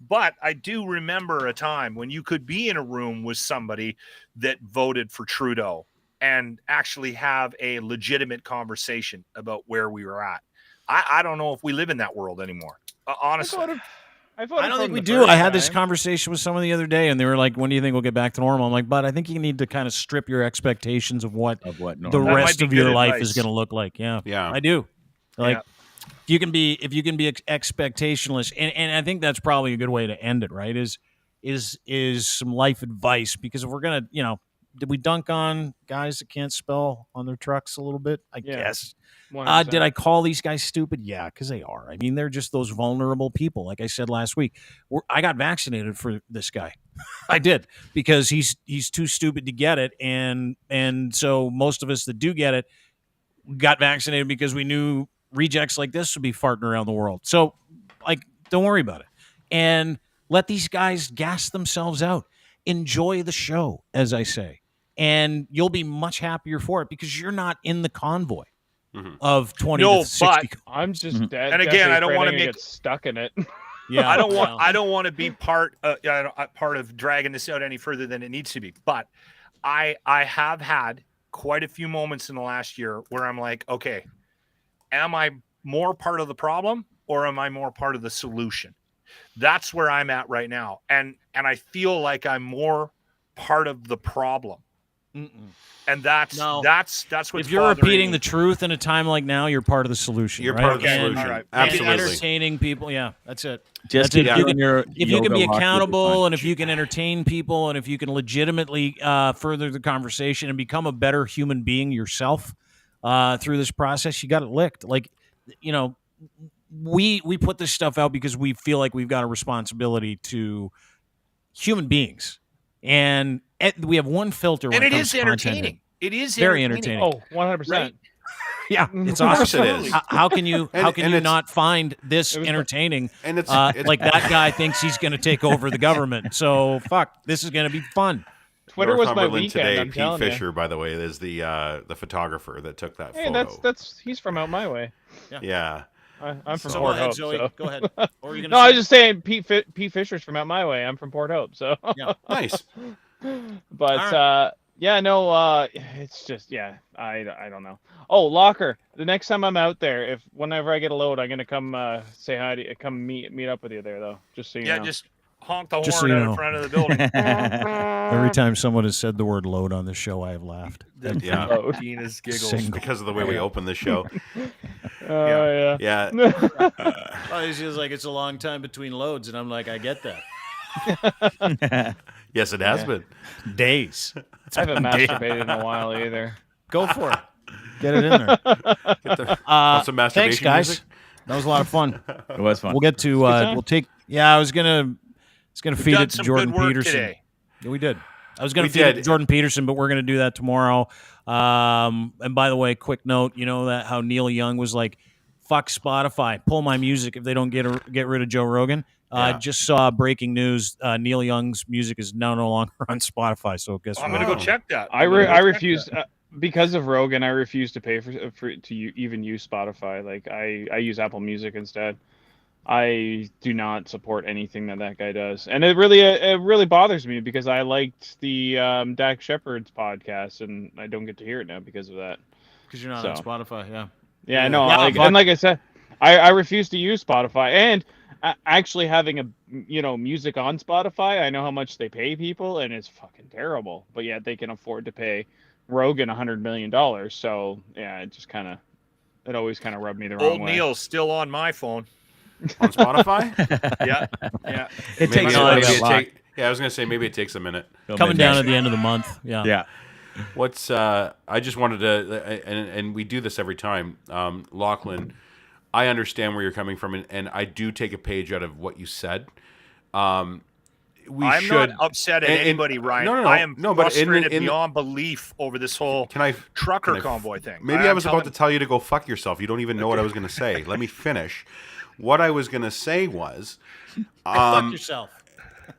But I do remember a time when you could be in a room with somebody that voted for Trudeau and actually have a legitimate conversation about where we were at. I don't know if we live in that world anymore. Honestly. I don't think we do. I had this conversation with someone the other day, and they were like, when do you think we'll get back to normal? I'm like, but I think you need to kind of strip your expectations of what the rest of your life is going to look like. Yeah. I do. Like, if you can be expectationless, and I think that's probably a good way to end it, right? Is some life advice, because if we're going to, did we dunk on guys that can't spell on their trucks a little bit? I guess. Did I call these guys stupid? Yeah, because they are. I mean, they're just those vulnerable people. Like I said last week, I got vaccinated for this guy. I did, because he's too stupid to get it, and so most of us that do get it got vaccinated because we knew rejects like this would be farting around the world. So, like, don't worry about it, and let these guys gas themselves out. Enjoy the show, as I say. And you'll be much happier for it, because you're not in the convoy of 20 to 60. But I'm just dead. And again, I don't want to get stuck in it. Yeah, I don't want to be part of dragging this out any further than it needs to be. But I have had quite a few moments in the last year where I'm like, okay, am I more part of the problem or am I more part of the solution? That's where I'm at right now, and I feel like I'm more part of the problem. And that's what. If you're repeating the truth in a time like now, you're part of the solution. You're right? part of the solution. Right. Absolutely. And entertaining people, that's it. Just that's it. if you can be accountable, and if you can entertain people, and if you can legitimately further the conversation and become a better human being yourself through this process, you got it licked. Like, we put this stuff out because we feel like we've got a responsibility to human beings, and we have one filter. And it is entertaining. It is very entertaining. Oh, 100%. Right? Yeah, it's awesome. It is. How can you not find this entertaining? And it's like that guy thinks he's going to take over the government. So this is going to be fun. Twitter was my weekend. Today, I'm Pete Fisher, by the way, is the photographer that took that photo. He's from out my way. Yeah. I'm from Port Hope. Zoe, so. Go ahead. No, I was just saying Pete Fisher's from out my way. I'm from Port Hope, so Nice. But it's just I don't know. Oh, Locker. The next time I'm out there, whenever I get a load, I'm gonna come say hi to you, come meet up with you there though. Just so you know. Just honk the horn out in front of the building. Every time someone has said the word load on this show, I have laughed. Tina's giggles because of the way we open the show. Yeah. It's just like it's a long time between loads, and I'm like, I get that. Yes, it has been days. I haven't masturbated in a while either. Go for it. Get it in there. Want some masturbation thanks, guys. music? That was a lot of fun. It was fun. We'll get to. We'll take. Yeah, I was gonna feed it to Jordan Peterson. Today. Yeah, we did. I was gonna feed it to Jordan Peterson, but we're gonna do that tomorrow. And by the way, quick note. You know that how Neil Young was like, "Fuck Spotify, pull my music if they don't get rid of Joe Rogan." Just saw breaking news. Neil Young's music is now no longer on Spotify. So guess I'm gonna go check that. I refused because of Rogan. I refuse to pay for to even use Spotify. Like I use Apple Music instead. I do not support anything that guy does, and it really bothers me because I liked the Dak Shepard's podcast, and I don't get to hear it now because of that. Because you're not on Spotify, yeah. Yeah, no. And like I said, I refuse to use Spotify, and actually having a music on Spotify, I know how much they pay people, and it's fucking terrible. But yet they can afford to pay Rogan $100 million. So yeah, it always kind of rubbed me the wrong way. Old Neil's still on my phone. On Spotify? Yeah. It takes I was gonna say maybe it takes a minute. Coming down at the end of the month. Yeah. Yeah. What's I just wanted to and we do this every time. Lachlan, I understand where you're coming from, and I do take a page out of what you said. I'm not upset at anybody, Ryan. No. I am frustrated but beyond belief over this whole trucker convoy thing. Maybe I was about to tell you to go fuck yourself. You don't even know what I was going to say. Let me finish. What I was going to say was, fuck yourself.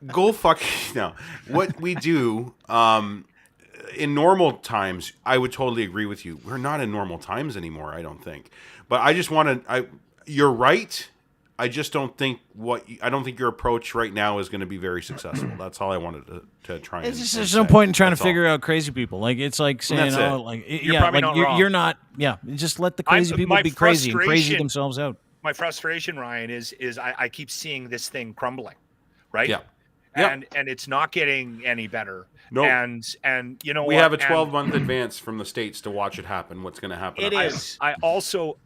Go fuck. No, what we do in normal times, I would totally agree with you. We're not in normal times anymore, I don't think. But I just want to. You're right. I just don't think your approach right now is going to be very successful. That's all I wanted to try. There's no point in trying to figure out crazy people. Like it's like saying, you're not. Yeah, just let the crazy people be crazy and crazy themselves out. My frustration, Ryan, is I keep seeing this thing crumbling, right? Yeah. And it's not getting any better. No. And you know we what? have a 12-month advance from the States to watch it happen. What's going to happen? It is. I also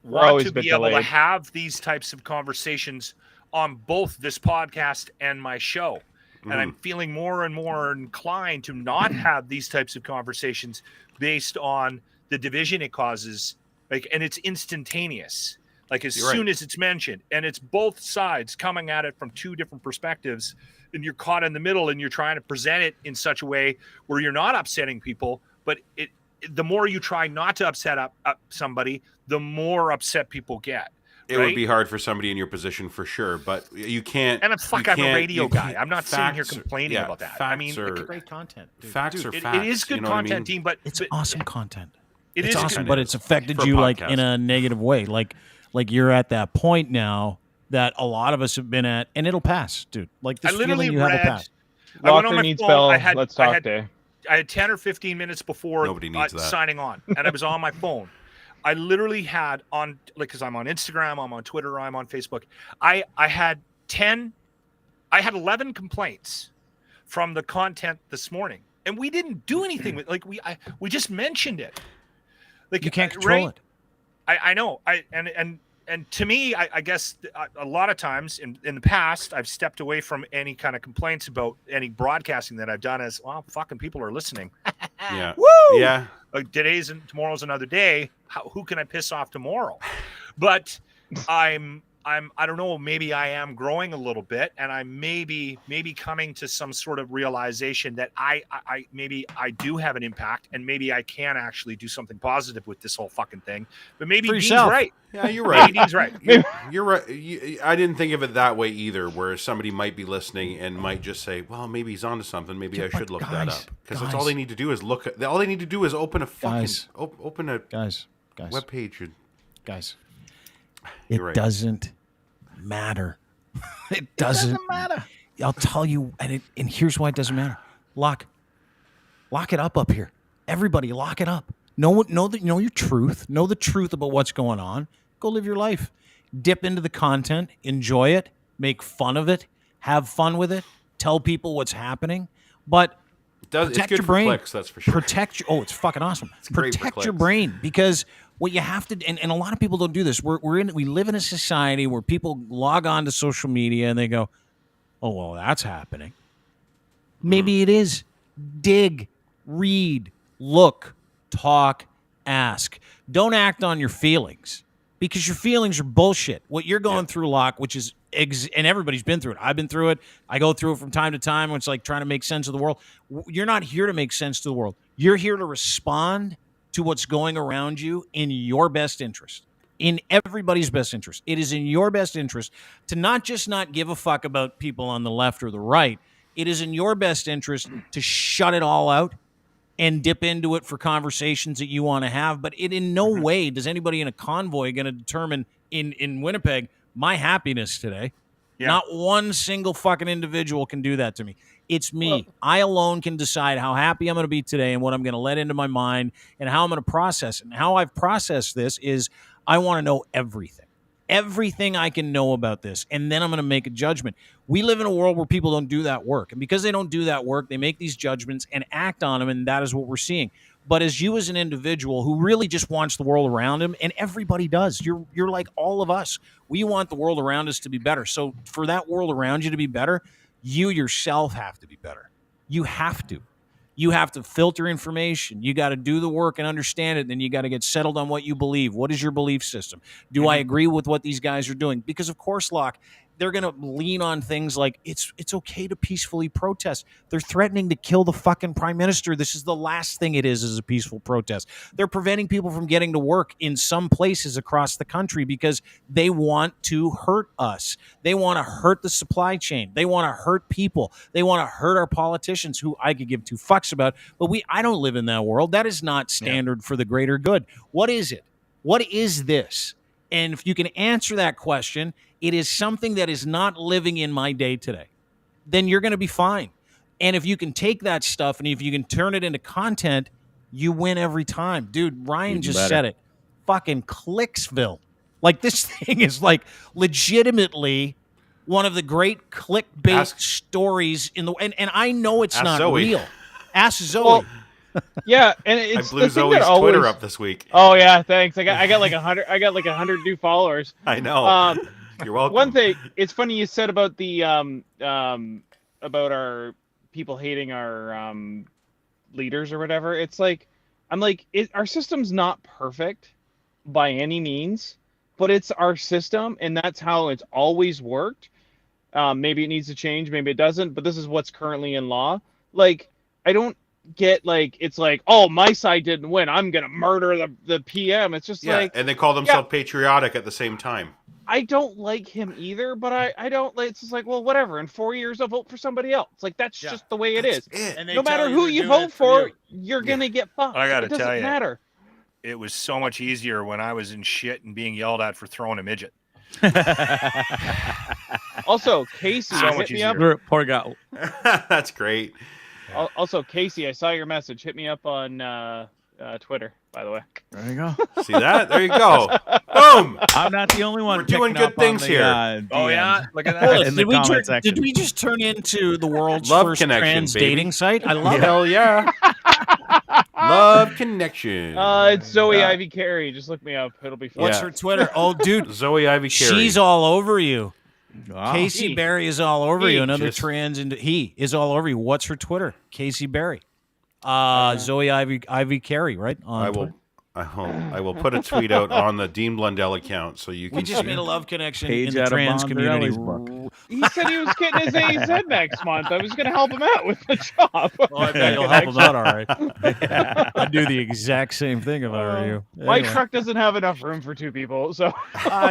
want to be able to have these types of conversations on both this podcast and my show. And I'm feeling more and more inclined to not have these types of conversations based on the division it causes. And it's instantaneous. Like as soon as it's mentioned, and it's both sides coming at it from two different perspectives, and you're caught in the middle, and you're trying to present it in such a way where you're not upsetting people, but the more you try not to upset up somebody, the more upset people get. It would be hard for somebody in your position for sure, but you can't. And I'm a radio guy. I'm not sitting here complaining about that. I mean, it's great content. Dude. Facts are facts. It is good content, Dean, but it's awesome content. It's awesome, but it's affected you like in a negative way. Like you're at that point now that a lot of us have been at, and it'll pass, dude. Like this feeling you have will pass. I went on my phone. Let's talk day. I had 10 or 15 minutes before signing on, and I was on my phone. I literally had on, because I'm on Instagram, I'm on Twitter, I'm on Facebook. I had 11 complaints from the content this morning, and we didn't do anything with. We just mentioned it. Like you can't control it. I know. And to me, I guess a lot of times in the past, I've stepped away from any kind of complaints about any broadcasting that I've done as, well, fucking people are listening. Yeah. Woo! Yeah. Like today's and tomorrow's another day. Who can I piss off tomorrow? But I don't know, maybe I am growing a little bit, and I'm maybe coming to some sort of realization that I maybe I do have an impact, and maybe I can actually do something positive with this whole fucking thing. But maybe Dean's right. Yeah, you're right. Dean's right. You're right. I didn't think of it that way either, where somebody might be listening and might just say, well, maybe he's onto something. Maybe I should look that up. Because that's all they need to do is look at, all they need to do is open a fucking, open a webpage. Guys. It doesn't matter. It doesn't matter. I'll tell you, and here's why it doesn't matter. Lock it up here. Everybody, lock it up. Know your truth. Know the truth about what's going on. Go live your life. Dip into the content. Enjoy it. Make fun of it. Have fun with it. Tell people what's happening. But protect your brain. Clicks, that's for sure. It's fucking awesome. Protect your brain, because what you have to, and a lot of people don't do this. We live in a society where people log on to social media and they go, oh, well, that's happening. Maybe it is. Dig, read, look, talk, ask. Don't act on your feelings, because your feelings are bullshit. What you're going through, Locke, which is, and everybody's been through it. I've been through it. I go through it from time to time when it's like trying to make sense of the world. You're not here to make sense to the world. You're here to respond to what's going around you in your best interest, in everybody's best interest. It is in your best interest to not give a fuck about people on the left or the right. It is in your best interest to shut it all out and dip into it for conversations that you want to have. But it in no way does anybody in a convoy going to determine in Winnipeg my happiness today. Yeah. Not one single fucking individual can do that to me. It's me. Well, I alone can decide how happy I'm going to be today and what I'm going to let into my mind and how I'm going to process it. And how I've processed this is I want to know everything I can know about this, and then I'm going to make a judgment. We live in a world where people don't do that work, and because they don't do that work, they make these judgments and act on them, and that is what we're seeing. But as you as an individual who really just wants the world around him, and everybody does, you're like all of us. We want the world around us to be better. So for that world around you to be better, you yourself have to be better. You have to. You have to filter information. You got to do the work and understand it. Then you got to get settled on what you believe. What is your belief system? Do I agree with what these guys are doing? Because, of course, Locke, they're going to lean on things like it's okay to peacefully protest. They're threatening to kill the fucking prime minister. This is the last thing it is a peaceful protest. They're preventing people from getting to work in some places across the country because they want to hurt us. They want to hurt the supply chain. They want to hurt people. They want to hurt our politicians, who I could give two fucks about. But I don't live in that world. That is not standard for the greater good. What is it? What is this? And if you can answer that question, it is something that is not living in my day today, then you're going to be fine. And if you can take that stuff and if you can turn it into content, you win every time. Dude, Ryan just said it. Fucking Clicksville. Like, this thing is like legitimately one of the great clickbait stories in the and I know it's not Zoe. real. Ask Zoe. Well, yeah, and it's I blew Zoe's Twitter up this week. Oh yeah, thanks. I got like 100. I got like 100 new followers. I know. You're welcome. One thing, it's funny you said about the about our people hating our leaders or whatever. It's like our system's not perfect by any means, but it's our system, and that's how it's always worked. Maybe it needs to change, maybe it doesn't, but this is what's currently in law. Like, I don't get like it's like, oh, my side didn't win, I'm gonna murder the PM. It's just like, and they call themselves patriotic at the same time. I don't like him either, but I don't like. It's just like, well, whatever. In 4 years, I'll vote for somebody else. Like, that's just the way it is. And no matter who you vote for, you're gonna get fucked. I gotta it doesn't tell you, matter. It was so much easier when I was in shit and being yelled at for throwing a midget. Also, Casey, So hit much me up. easier. Poor guy. That's great. Also, Casey, I saw your message. Hit me up on Twitter, by the way. There you go. See that? There you go. Boom. I'm not the only one. We're doing picking good up on things the, here. Oh yeah, look at Hold that. on, in the comment section. did we just turn into the world's Love first connection, trans baby. dating site? I love it. Hell yeah. Love connection. It's Zoe Ivy Carey. Just look me up. It'll be fun. What's Yeah. her Twitter? Oh, dude, Zoe Ivy Carey. she's all over you. Wow. Casey Berry is all over you. Another Just- trans, and he is all over you. What's her Twitter? Casey Berry. Zoe Ivy Carey, right? On Twitter. I will put a tweet out on the Dean Blundell account so you can We just see. made a love connection Page in the out of trans community. Bondarelli's book. He said he was getting his AZ next month. I was going to help him out with the job. Oh, I bet you'll help him out, all right. I'd do the exact same thing if I were you. My Anyway. truck doesn't have enough room for two people, so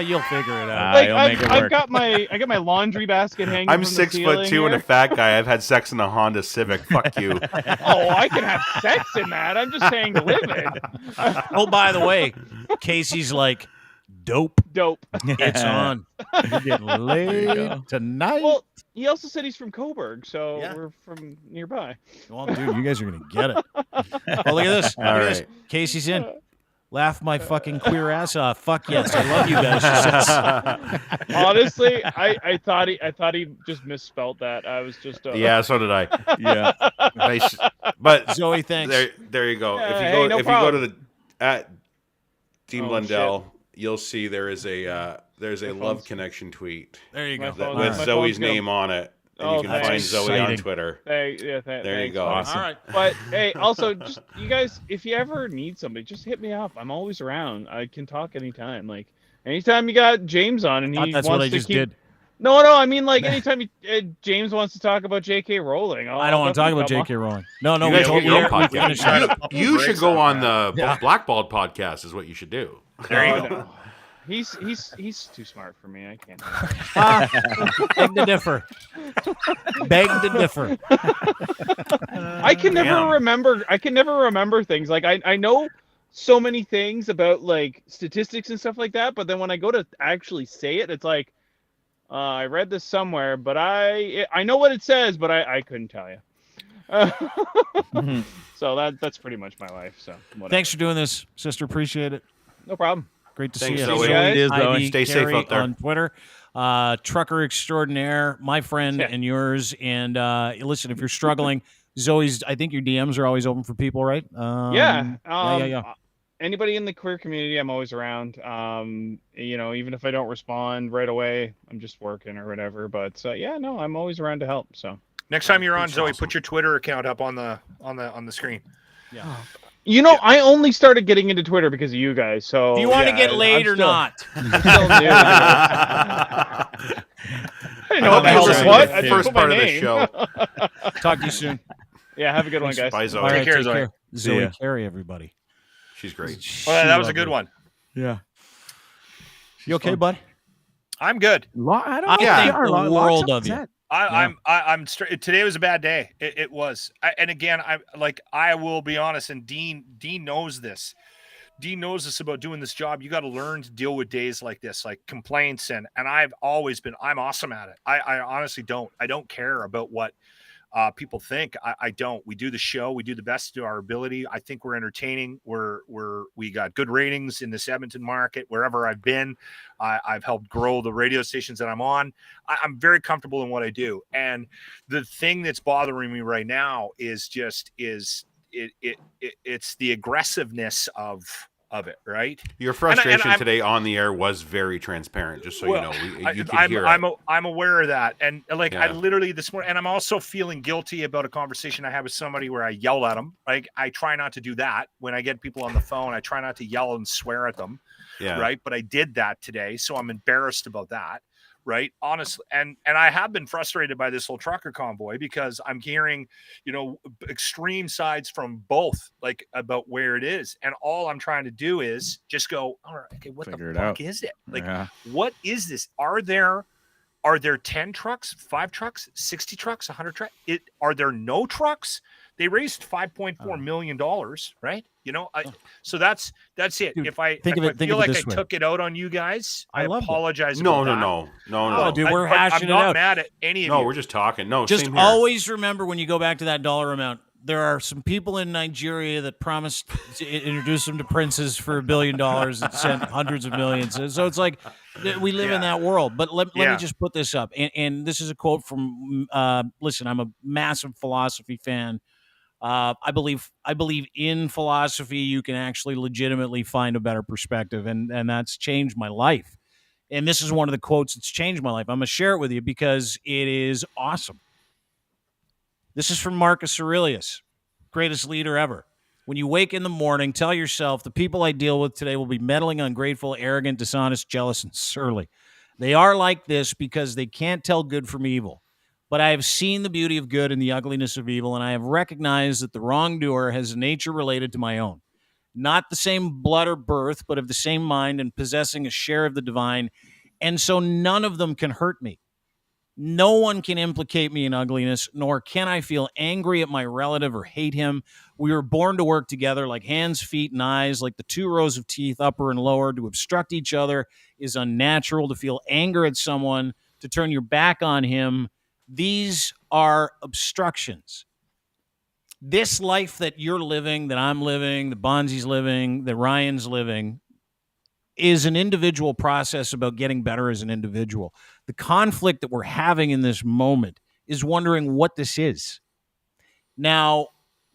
You'll figure it out. like you'll make it I've work. got my laundry basket hanging. I'm from the 6'2" ceiling and here. a fat guy. I've had sex in a Honda Civic. Fuck you. Oh, I can have sex in that. I'm just saying to live in. Oh, by the way, Casey's like, dope. Dope. It's on. You're getting laid tonight. Well, he also said he's from Coburg, so Yeah. we're from nearby. Well, dude, you guys are going to get it. Oh, look at this. Look at this. right. Casey's in. Laugh my fucking queer ass off. Fuck yes. I love you guys. She says. Honestly, I thought he just misspelled that. I was just Yeah, so did I. Yeah. Nice. But Zoe, thanks. there you go. Yeah, If you hey, go no if you go problem. to the at Dean Oh, Blundell, you'll see there is a there's a My love phone's- connection tweet There you My go. phone- with my Zoe's phone's gonna- name on it, and Oh, you can that's find Zoe on exciting. Twitter. there you There you go. Awesome. All right. But hey, also, just you guys, if you ever need somebody, just hit me up. I'm always around. I can talk anytime. Like anytime you got James on and he Thought that's wants what I to just keep. did. No, I mean like anytime James wants to talk about J.K. Rowling. I don't want to talk about J.K. Rowling. No, You we guys told get your own we finished podcast. that. You should go on the Yeah. Blackballed podcast. Is what you should do. There you Oh, go. no. He's too smart for me. I can't. Beg to differ. Beg to differ. I can never Damn. remember. I can never remember things. Like I know so many things about like statistics and stuff like that, but then when I go to actually say it, it's like I read this somewhere, but I know what it says, but I couldn't tell you. So that's pretty much my life. So whatever. Thanks for doing this, sister. Appreciate it. No problem. Great to Thanks, see you. Zoe. Guys. It is, though. Ivy Stay safe Carey out there. on Twitter. Trucker extraordinaire, my friend Yeah. and yours. And listen, if you're struggling, Zoe's. I think your DMs are always open for people, right? Yeah. Anybody in the queer community, I'm always around. Even if I don't respond right away, I'm just working or whatever. But I'm always around to help. So Next time you're on, That's Zoe, awesome. put your Twitter account up on the screen. Yeah. I only started getting into Twitter because of you guys. So Do you want to yeah, get laid I'm or still- not? I'm still new. didn't know what the hell this was. I didn't First put my part of the name. show. Talk to you soon. Yeah, have a good one, guys. Bye, Zoe. All right, care, take Zoe. care. Zoe ya. Carey, everybody. She's great. Well, that was a good one. Yeah. You okay, bud? I'm good. I don't I know. think Are the lots world of upset. you. I'm straight. Today was a bad day. It was. And again, I will be honest. And Dean knows this. Dean knows this about doing this job. You got to learn to deal with days like this, like complaints. And I'm awesome at it. I honestly don't. I don't care about what people think. I don't. We do the show. We do the best to our ability. I think we're entertaining. We got good ratings in this Edmonton market. Wherever I've been, I've helped grow the radio stations that I'm on. I'm very comfortable in what I do. And the thing that's bothering me right now is it's the aggressiveness of it, right? Your frustration today on the air was very transparent, just so you know. You can hear it. I'm aware of that. And I literally this morning, and I'm also feeling guilty about a conversation I had with somebody where I yell at them. Like, I try not to do that when I get people on the phone. I try not to yell and swear at them. Yeah. Right. But I did that today. So I'm embarrassed about that. Right. Honestly. And I have been frustrated by this whole trucker convoy because I'm hearing, extreme sides from both, like, about where it is. And all I'm trying to do is just go, all right, okay, what the fuck is it? Like, what is this? Are there 10 trucks, 5 trucks, 60 trucks, 100 trucks? Are there no trucks? They raised $5.4 million, right? So that's it. Dude, if I feel like I took it out on you guys, I apologize. No. Dude, we're hashing it out. I'm not mad at any of you. No, we're just talking. No, just same here. always remember when you go back to that dollar amount, there are some people in Nigeria that promised to introduce them to princes for $1 billion and sent hundreds of millions. So it's like we live in that world. But let me just put this up. And this is a quote from, listen, I'm a massive philosophy fan. I believe in philosophy. You can actually legitimately find a better perspective. And that's changed my life. And this is one of the quotes that's changed my life. I'm going to share it with you because it is awesome. This is from Marcus Aurelius, greatest leader ever. When you wake in the morning, tell yourself, the people I deal with today will be meddling, ungrateful, arrogant, dishonest, jealous, and surly. They are like this because they can't tell good from evil. But I have seen the beauty of good and the ugliness of evil, and I have recognized that the wrongdoer has a nature related to my own. Not the same blood or birth, but of the same mind and possessing a share of the divine. And so none of them can hurt me. No one can implicate me in ugliness, nor can I feel angry at my relative or hate him. We were born to work together like hands, feet, and eyes, like the 2 rows of teeth, upper and lower. To obstruct each other is unnatural. To feel anger at someone, to turn your back on him, these are obstructions. This life that you're living, that I'm living, that Bonzi's living, that Ryan's living, is an individual process about getting better as an individual. The conflict that we're having in this moment is wondering what this is. Now,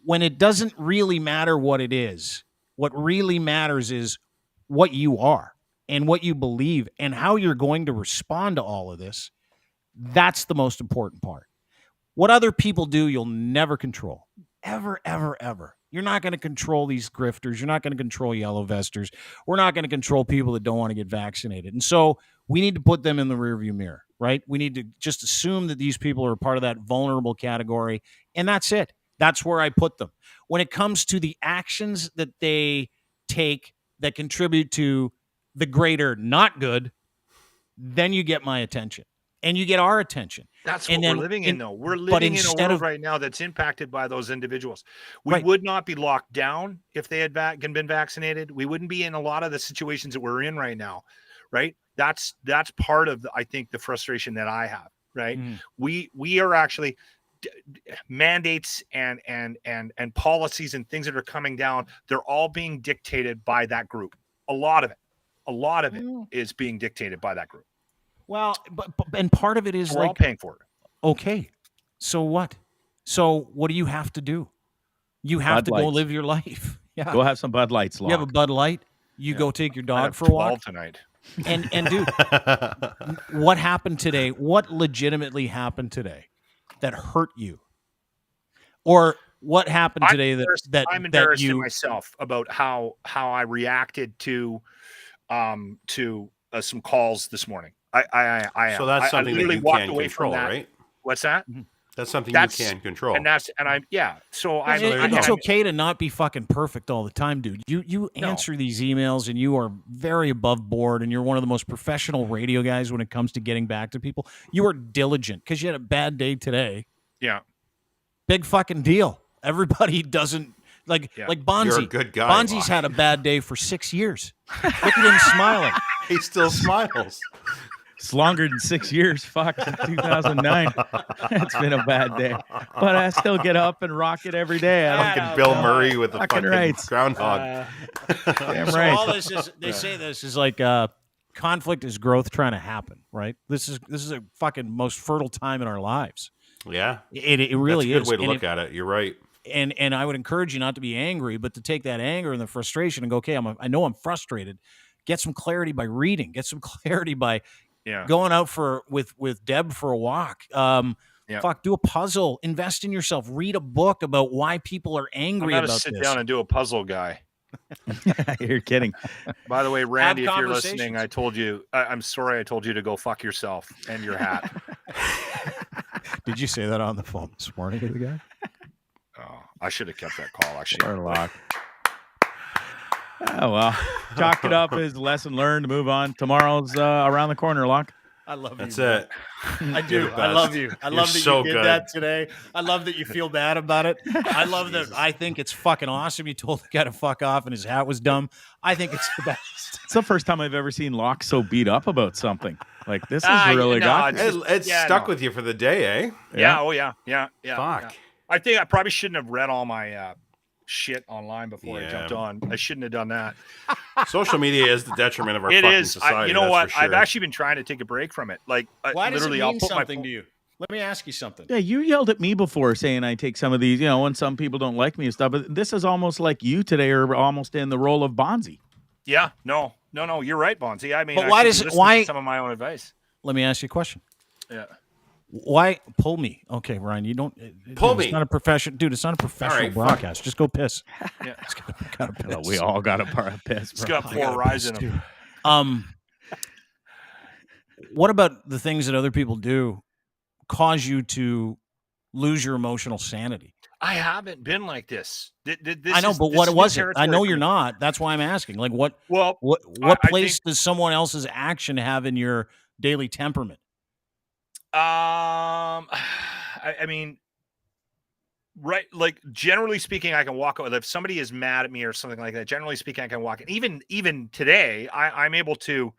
when it doesn't really matter what it is, what really matters is what you are and what you believe and how you're going to respond to all of this. That's the most important part. What other people do, you'll never control. Ever, ever, ever. You're not going to control these grifters. You're not going to control yellow vesters. We're not going to control people that don't want to get vaccinated. And so we need to put them in the rearview mirror, right? We need to just assume that these people are part of that vulnerable category, and that's it. That's where I put them. When it comes to the actions that they take that contribute to the greater not good, then you get my attention. And you get our attention. That's what we're living in, though. We're living in a world right now that's impacted by those individuals. We would not be locked down if they had been vaccinated. We wouldn't be in a lot of the situations that we're in right now, right? That's part of, I think, the frustration that I have, right? We are actually mandates and policies and things that are coming down. They're all being dictated by that group. A lot of it is being dictated by that group. Well, but part of it is we're all paying for it. Okay, so what? So what do you have to do? You have to go live your life. Yeah, go have some Bud Lights. You have a Bud Light. You go take your dog for a walk tonight. And dude, what happened today? What legitimately happened today that hurt you? Or what happened today I'm embarrassed in myself about how I reacted to some calls this morning. I So that's something that you walked can away control, from that. right? What's that? That's something you can control. And I'm So I'm. It's okay to not be fucking perfect all the time, dude. You answer these emails and you are very above board, and you're one of the most professional radio guys when it comes to getting back to people. You are diligent because you had a bad day today. Yeah. Big fucking deal. Everybody doesn't like Bonzi. You're a good guy. Bonzi's had a bad day for 6 years. Look at him smiling. He still smiles. It's longer than 6 years. Fuck, since 2009. It's been a bad day, but I still get up and rock it every day. Fucking Bill Murray with the fucking rights. groundhog. Damn So right. all this is, they say this is like conflict is growth trying to happen, right? This is a fucking most fertile time in our lives. Yeah, it really That's is. a good way to look at it. You're right. And I would encourage you not to be angry, but to take that anger and the frustration and go, okay, I know I'm frustrated. Get some clarity by reading. Get some clarity by going out with Deb for a walk. Fuck, do a puzzle. Invest in yourself. Read a book about why people are angry I'm about sit this. down and do a puzzle guy. You're kidding. By the way, Randy, if you're conversations. listening, I told you. I'm sorry. I told you to go fuck yourself and your hat. Did you say that on the phone this morning to the guy? Oh, I should have kept that call. Actually, Sherlock. Oh well, chalk it up as lesson learned. Move on. Tomorrow's around the corner, Locke. I love That's you. it. I do. You're the I love best. you. I You're love that so you did good. that today. I love that you feel bad about it. I love that. I think it's fucking awesome. You told the guy to fuck off and his hat was dumb. I think it's the best. It's the first time I've ever seen Locke so beat up about something. Like this is really no, got It's stuck with you for the day, eh? Yeah. Oh yeah. Yeah. Fuck. Yeah. I think I probably shouldn't have read all my shit online before I Yeah. jumped on. I shouldn't have done that. Social media is the detriment of our It fucking is. society. You know that's what? for sure. I've actually been trying to take a break from it. Like, Why does it literally, mean I'll put something my to you? Let me ask you something. Yeah, you yelled at me before saying I take some of these, when some people don't like me and stuff. But this is almost like you today are almost in the role of Bonzi. Yeah. No. You're right, Bonzi. I mean, But I why should does it- listen why- to some of my own advice? Let me ask you a question. Yeah. Why pull me? Okay, Ryan, you don't Pull dude, me. It's not a profession, dude. It's not a professional right, broadcast. Just go piss. Yeah. Just gotta piss. Well, we all got a part of piss. It's Bro. got 4 rise in them. What about the things that other people do cause you to lose your emotional sanity? I haven't been like this. I know, but what was it? I know you're not. That's why I'm asking. Like, what I place does someone else's action have in your daily temperament? I mean, right. Like, generally speaking, I can walk out. If somebody is mad at me or something like that, generally speaking, I can walk. Even today, I'm able to,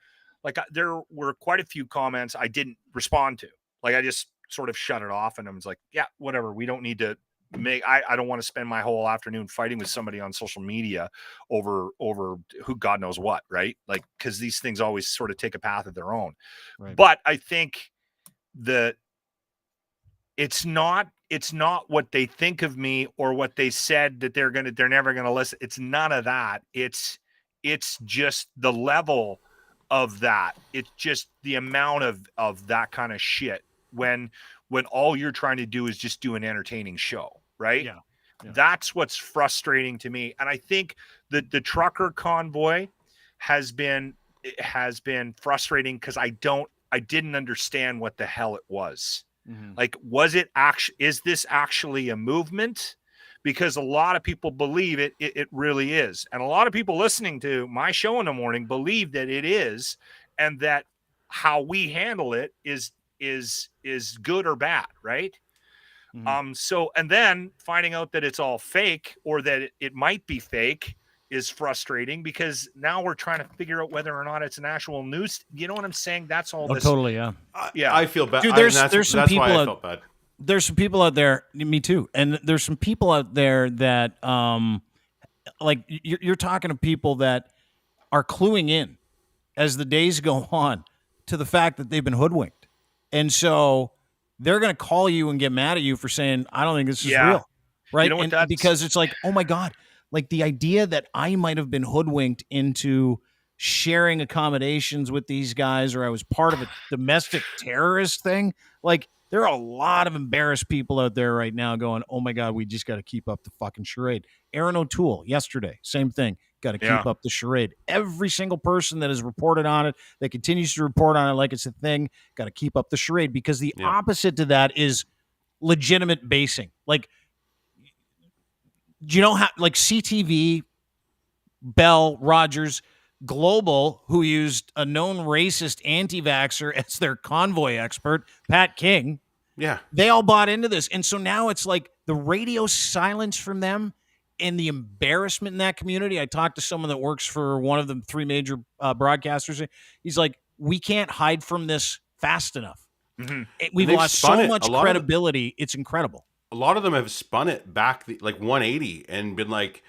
like, there were quite a few comments I didn't respond to. Like, I just sort of shut it off, and I was like, yeah, whatever. We don't need to I don't want to spend my whole afternoon fighting with somebody on social media over who God knows what, right? Like, because these things always sort of take a path of their own. Right. But I think that it's not what they think of me or what they said that they're never gonna listen. It's none of that. It's just the level of that. It's just the amount of that kind of shit when all you're trying to do is just do an entertaining show, right? Yeah. That's what's frustrating to me. And I think that the trucker convoy has been frustrating because I didn't understand what the hell it was. Mm-hmm. Like, is this actually a movement? Because a lot of people believe it really is. And a lot of people listening to my show in the morning believe that it is, and that how we handle it is good or bad, right? Mm-hmm. So, and then finding out that it's all fake, or that it might be fake, is frustrating, because now we're trying to figure out whether or not it's an actual news. You know what I'm saying? That's all. This. Totally, yeah. Yeah, I feel bad. Dude, there's some people. Why I felt bad. There's some people out there. Me too. And there's some people out there that, like, you're talking to people that are cluing in as the days go on to the fact that they've been hoodwinked. And so they're going to call you and get mad at you for saying, I don't think this is real. Right. You know what, and because it's like, oh my God, like the idea that I might have been hoodwinked into sharing accommodations with these guys, or I was part of a domestic terrorist thing. Like, there are a lot of embarrassed people out there right now going, oh my God, we just got to keep up the fucking charade. Aaron O'Toole yesterday, same thing. got to keep up the charade. Every single person that has reported on it, that continues to report on it like it's a thing, got to keep up the charade, because the opposite to that is legitimate basing. Like, you don't have, like, CTV, Bell, Rogers, Global, who used a known racist anti-vaxxer as their convoy expert, Pat King. Yeah. They all bought into this. And so now it's like the radio silence from them and the embarrassment in that community. I talked to someone that works for one of the 3 major broadcasters. He's like, we can't hide from this fast enough. Mm-hmm. We've lost so much credibility. It's incredible. A lot of them have spun it back like 180 and been like,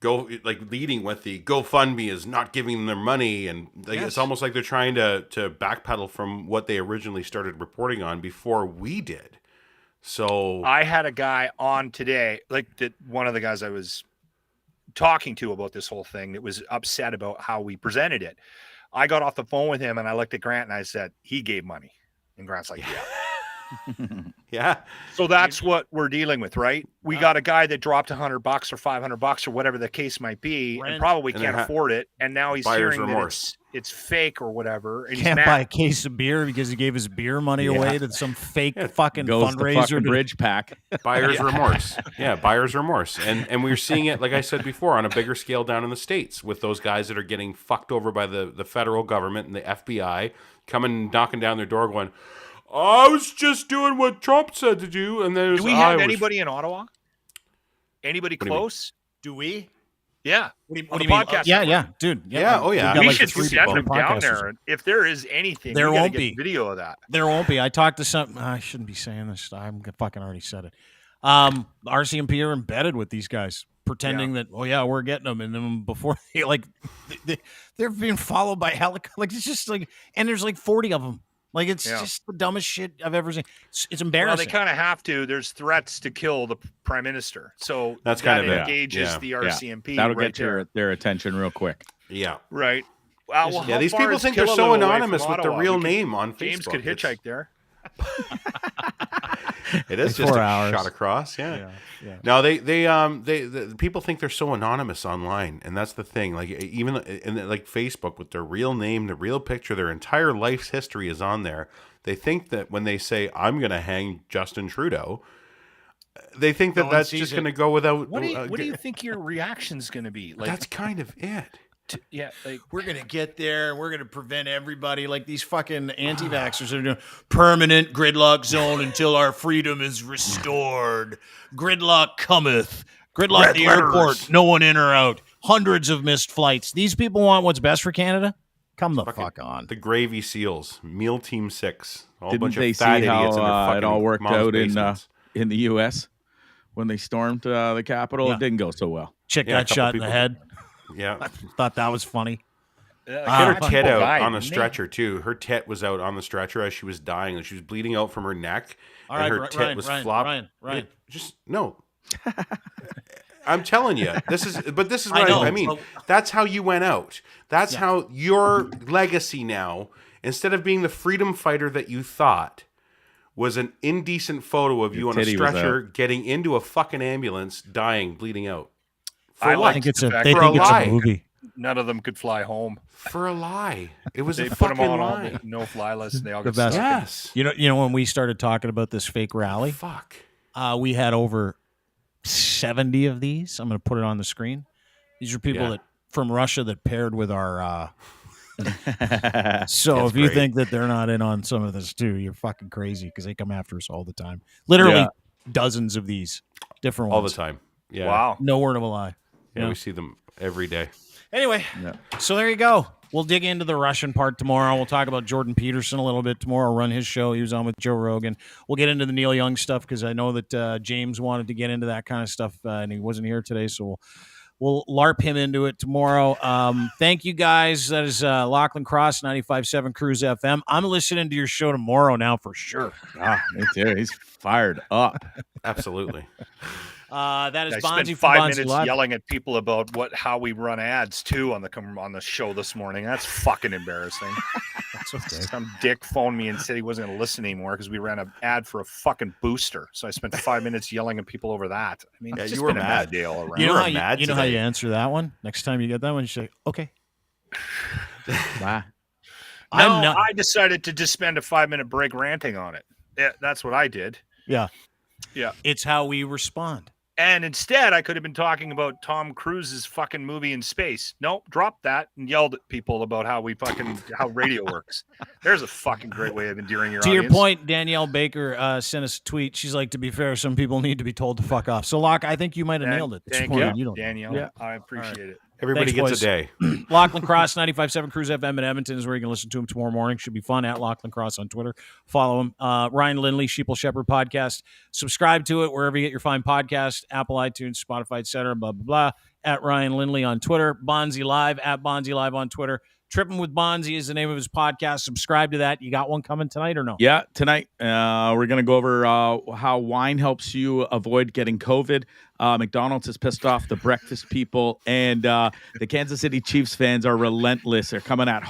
leading with the GoFundMe is not giving them their money, and it's almost like they're trying to backpedal from what they originally started reporting on before we did. So I had a guy on today, one of the guys I was talking to about this whole thing, that was upset about how we presented it. I got off the phone with him and I looked at Grant and I said, he gave money. And Grant's like, yeah. Yeah. So that's what we're dealing with, right? We got a guy that dropped $100 or $500 or whatever the case might be, and probably can't afford it. And now he's hearing that it's fake or whatever. And can't buy a case of beer because he gave his beer money away to some fake fucking fundraiser bridge pack. Buyer's remorse. Yeah, buyer's remorse. And we're seeing it, like I said before, on a bigger scale down in the States with those guys that are getting fucked over by the federal government and the FBI coming knocking down their door going, I was just doing what Trump said to do. And then do we have anybody in Ottawa? Anybody close? Do we? Yeah. What do you mean? Yeah, dude. Yeah. Oh, yeah. We should send them down there. If there is anything, there won't be video of that. There won't be. I talked to some. I shouldn't be saying this. I'm fucking already said it. RCMP are embedded with these guys, pretending that, we're getting them, and then before they're being followed by helicopters. Like, it's just like, and there's like 40 of them. Like, it's just the dumbest shit I've ever seen. It's embarrassing. Well, they kind of have to. There's threats to kill the prime minister. So that's kind of engages the RCMP. Yeah. That'll get their attention real quick. Yeah. Right. These people think they're so anonymous with the real name on Facebook. James could hitchhike there. It is just a shot across. Yeah. No, they people think they're so anonymous online, and that's the thing. Like, even in like Facebook, with their real name, the real picture, their entire life's history is on there. They think that when they say, I'm going to hang Justin Trudeau, they think that that's just going to go without. What do you think your reaction's going to be? Like, that's kind of it. We're gonna get there and we're gonna prevent everybody, like these fucking anti-vaxxers are doing permanent gridlock zone until our freedom is restored. Gridlock cometh. Gridlock at the airport. No one in or out. Hundreds of missed flights. These people want what's best for Canada. Come the fuck on. The Gravy Seals, Meal Team 6, Didn't bunch they of fat see idiots how it all worked out in the U.S. when they stormed the Capitol? Yeah. It didn't go so well. Chick got shot in the head. Yeah. I thought that was funny. Get her tit out on the stretcher, too. Her tit was out on the stretcher as she was dying. And she was bleeding out from her neck. And her tit was flopping. Ryan. No. I'm telling you. This is what I mean. That's how you went out. That's how your legacy now, instead of being the freedom fighter that you thought, was an indecent photo of you on a stretcher getting into a fucking ambulance, dying, bleeding out. I think it's a movie. None of them could fly home for a lie. It was they a put fucking them on lie. All the no-fly list. And they all got stuck. Yes. You know when we started talking about this fake rally. Fuck. We had over 70 of these. I'm going to put it on the screen. These are people that from Russia that paired with our. So if you think that they're not in on some of this too, you're fucking crazy, because they come after us all the time. Literally dozens of these different ones all the time. Yeah. Wow. No word of a lie. Yeah, we see them every day. Anyway, so there you go. We'll dig into the Russian part tomorrow. We'll talk about Jordan Peterson a little bit tomorrow. Run his show. He was on with Joe Rogan. We'll get into the Neil Young stuff, because I know that James wanted to get into that kind of stuff, and he wasn't here today, so we'll LARP him into it tomorrow. Thank you, guys. That is Lachlan Cross, 95.7 Cruise FM. I'm listening to your show tomorrow now for sure. Me too. He's fired up. Absolutely. That is I Bonzi spent from 5 Bonzi minutes Live. yelling at people about how we run ads too on the show this morning. That's fucking embarrassing. It's okay. Some dick phoned me and said he wasn't going to listen anymore because we ran an ad for a fucking booster. So I spent 5 minutes yelling at people over that. I mean, it's just been a bad day all around. You know how you answer that one? Next time you get that one, you say, okay. Wow. No, I decided to just spend a 5-minute break ranting on it. Yeah, that's what I did. Yeah. Yeah. It's how we respond. And instead, I could have been talking about Tom Cruise's fucking movie in space. Nope, dropped that and yelled at people about how radio works. There's a fucking great way of endearing your audience. To your point, Danielle Baker sent us a tweet. She's like, to be fair, some people need to be told to fuck off. So, Locke, I think you might have nailed it. Thank you, Danielle. Yeah. I appreciate it. Everybody gets a day. Lachlan Cross, 95.7 Cruise FM in Edmonton is where you can listen to him tomorrow morning. Should be fun. At Lachlan Cross on Twitter. Follow him. Ryan Lindley, Sheeple Shepherd Podcast. Subscribe to it wherever you get your fine podcast. Apple, iTunes, Spotify, etc. Blah, blah, blah. At Ryan Lindley on Twitter. Bonzi Live. At Bonzi Live on Twitter. Tripping with Bonzi is the name of his podcast. Subscribe to that. You got one coming tonight or no? Yeah, tonight we're going to go over how wine helps you avoid getting COVID. McDonald's has pissed off the breakfast people, and the Kansas City Chiefs fans are relentless. They're coming at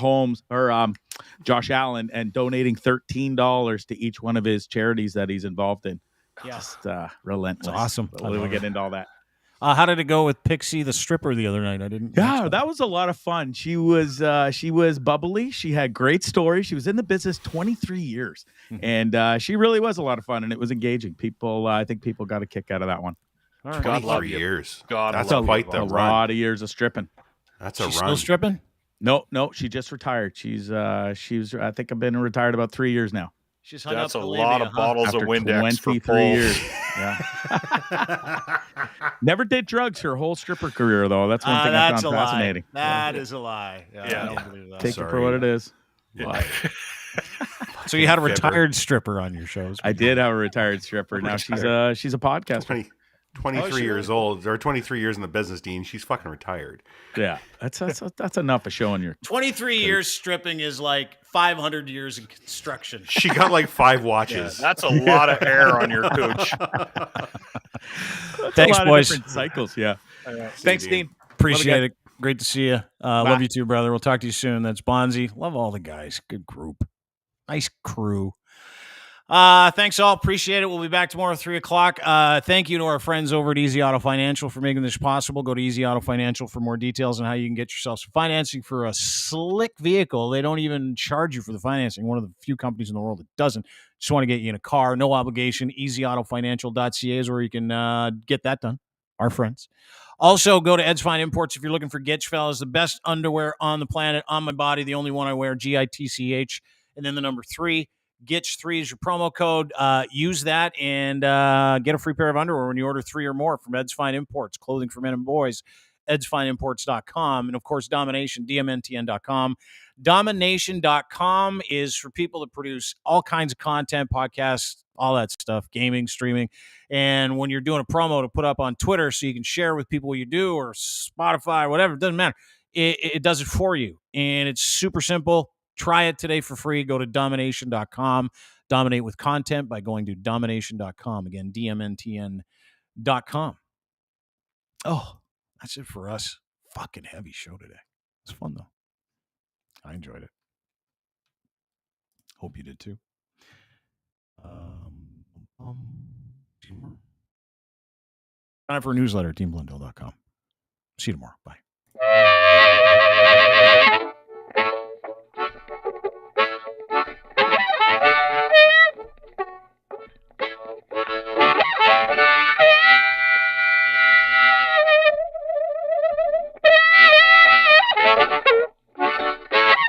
Josh Allen and donating $13 to each one of his charities that he's involved in. Yes. Just relentless. That's awesome. We'll get into all that. How did it go with Pixie the stripper the other night? I didn't. Yeah, that was a lot of fun. She was bubbly. She had great stories. She was in the business 23 years, and she really was a lot of fun, and it was engaging. I think people got a kick out of that one. 23 years. That's a lot of years of stripping. That's a run. Still stripping? No, she just retired. She's I think I've been retired about 3 years now. She's hung That's up a labia, lot of bottles After of Windex for 23 years. Yeah. Never did drugs her whole stripper career, though. That's one thing I found fascinating. That is a lie. Yeah. I don't believe that. Take it for what it is. Yeah. So you had a retired stripper on your shows. I did have a retired stripper. Now she's a podcaster. 23 years old, or 23 years in the business, Dean. She's fucking retired. Yeah, that's enough of showing your 23 years stripping is like 500 years in construction. She got like 5 watches. Yeah, that's a lot of air on your cooch. Thanks, boys. Different cycles, yeah. Thanks, Dean. Appreciate it. Great to see you. Love you too, brother. We'll talk to you soon. That's Bonzi. Love all the guys. Good group. Nice crew. Thanks all. Appreciate it. We'll be back tomorrow at 3:00. Thank you to our friends over at Easy Auto Financial for making this possible. Go to Easy Auto Financial for more details on how you can get yourself some financing for a slick vehicle. They don't even charge you for the financing. One of the few companies in the world that doesn't. Just want to get you in a car. No obligation. EasyAutoFinancial.ca is where you can get that done. Our friends. Also, go to Ed's Fine Imports if you're looking for Gitch, fellas. The best underwear on the planet, on my body. The only one I wear, GITCH. And then the number 3. Gitch3 is your promo code. Use that and get a free pair of underwear when you order 3 or more from Ed's Fine Imports, clothing for men and boys, edsfineimports.com. And, of course, Domination, DMNTN.com. Domination.com is for people that produce all kinds of content, podcasts, all that stuff, gaming, streaming. And when you're doing a promo to put up on Twitter so you can share with people what you do or Spotify, whatever, it doesn't matter. It does it for you. And it's super simple. Try it today for free. Go to domination.com. Dominate with content by going to domination.com. Again, DMNTN.com. Oh, that's it for us. Fucking heavy show today. It's fun, though. I enjoyed it. Hope you did, too. Time for a newsletter at teamblundell.com. See you tomorrow. Bye.